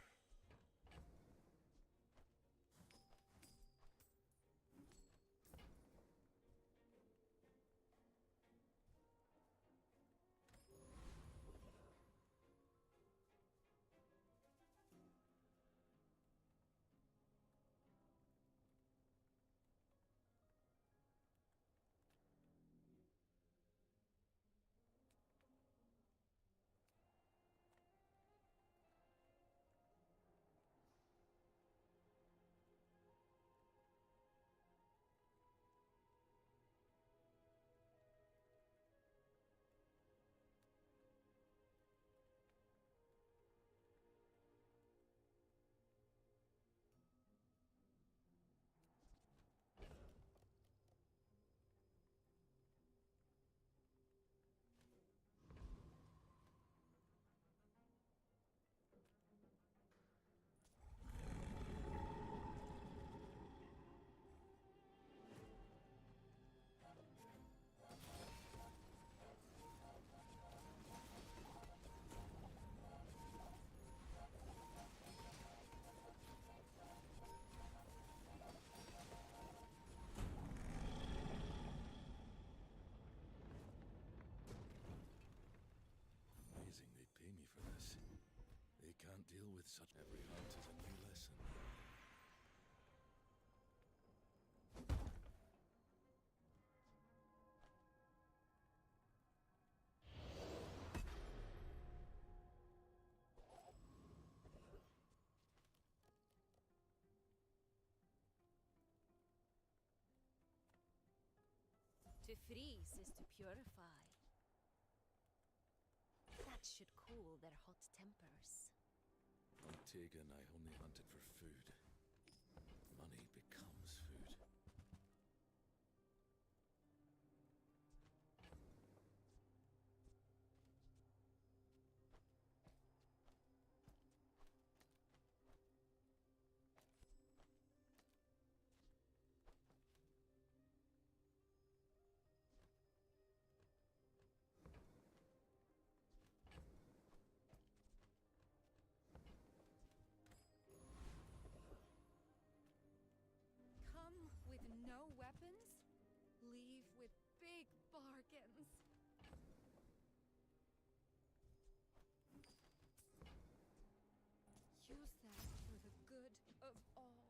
for this. They can't deal with such. Every hunt is a new lesson. To freeze is to purify. That should cool their hot tempers. On Tegan, I only hunted for food. Money becomes food. Come with no weapons, leave with big bargains. Use that for the good of all.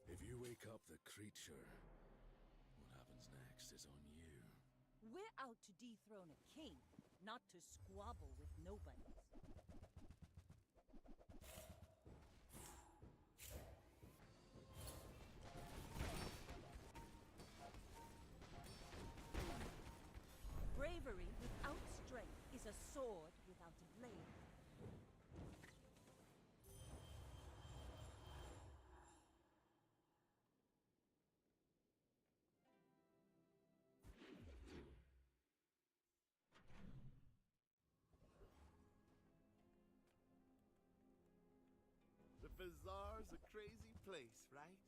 If you wake up the creature, what happens next is on you. We're out to dethrone a king, not to squabble with nobodies. Bravery without strength is a sword without a blade. The bazaar's a crazy place, right?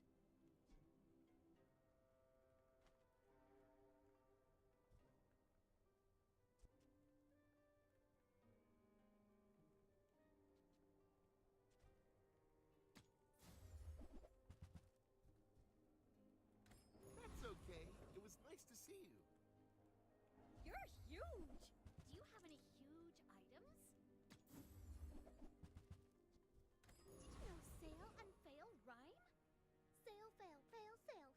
That's okay. It was nice to see you. You're huge! Do you have any huge items? Did you know sail and fail rhyme? Sail, fail, fail, sail.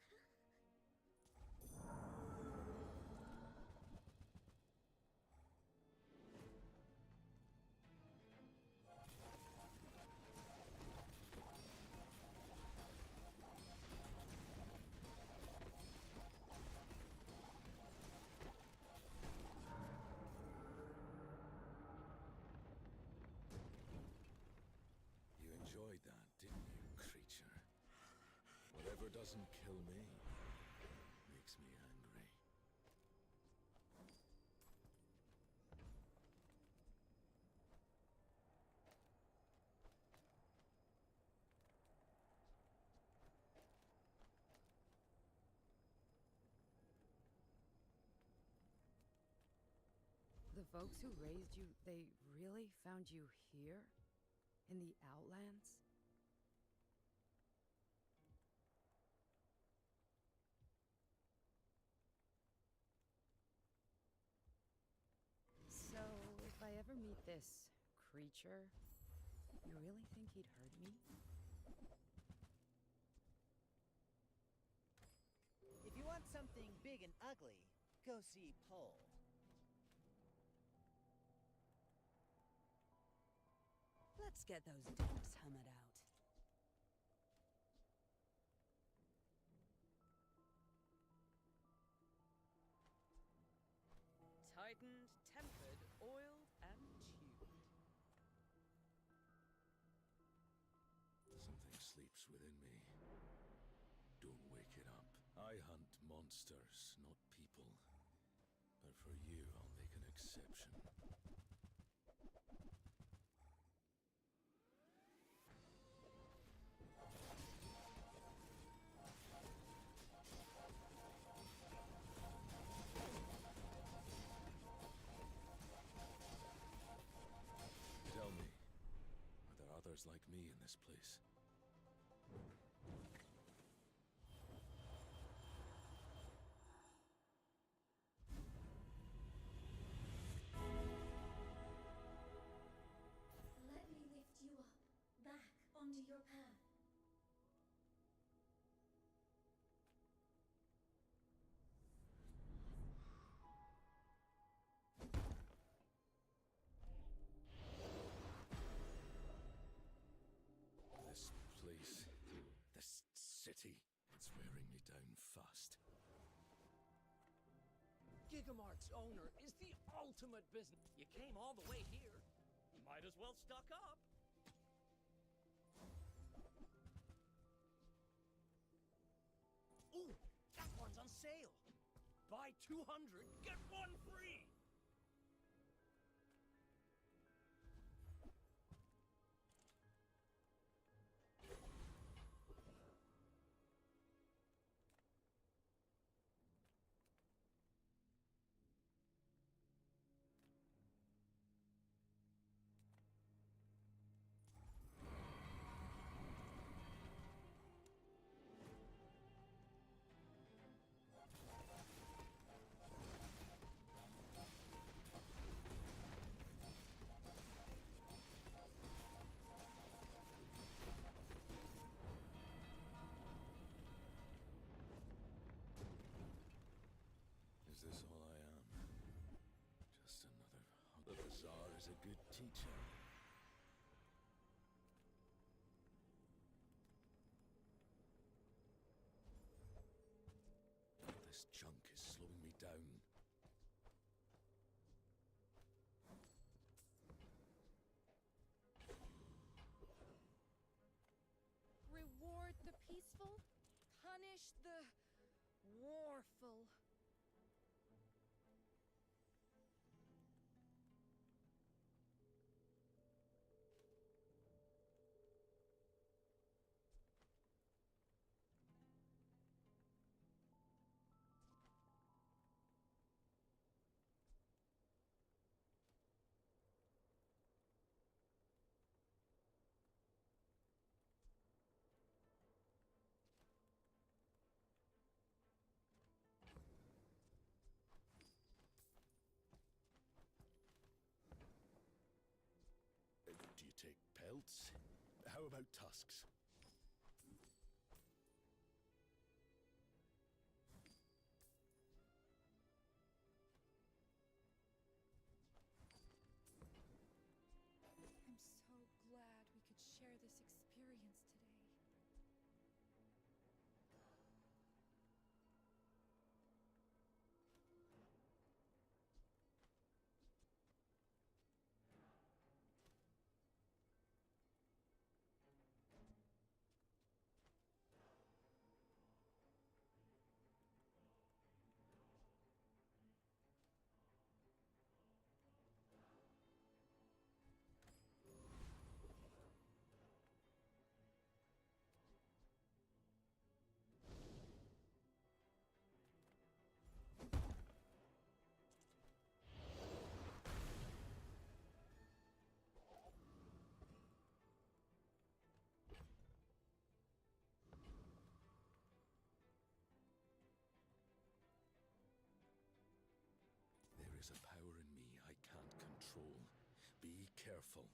You enjoyed that, didn't you, creature? Whatever doesn't kill me makes me angry. The folks who raised you, they really found you here? In the Outlands? So, if I ever meet this creature, you really think he'd hurt me? If you want something big and ugly, go see Pole. Let's get those dents hammered out. Tightened, tempered, oiled, and tubed. Something sleeps within me. Don't wake it up. I hunt monsters, not people. But for you, I'll make an exception. Tell me, are there others like me in this place? wearing me down fast. Gigamart's owner is the ultimate business. You came all the way here. Might as well stock up. Ooh, that one's on sale. Buy 200, get one free. Is this all I am? Just another... The bazaar is a good teacher. All this junk is slowing me down. Reward the peaceful, punish the warful. Do you take pelts? How about tusks? I'm so glad we could share this experience today. There is a power in me I can't control. Be careful.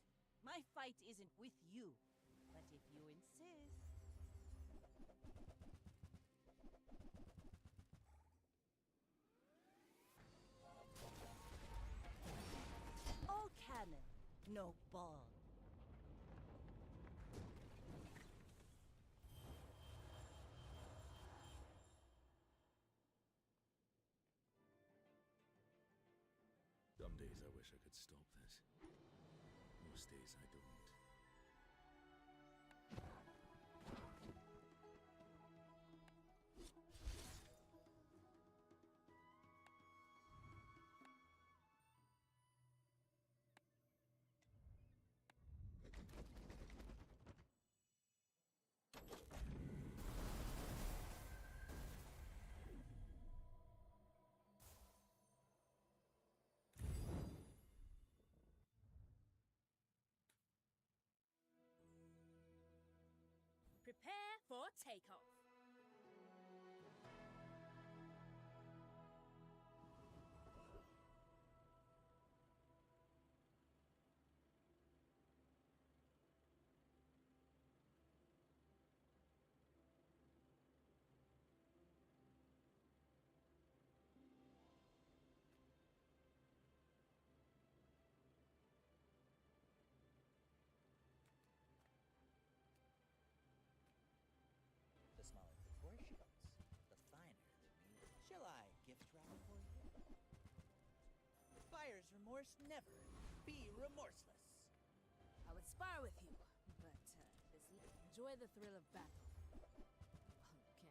My fight isn't with you, but if you insist. All cannon, no ball. Some days I wish I could stop this. Most days I don't. Prepare for takeoff. This month. remorse never. Be remorseless. I would spar with you, but enjoy the thrill of battle. Well, you can.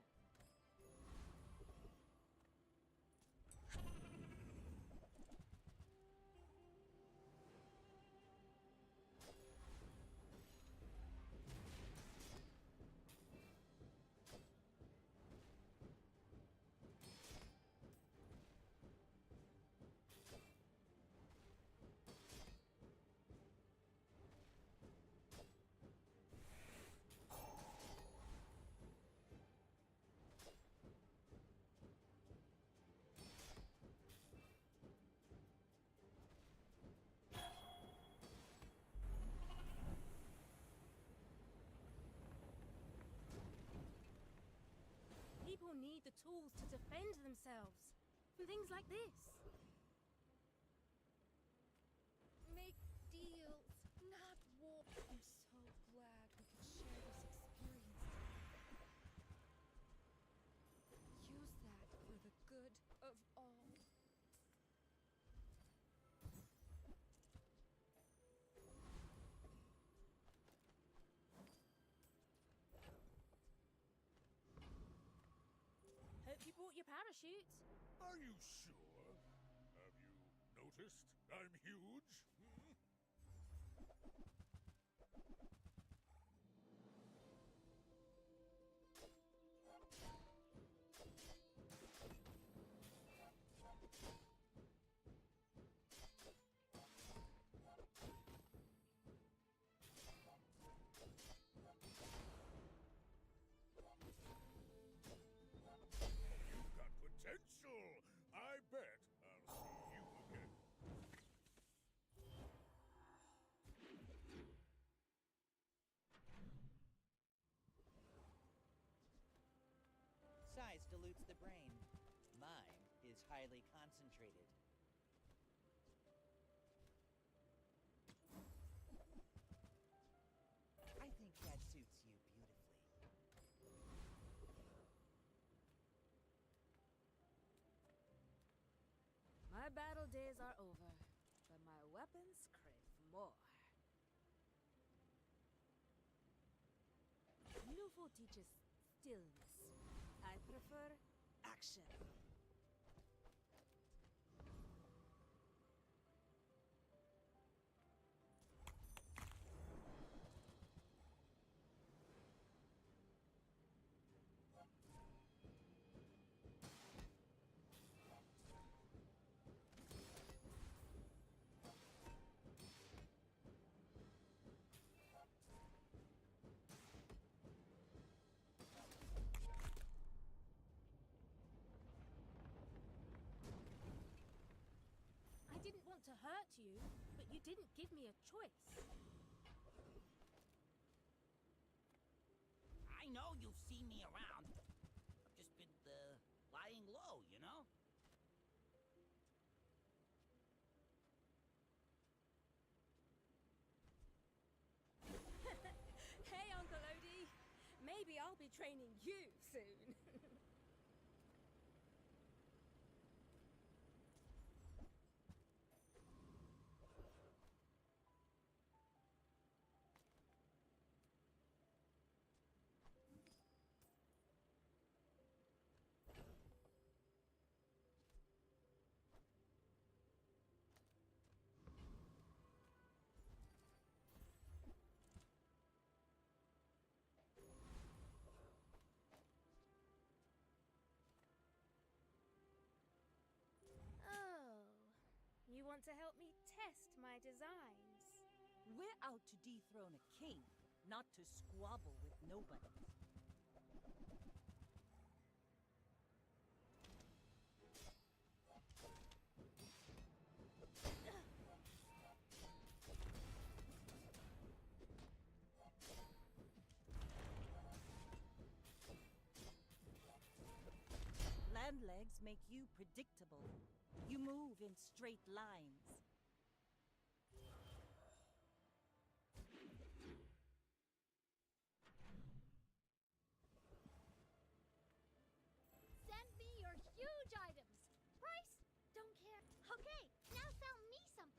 People need the tools to defend themselves from things like this. Make deals, not war. I'm so glad we could share this experience together. Use that for the good of all. Hope you brought your parachute. Are you sure? Have you noticed I'm huge? Hmm? You've got potential. I bet I'll see you again. Size dilutes the brain. Mine is highly concentrated. I think that suits you beautifully. My battle days are over, but my weapons crave more. Beautiful teaches stillness. I prefer action. I didn't want to hurt you, but you didn't give me a choice. I know you've seen me around. I've just been, lying low, you know? Hey, Uncle Odie. Maybe I'll be training you soon. Oh, you want to help me test my designs? We're out to dethrone a king, not to squabble with nobody. Land legs make you predictable. You move in straight lines. Send me your huge items. Price? Don't care. Okay, now sell me something.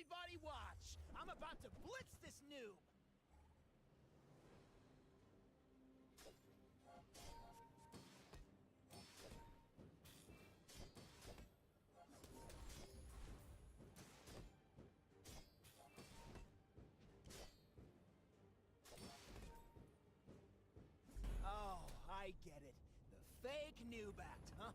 Everybody watch! I'm about to blitz this noob! Oh, I get it. The fake noob act, huh?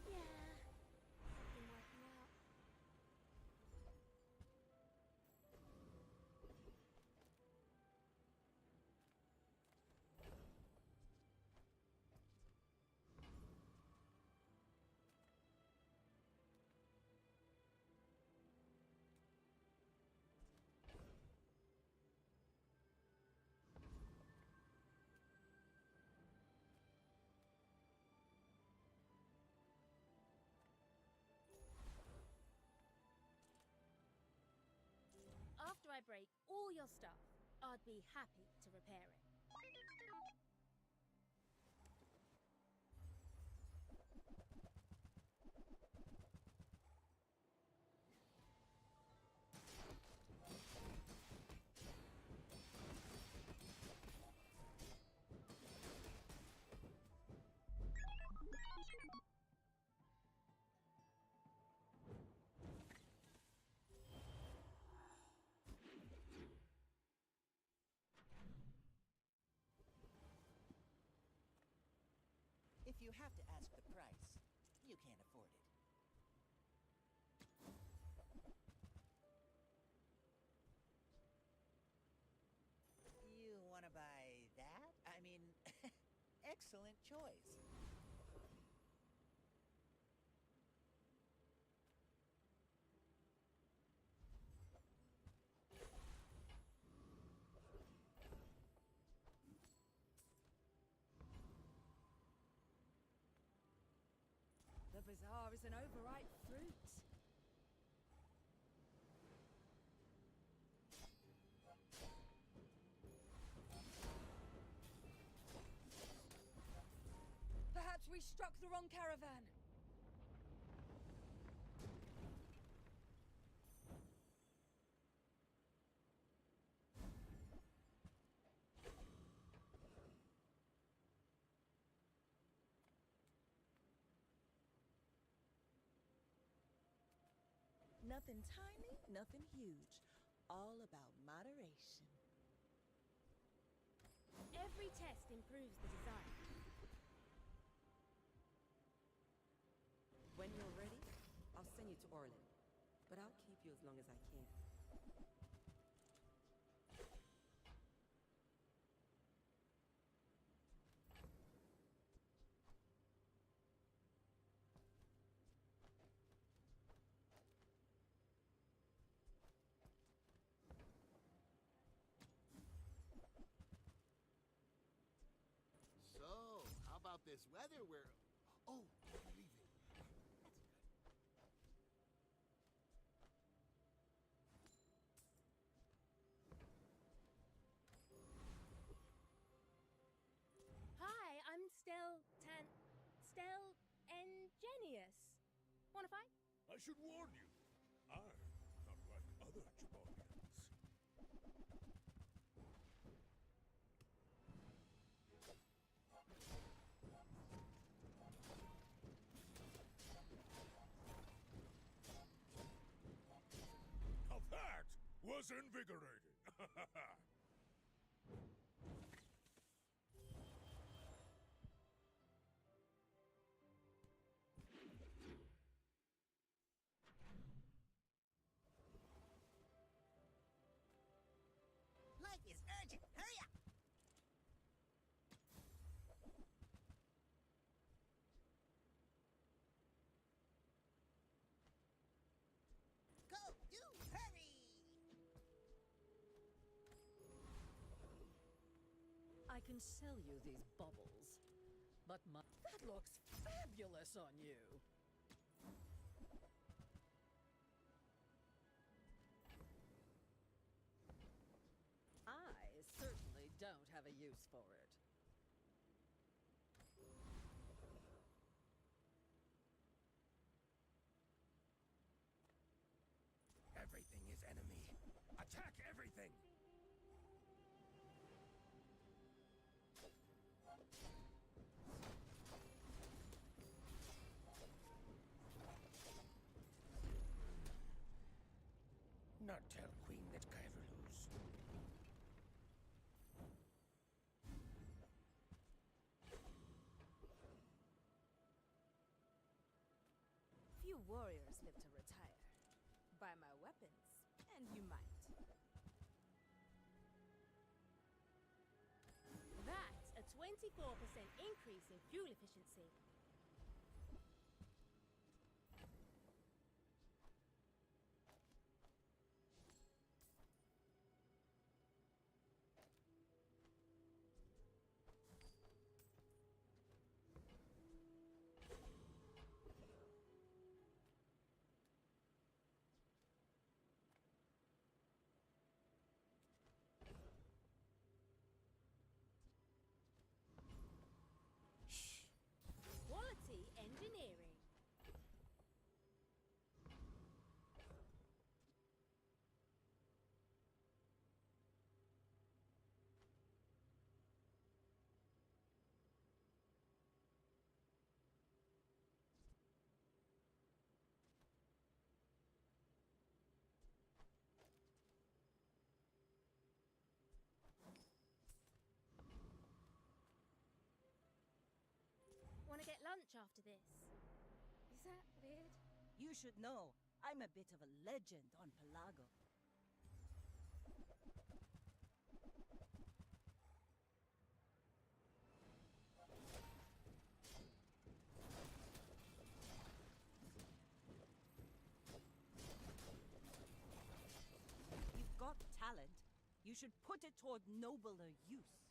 Yeah, something working out. After I break all your stuff, I'd be happy to repair it. If you have to ask the price, you can't afford it. You want to buy that? I mean, excellent choice. The bazaar is an overripe fruit. Perhaps we struck the wrong caravan. Nothing tiny, nothing huge. All about moderation. Every test improves the design. When you're ready, I'll send you to Orland. But I'll keep you as long as I can. So, how about this weather? Oh, you're leaving. Hi, I'm Ingenious. Wanna fight? I should warn you, I'm not like other Jabonians. Now that was invigorating. Life is urgent. Hurry up! Go, do, hurry! I can sell you these baubles, but that looks fabulous on you. forward. Everything is enemy. Attack everything! Not tell Queen that I ever lose. Few warriors live to retire. Buy my weapons, and you might. That's a 24% increase in fuel efficiency. Quality engineering. Wanna get lunch after this? Is that weird? You should know, I'm a bit of a legend on Pelago. You've got talent. You should put it toward nobler use.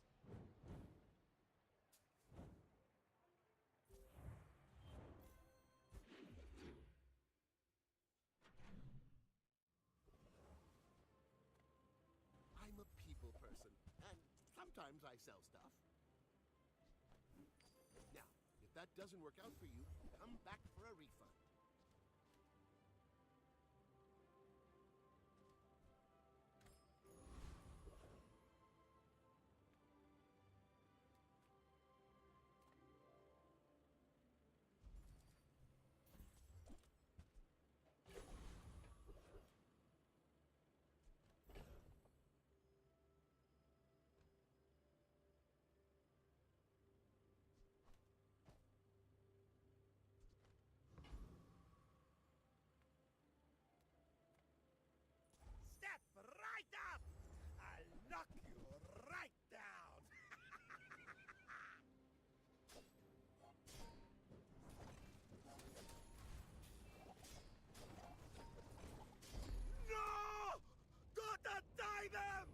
I'm a people person, and sometimes I sell stuff. Now, if that doesn't work out for you, come back for a refund. Step right up! I'll knock you right down! No! Gotta die them!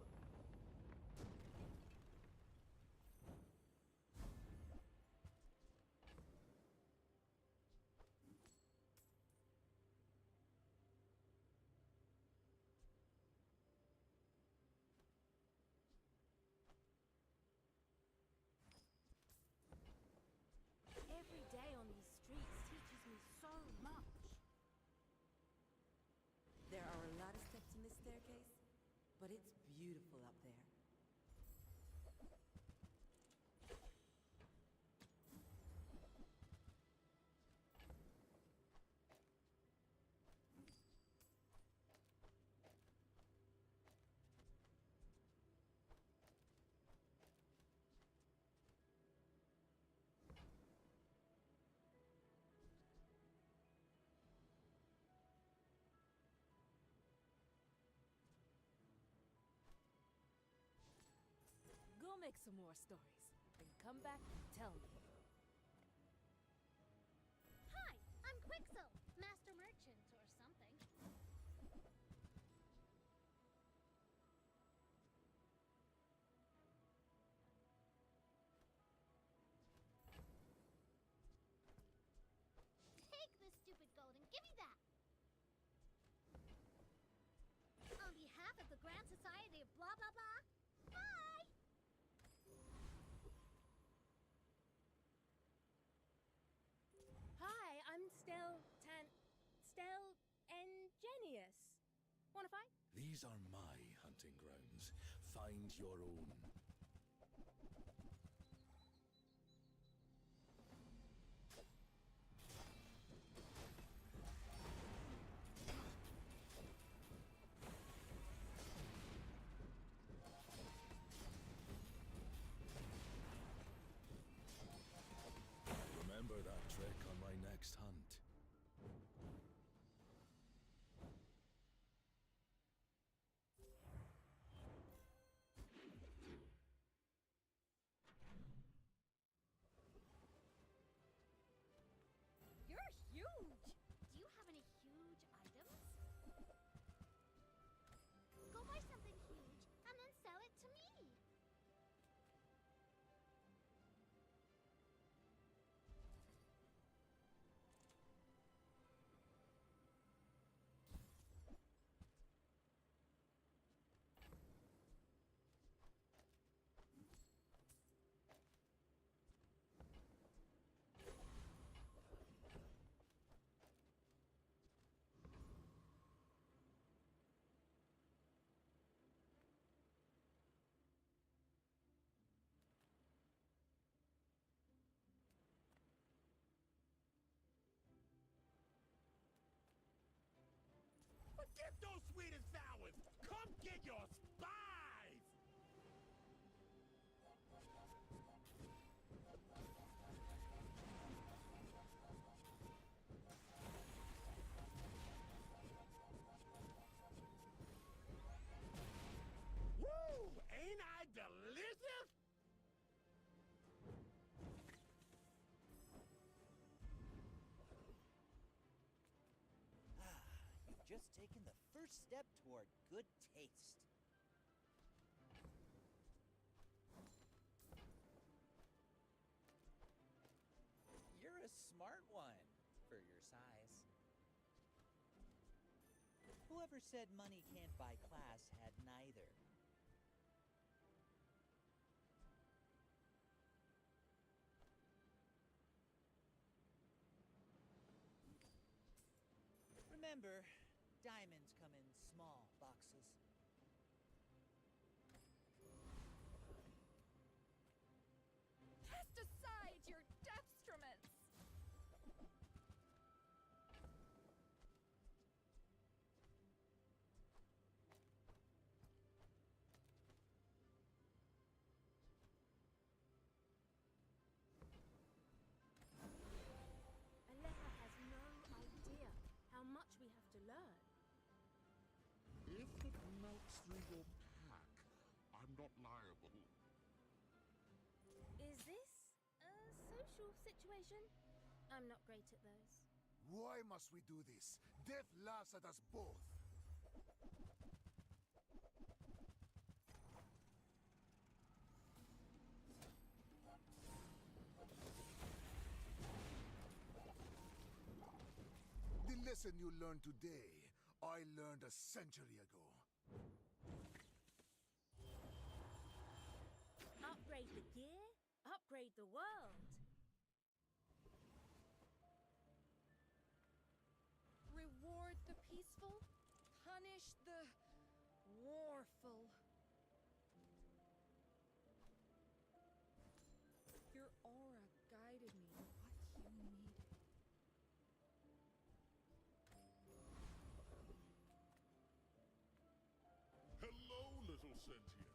Every day on these streets teaches me so much. There are a lot of steps in this staircase, but it's beautiful up there. Go make some more stories, then come back and tell me. Hi, I'm Quixel, master merchant or something. Take this stupid gold and give me that. On behalf of the Grand Society of blah blah blah, bye! clarify? These are my hunting grounds. Find your own. Remember that trick on my next hunt. You're huge! Do you have any huge items? Go buy something huge and then sell it to me! Forget those sweet and sours! Come get your spies! Woo! Ain't I delicious? You've just taken the first step toward good taste. You're a smart one for your size. Whoever said money can't buy class had neither. Remember, diamonds come in small boxes. Cast aside your destruments! Aleha has no idea how much we have to learn. If it melts through your pack, I'm not liable. Is this a social situation? I'm not great at those. Why must we do this? Death laughs at us both. The lesson you learned today, I learned a century ago. Upgrade the gear, upgrade the world. Reward the peaceful, punish the warful. Your aura guided me to what you needed. Hello, little sentient.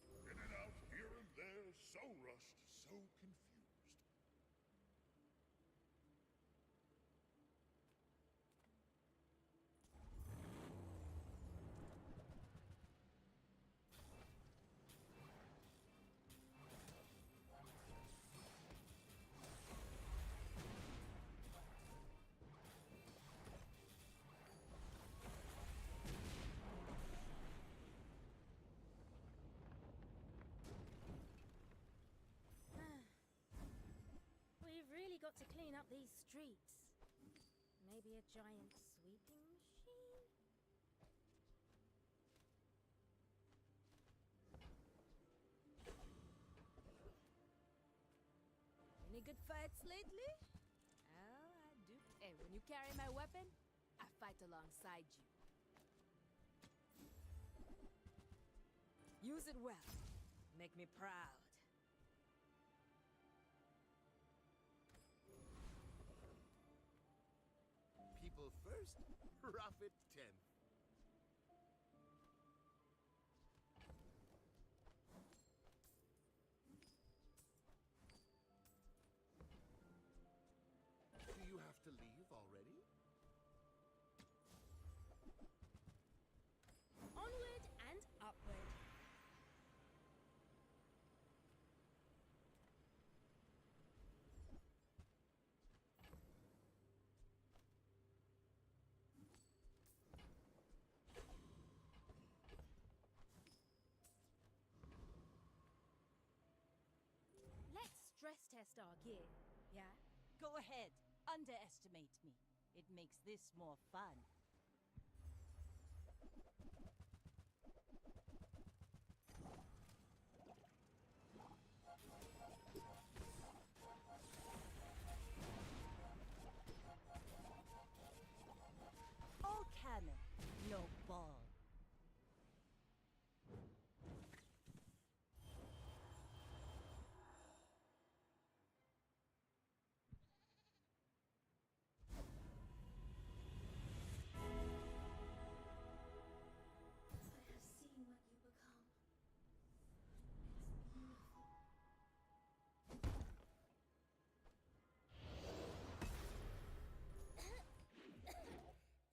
In and out, here and there, so rushed, so confused. We've really got to clean up these streets. Maybe a giant sweeping machine? Any good fights lately? Oh, I do. And when you carry my weapon, I fight alongside you. Use it well. Make me proud. People first, profit 10th. Do you have to leave already? Onward and upward. Let's stress test our gear, yeah? Go ahead, underestimate me. It makes this more fun. All cannon, no ball. I have seen what you become. It's beautiful.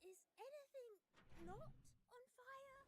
Is anything not on fire?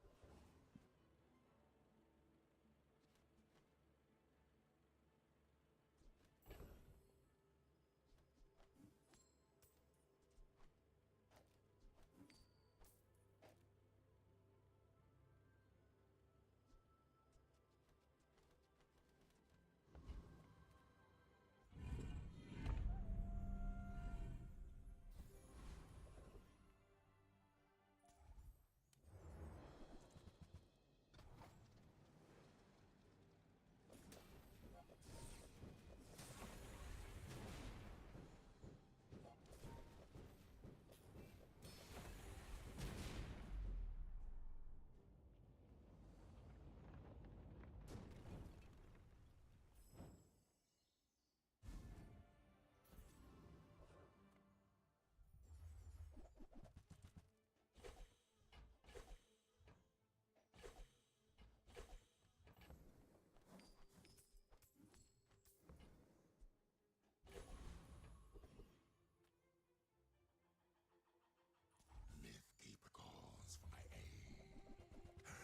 Mythkeeper calls for my aid.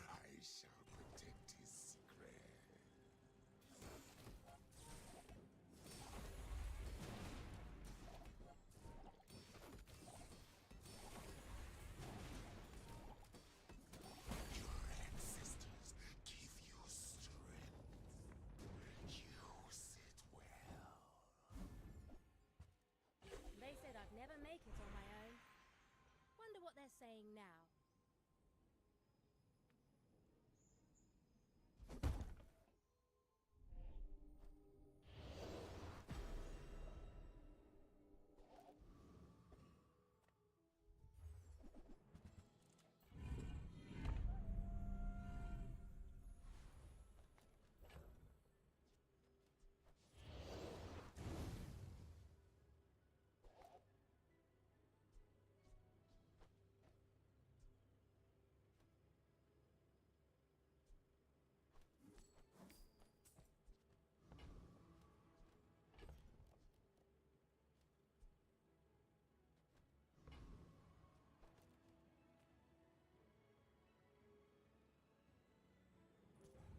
I shall protect his secret. Your ancestors give you strength. Use it well. They said I'd never make it on my own. Wonder what they're saying now.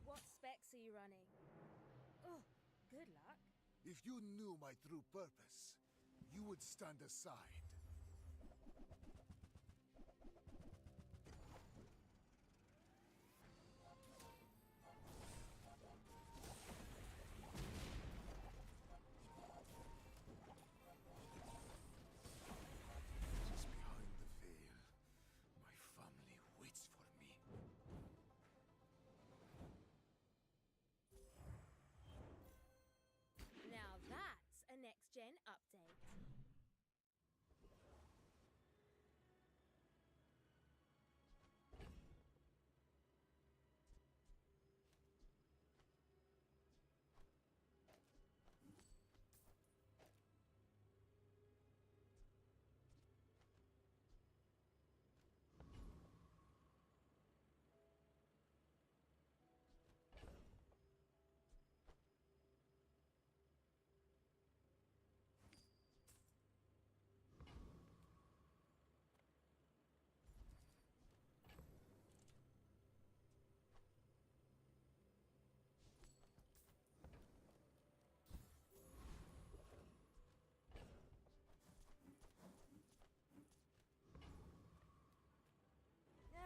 What specs are you running? Oh, good luck. If you knew my true purpose, you would stand aside. Just behind the veil, my family waits for me. Now that's a next-gen update.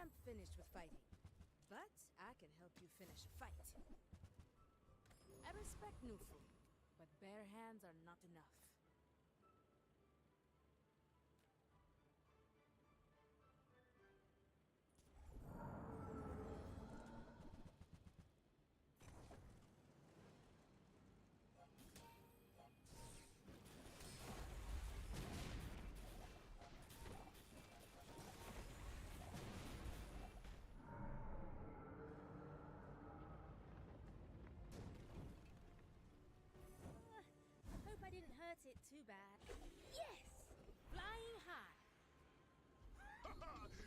I'm finished with fighting, but I can help you finish a fight. I respect new food, but bare hands are not enough. Hope I didn't hurt it too bad. Yes! Flying high.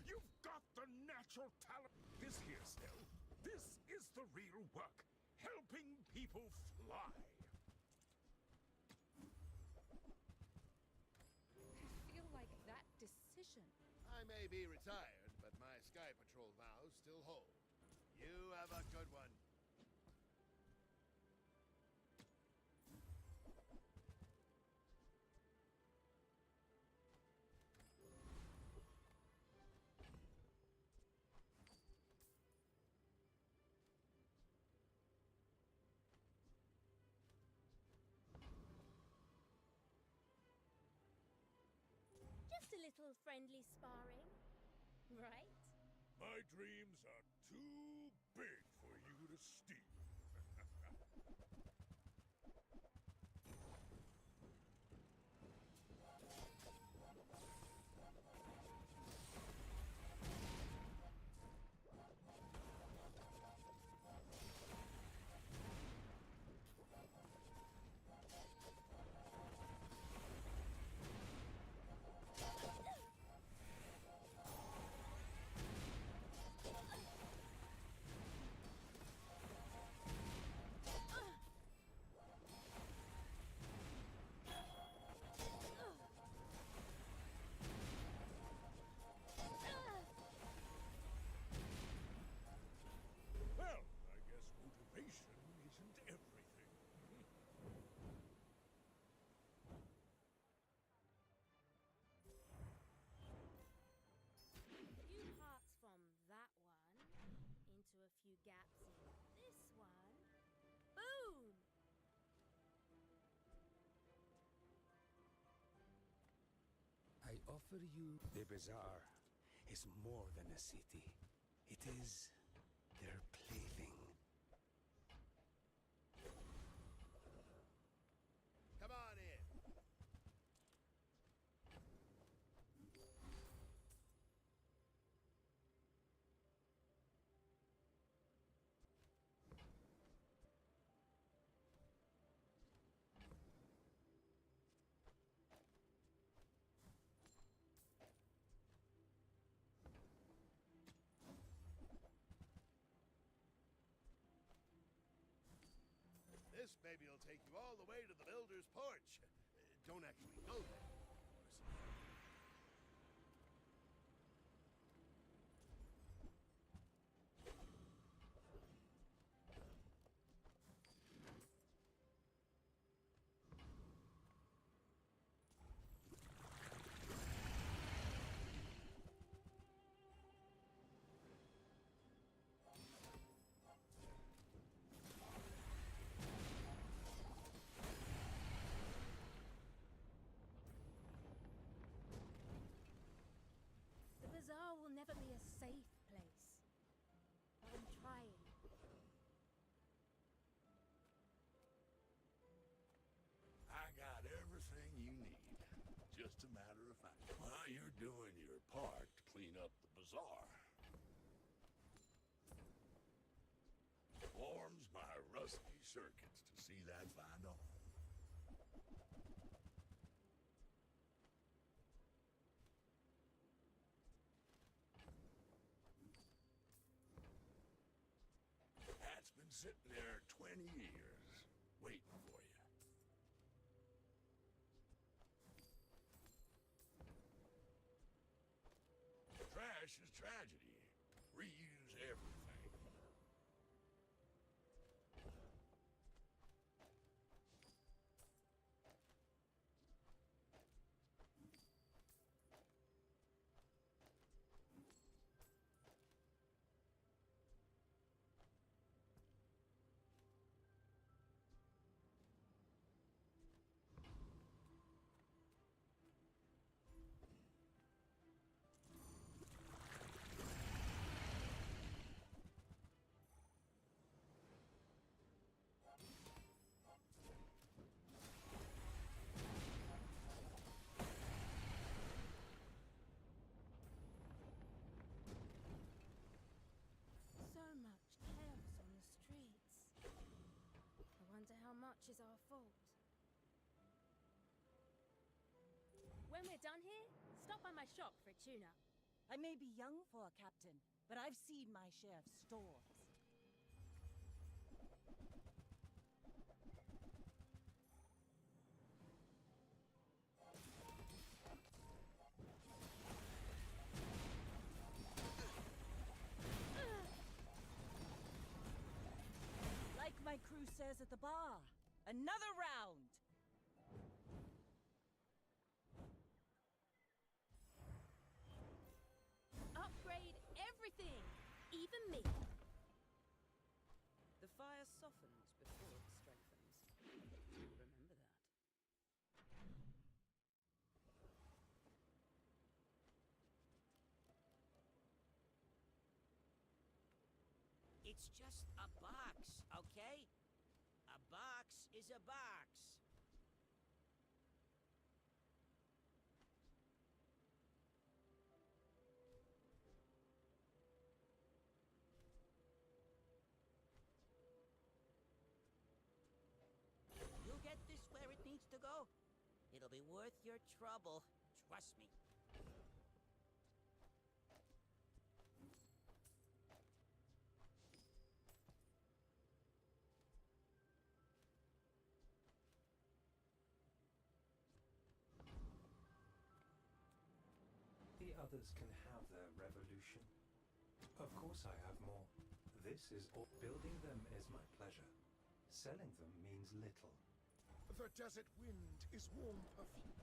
You've got the natural talent. This here, Snell. This is the real work. Helping people fly. I feel like that decision. I may be retired, but my Sky Patrol vows still hold. You have a good one. Just a little friendly sparring, right? My dreams are too big for you to steal. Well, I guess motivation isn't everything. A few parts from that one into a few gaps in this one. Boom! I offer you the bazaar is more than a city. It is their plaything. Come on in. This baby will take you all the way to the builder's porch. Don't actually go there, of course. The bazaar will never be a safe place. But I'm trying. I got everything you need. Just a matter of fact. While you're doing your part to clean up the bazaar, forms my rusty circuits to see that find on. That's been sitting there 20 years, waiting for you. Trash is tragedy. Reuse everything. much as our fault. When we're done here, stop by my shop for a tune-up. I may be young for a captain, but I've seen my share of stores. Like my crew says at the bar, another round! Upgrade everything, even me. The fire softens before it strengthens. Remember that. It's just a box, okay? A box is a box. You'll get this where it needs to go. It'll be worth your trouble. Trust me. The others can have their revolution. Of course I have more. This is all. Building them is my pleasure. Selling them means little. The desert wind is warm perfume.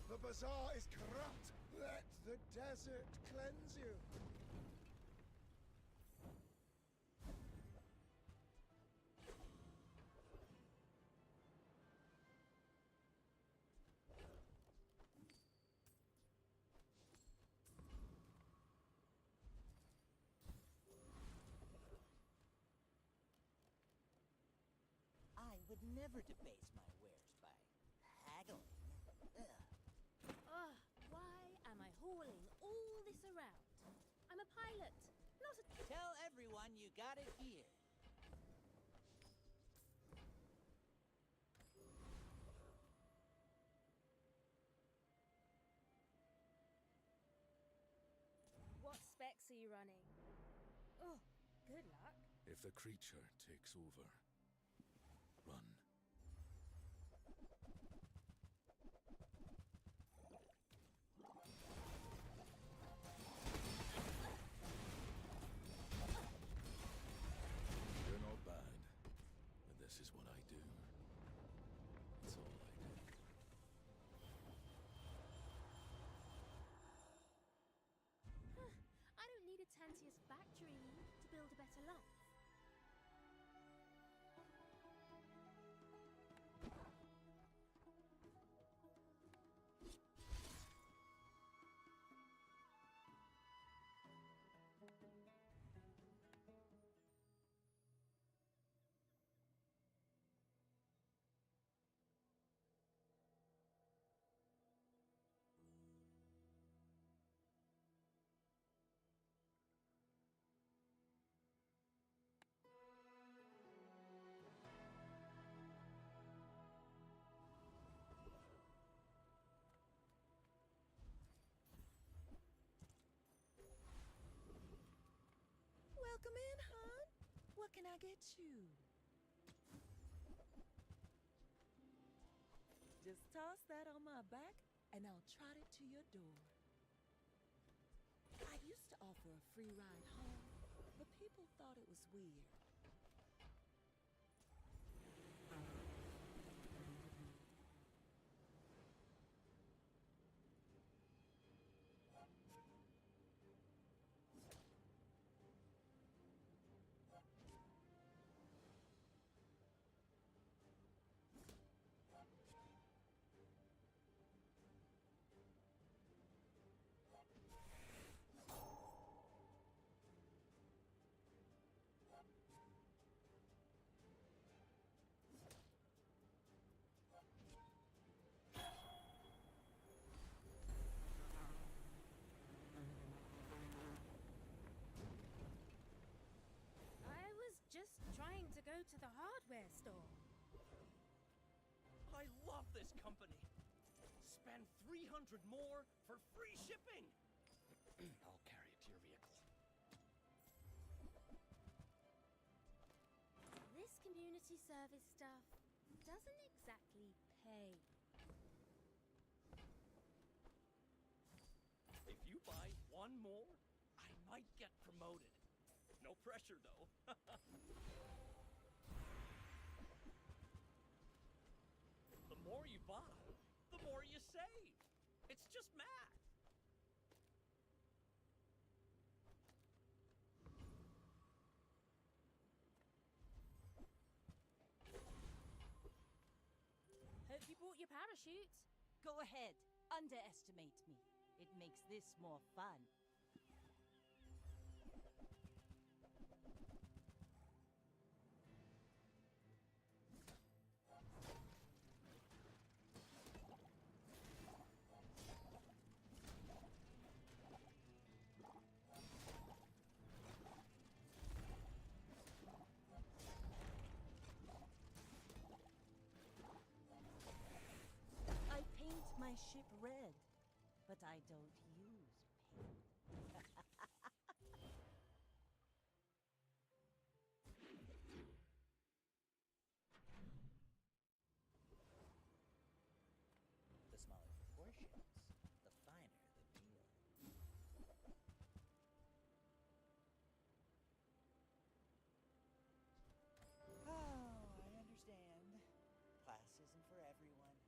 The bazaar is corrupt. Let the desert cleanse you. I would never debase my wares by haggling. Ugh, why am I hauling all this around? I'm a pilot, not a... Tell everyone you got it here. What specs are you running? Oh, good luck. If the creature takes over, run. You're not bad, but this is what I do. It's all I do. I don't need a Tantius factory to build a better life. Welcome in, hon. What can I get you? Just toss that on my back, and I'll trot it to your door. I used to offer a free ride home, but people thought it was weird. this company. Spend 300 more for free shipping. I'll carry it to your vehicle. This community service stuff doesn't exactly pay. If you buy one more, I might get promoted. No pressure, though. The more you buy, the more you save. It's just math. Hope you bought your parachute. Go ahead, underestimate me. It makes this more fun. I paint my ship red, but I don't use paint. The smaller the portions, the finer the meal. Oh, I understand. Class isn't for everyone.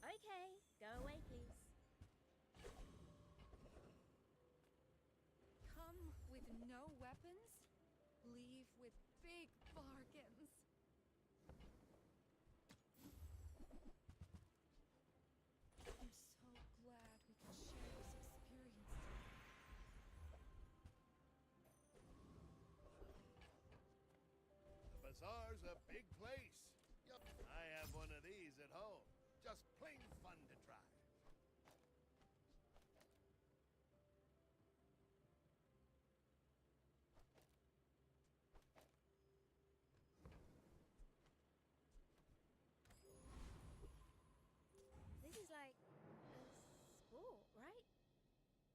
Okay, go away, please. Come with no weapons, leave with big bargains. I'm so glad we could share this experience The bazaar's a big place. Yup, I have one of these at home. Just plain fun to try. This is like a sport, right?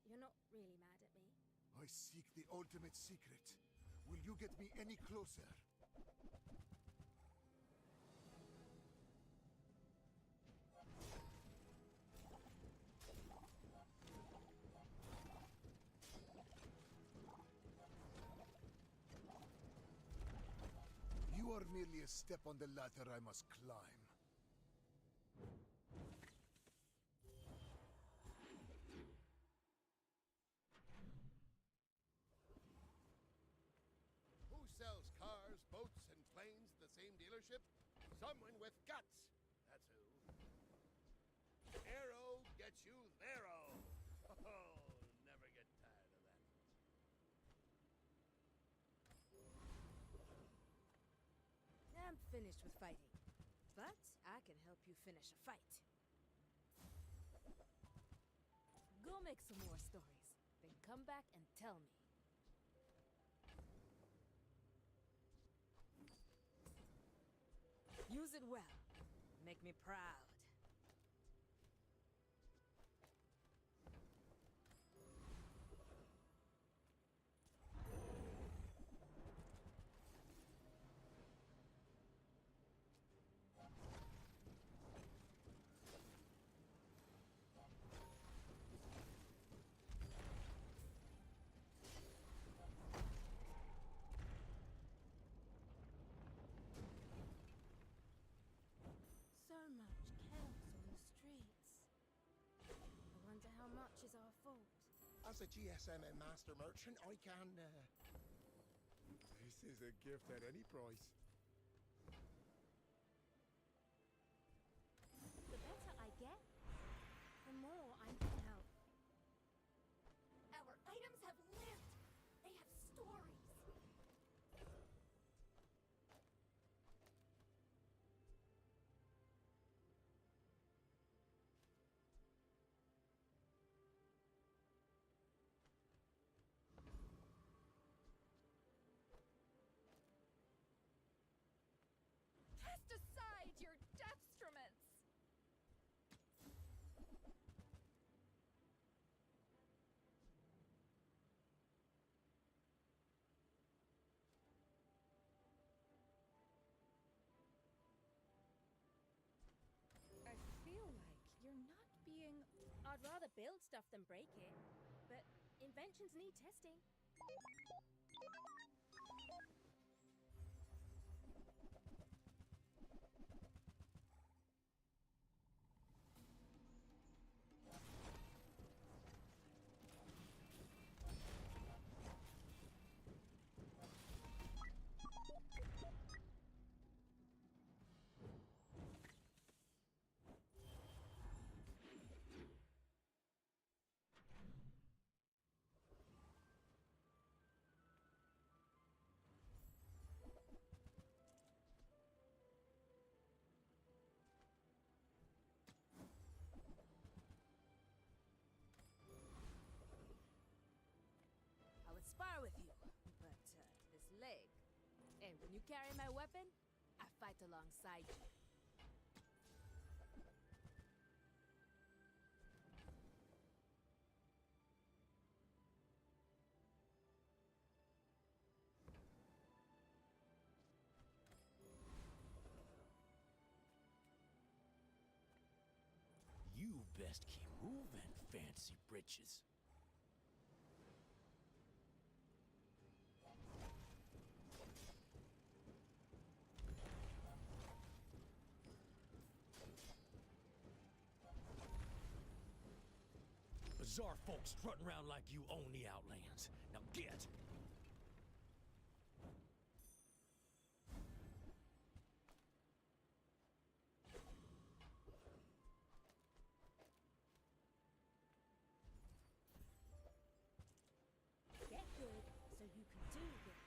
You're not really mad at me. I seek the ultimate secret. Will you get me any closer? You are merely a step on the ladder I must climb. Who sells cars, boats, and planes at the same dealership? Someone with guts. That's who. Arrow gets you thero. Oh, never get tired of that. I'm finished with fighting, but I can help you finish a fight. Go make some more stories, then come back and tell me. Use it well. Make me proud. So much chaos on the streets. I wonder how much is our fault. As a GSM and master merchant, I can, This is a gift at any price. The better I get, I'd rather build stuff than break it. But inventions need testing. I would spar with you, but this leg. And when you carry my weapon, I fight alongside you. You best keep moving, fancy britches. Bizarre folks strutting around like you own the Outlands. Now get! Get good so you can do good.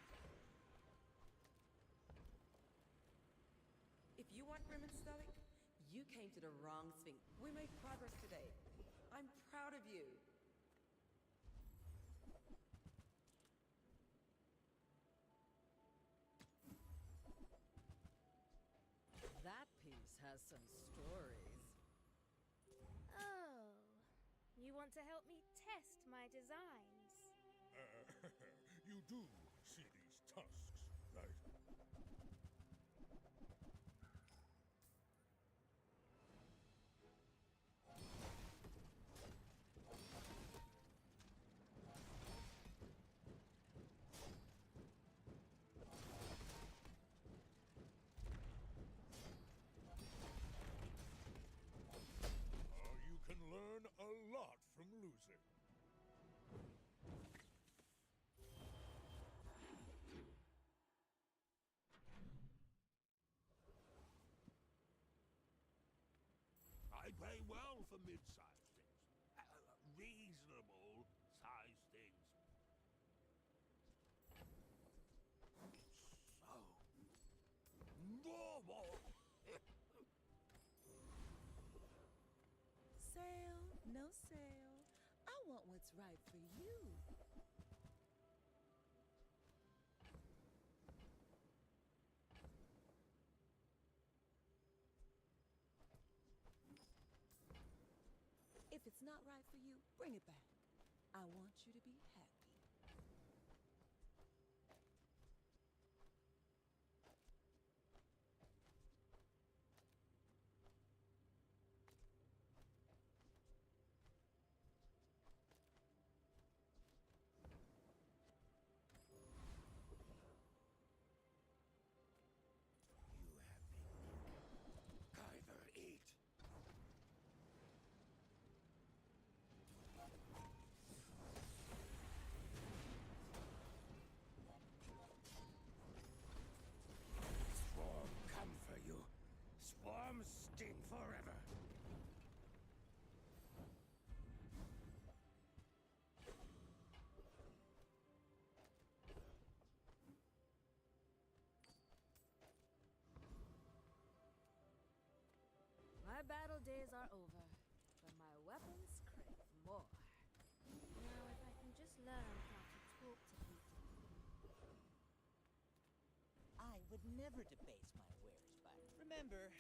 If you want grim and stoic, you came to the wrong Sphinx. We made progress today. I'm proud of you. That piece has some stories. Oh, you want to help me test my designs? You do see these tusks, right? You can learn a lot from losing. I pay well for mid-sized things. Reasonable sized things. So normal. Sale, no sale. I want what's right for you. If it's not right for you, bring it back. I want you to be happy. Kyver eat. Swarm come for you. Swarm sting forever. My battle days are over, but my weapons crave more. Now, if I can just learn how to talk to people. I would never debase my wares by. Remember,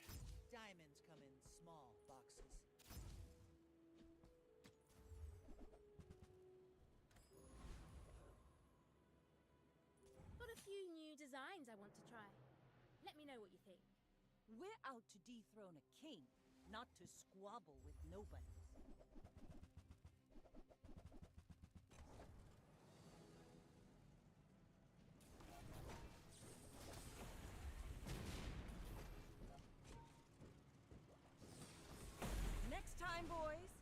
diamonds come in small boxes. Got a few new designs I want to try. Let me know what you think. We're out to dethrone a king, not to squabble with nobody. Next time, boys,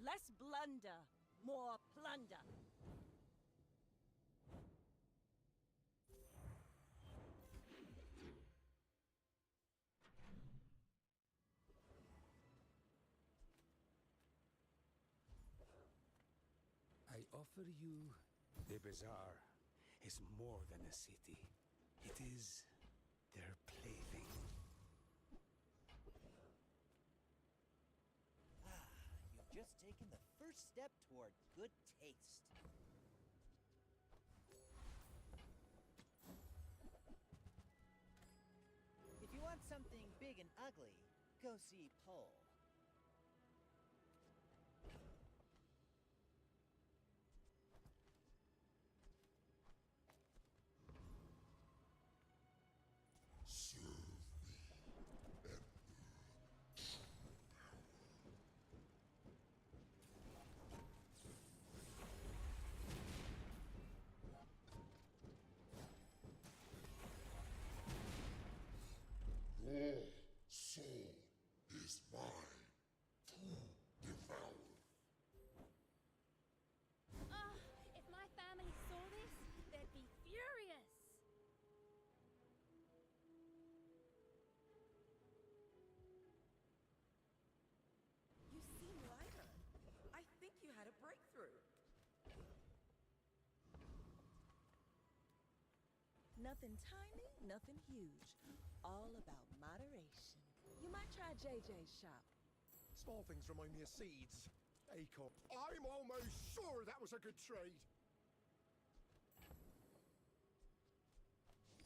less blunder, more plunder. I offer you the bazaar is more than a city. It is their plaything. You've just taken the first step toward good taste. If you want something big and ugly, go see Pole. Your soul is mine to devour. If my family saw this, they'd be furious. You seem lighter. I think you had a breakthrough. Nothing tiny, nothing huge. All about moderation. You might try JJ's shop. Small things remind me of seeds. Acorn. I'm almost sure that was a good trade.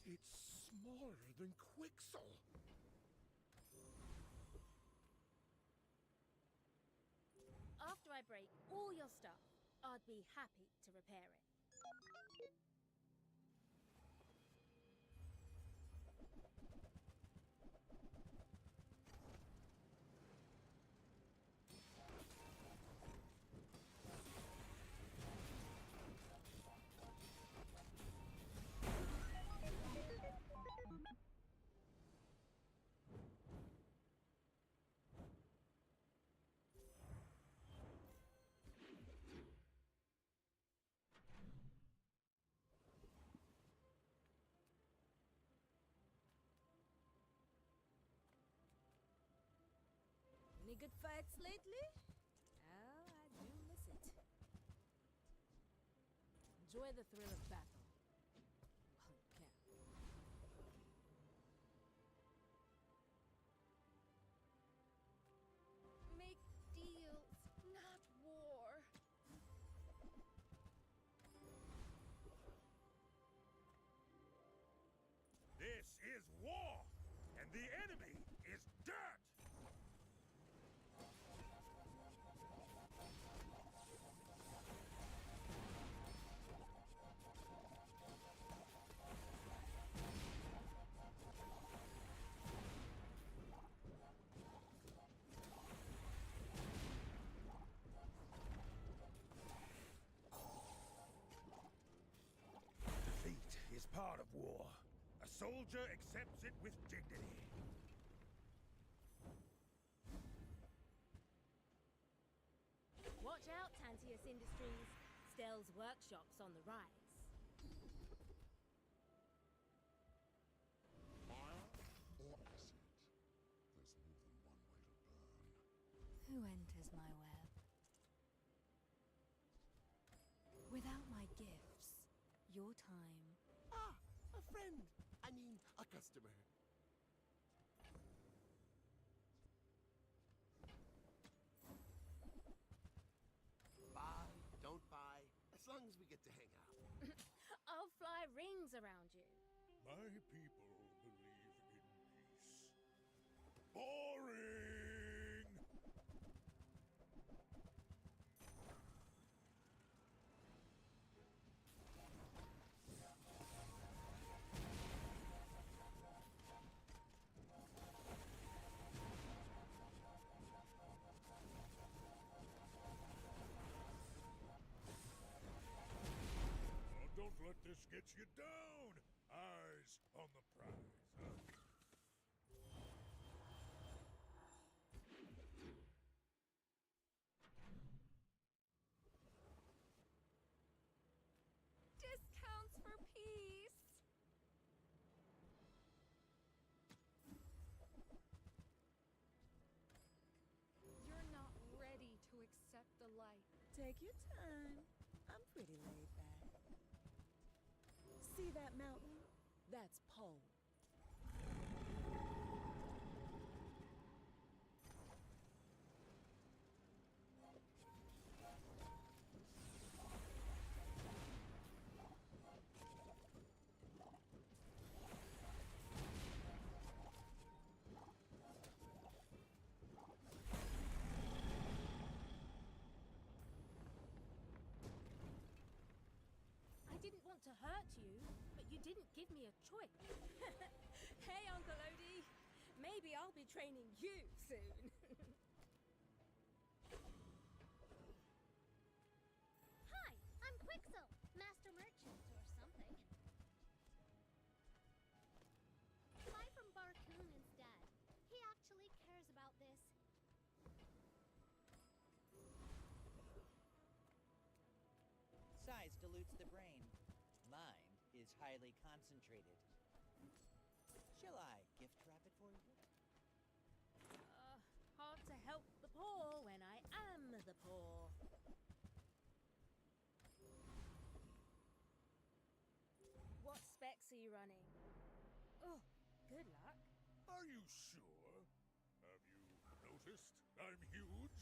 It's smaller than Quixel. After I break all your stuff, I'd be happy to repair it. Any good fights lately? Oh, I do miss it. Enjoy the thrill of battle. Well, you can. Make deals, not war. This is war, and the enemy is dirt! Defeat is part of war. A soldier accepts it with dignity. Watch out, Tantius Industries. Stell's workshop's on the rise. Fire or acid? There's more than one way to burn. Who enters my web? Without my gifts, your time. Ah, a friend. I mean, a customer. Buy, don't buy, as long as we get to hang out. I'll fly rings around you. My people believe in peace. Boring! This gets you down. Eyes on the prize, huh? Discounts for peace! You're not ready to accept the light. Take your time. I'm pretty laid back. See that mountain? That's Pole. I didn't want to hurt you, but you didn't give me a choice. Hey, Uncle Odie. Maybe I'll be training you soon. Hi, I'm Quixel, Master Merchant or something. Fly from Barcoon instead. He actually cares about this. Size dilutes the brain. Mind is highly concentrated. Shall I gift wrap it for you? Hard to help the poor when I am the poor. What specs are you running? Oh, good luck. Are you sure? Have you noticed I'm huge?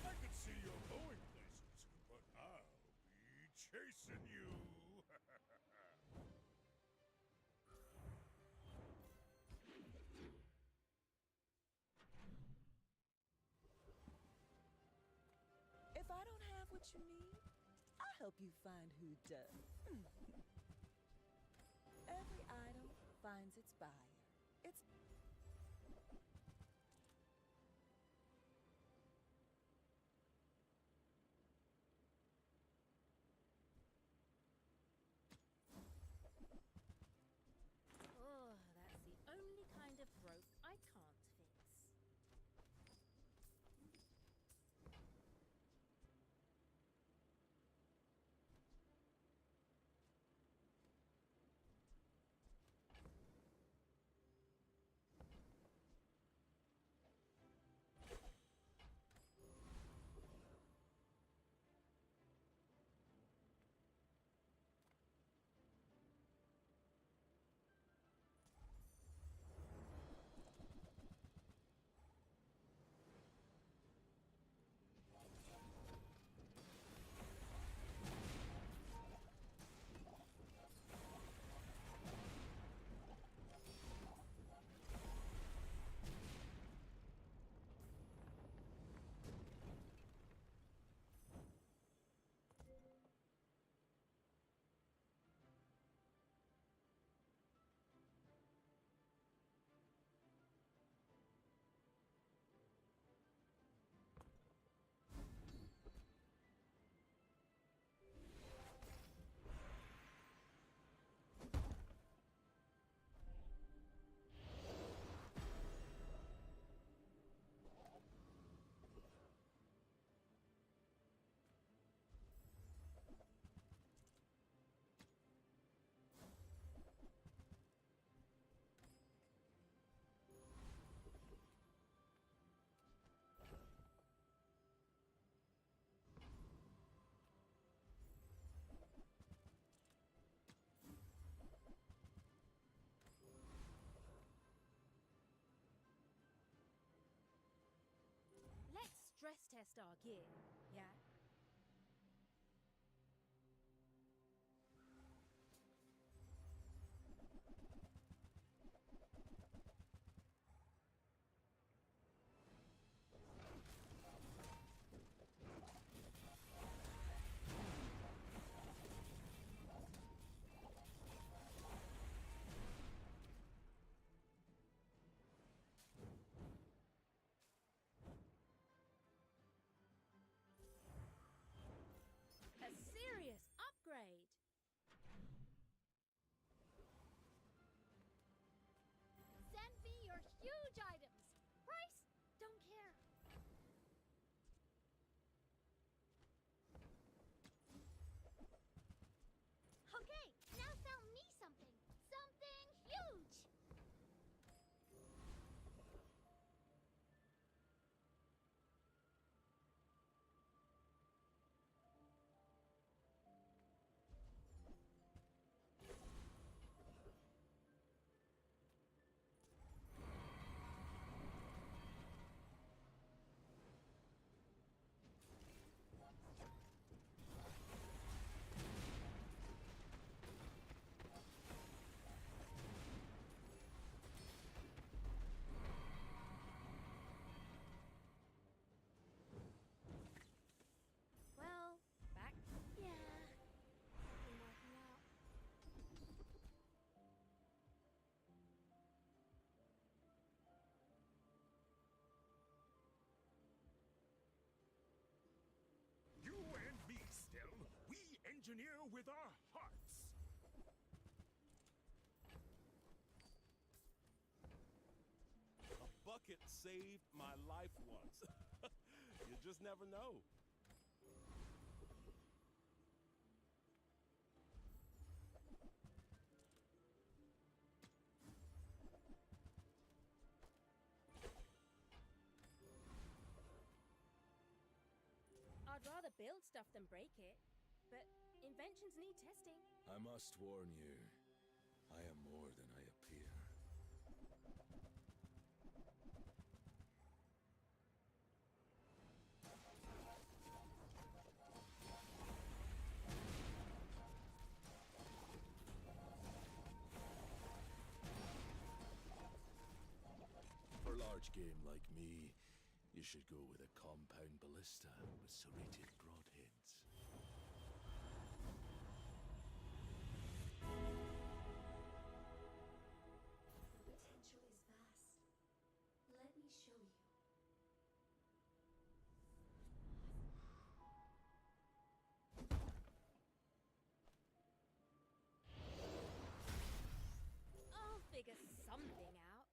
I can see you're going places, but I'll be chasing you. If I don't have what you need, I'll help you find who does. Every item finds its buyer. It's Oh, that's the only kind of rope I can't fix. Let's stress test our gear, yeah? here with our hearts. A bucket saved my life once. You just never know. I'd rather build stuff than break it, but inventions need testing. I must warn you, I am more than I appear. For large game like me, you should go with a compound ballista with serrated broadheads. The potential is vast. Let me show you. I'll figure something out.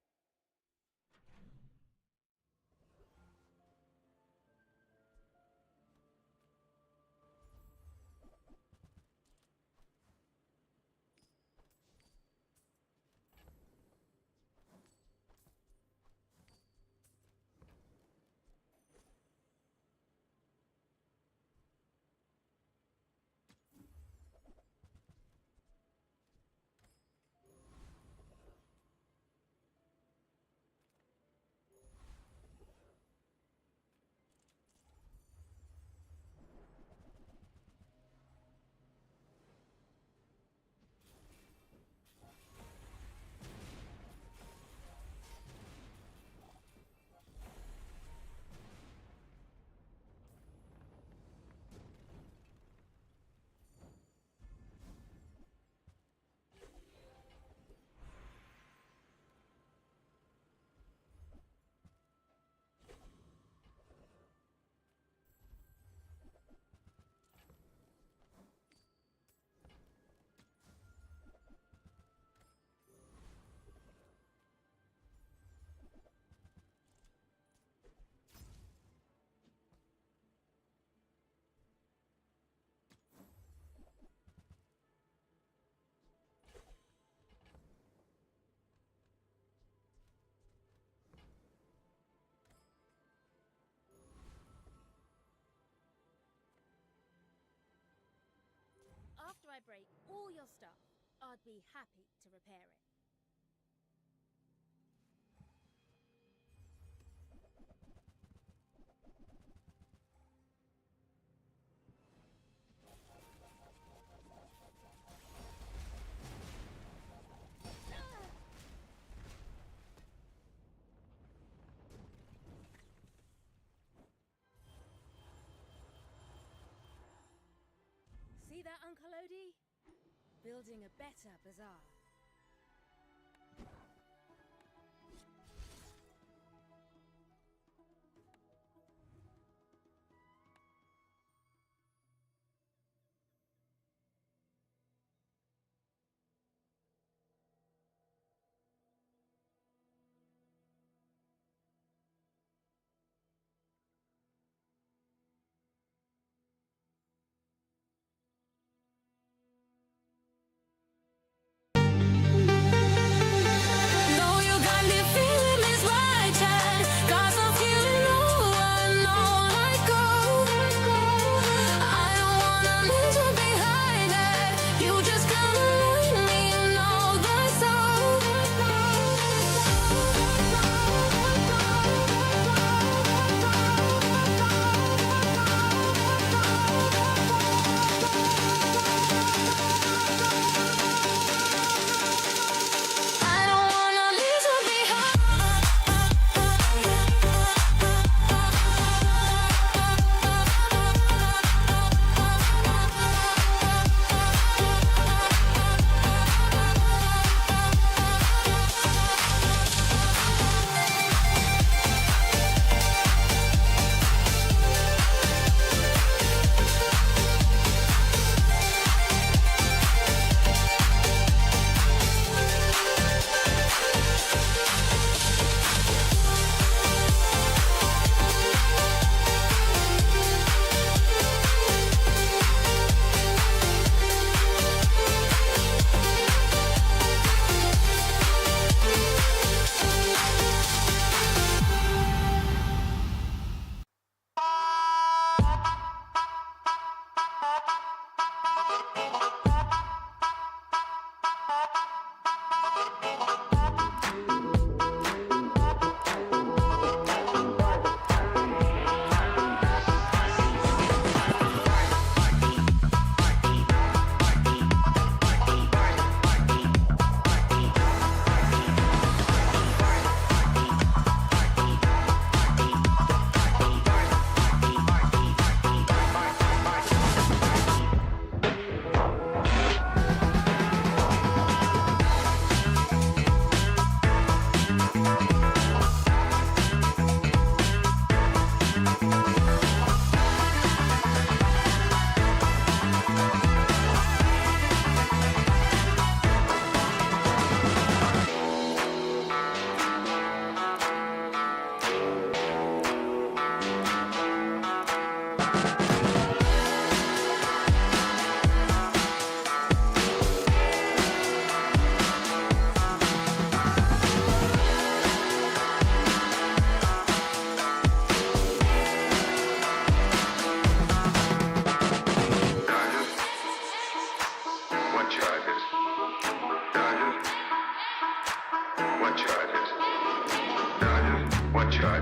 After I break all your stuff, I'd be happy to repair it. See that, Uncle Odie? Building a better bazaar.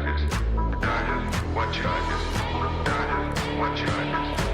digest, what digest, digest, what digest.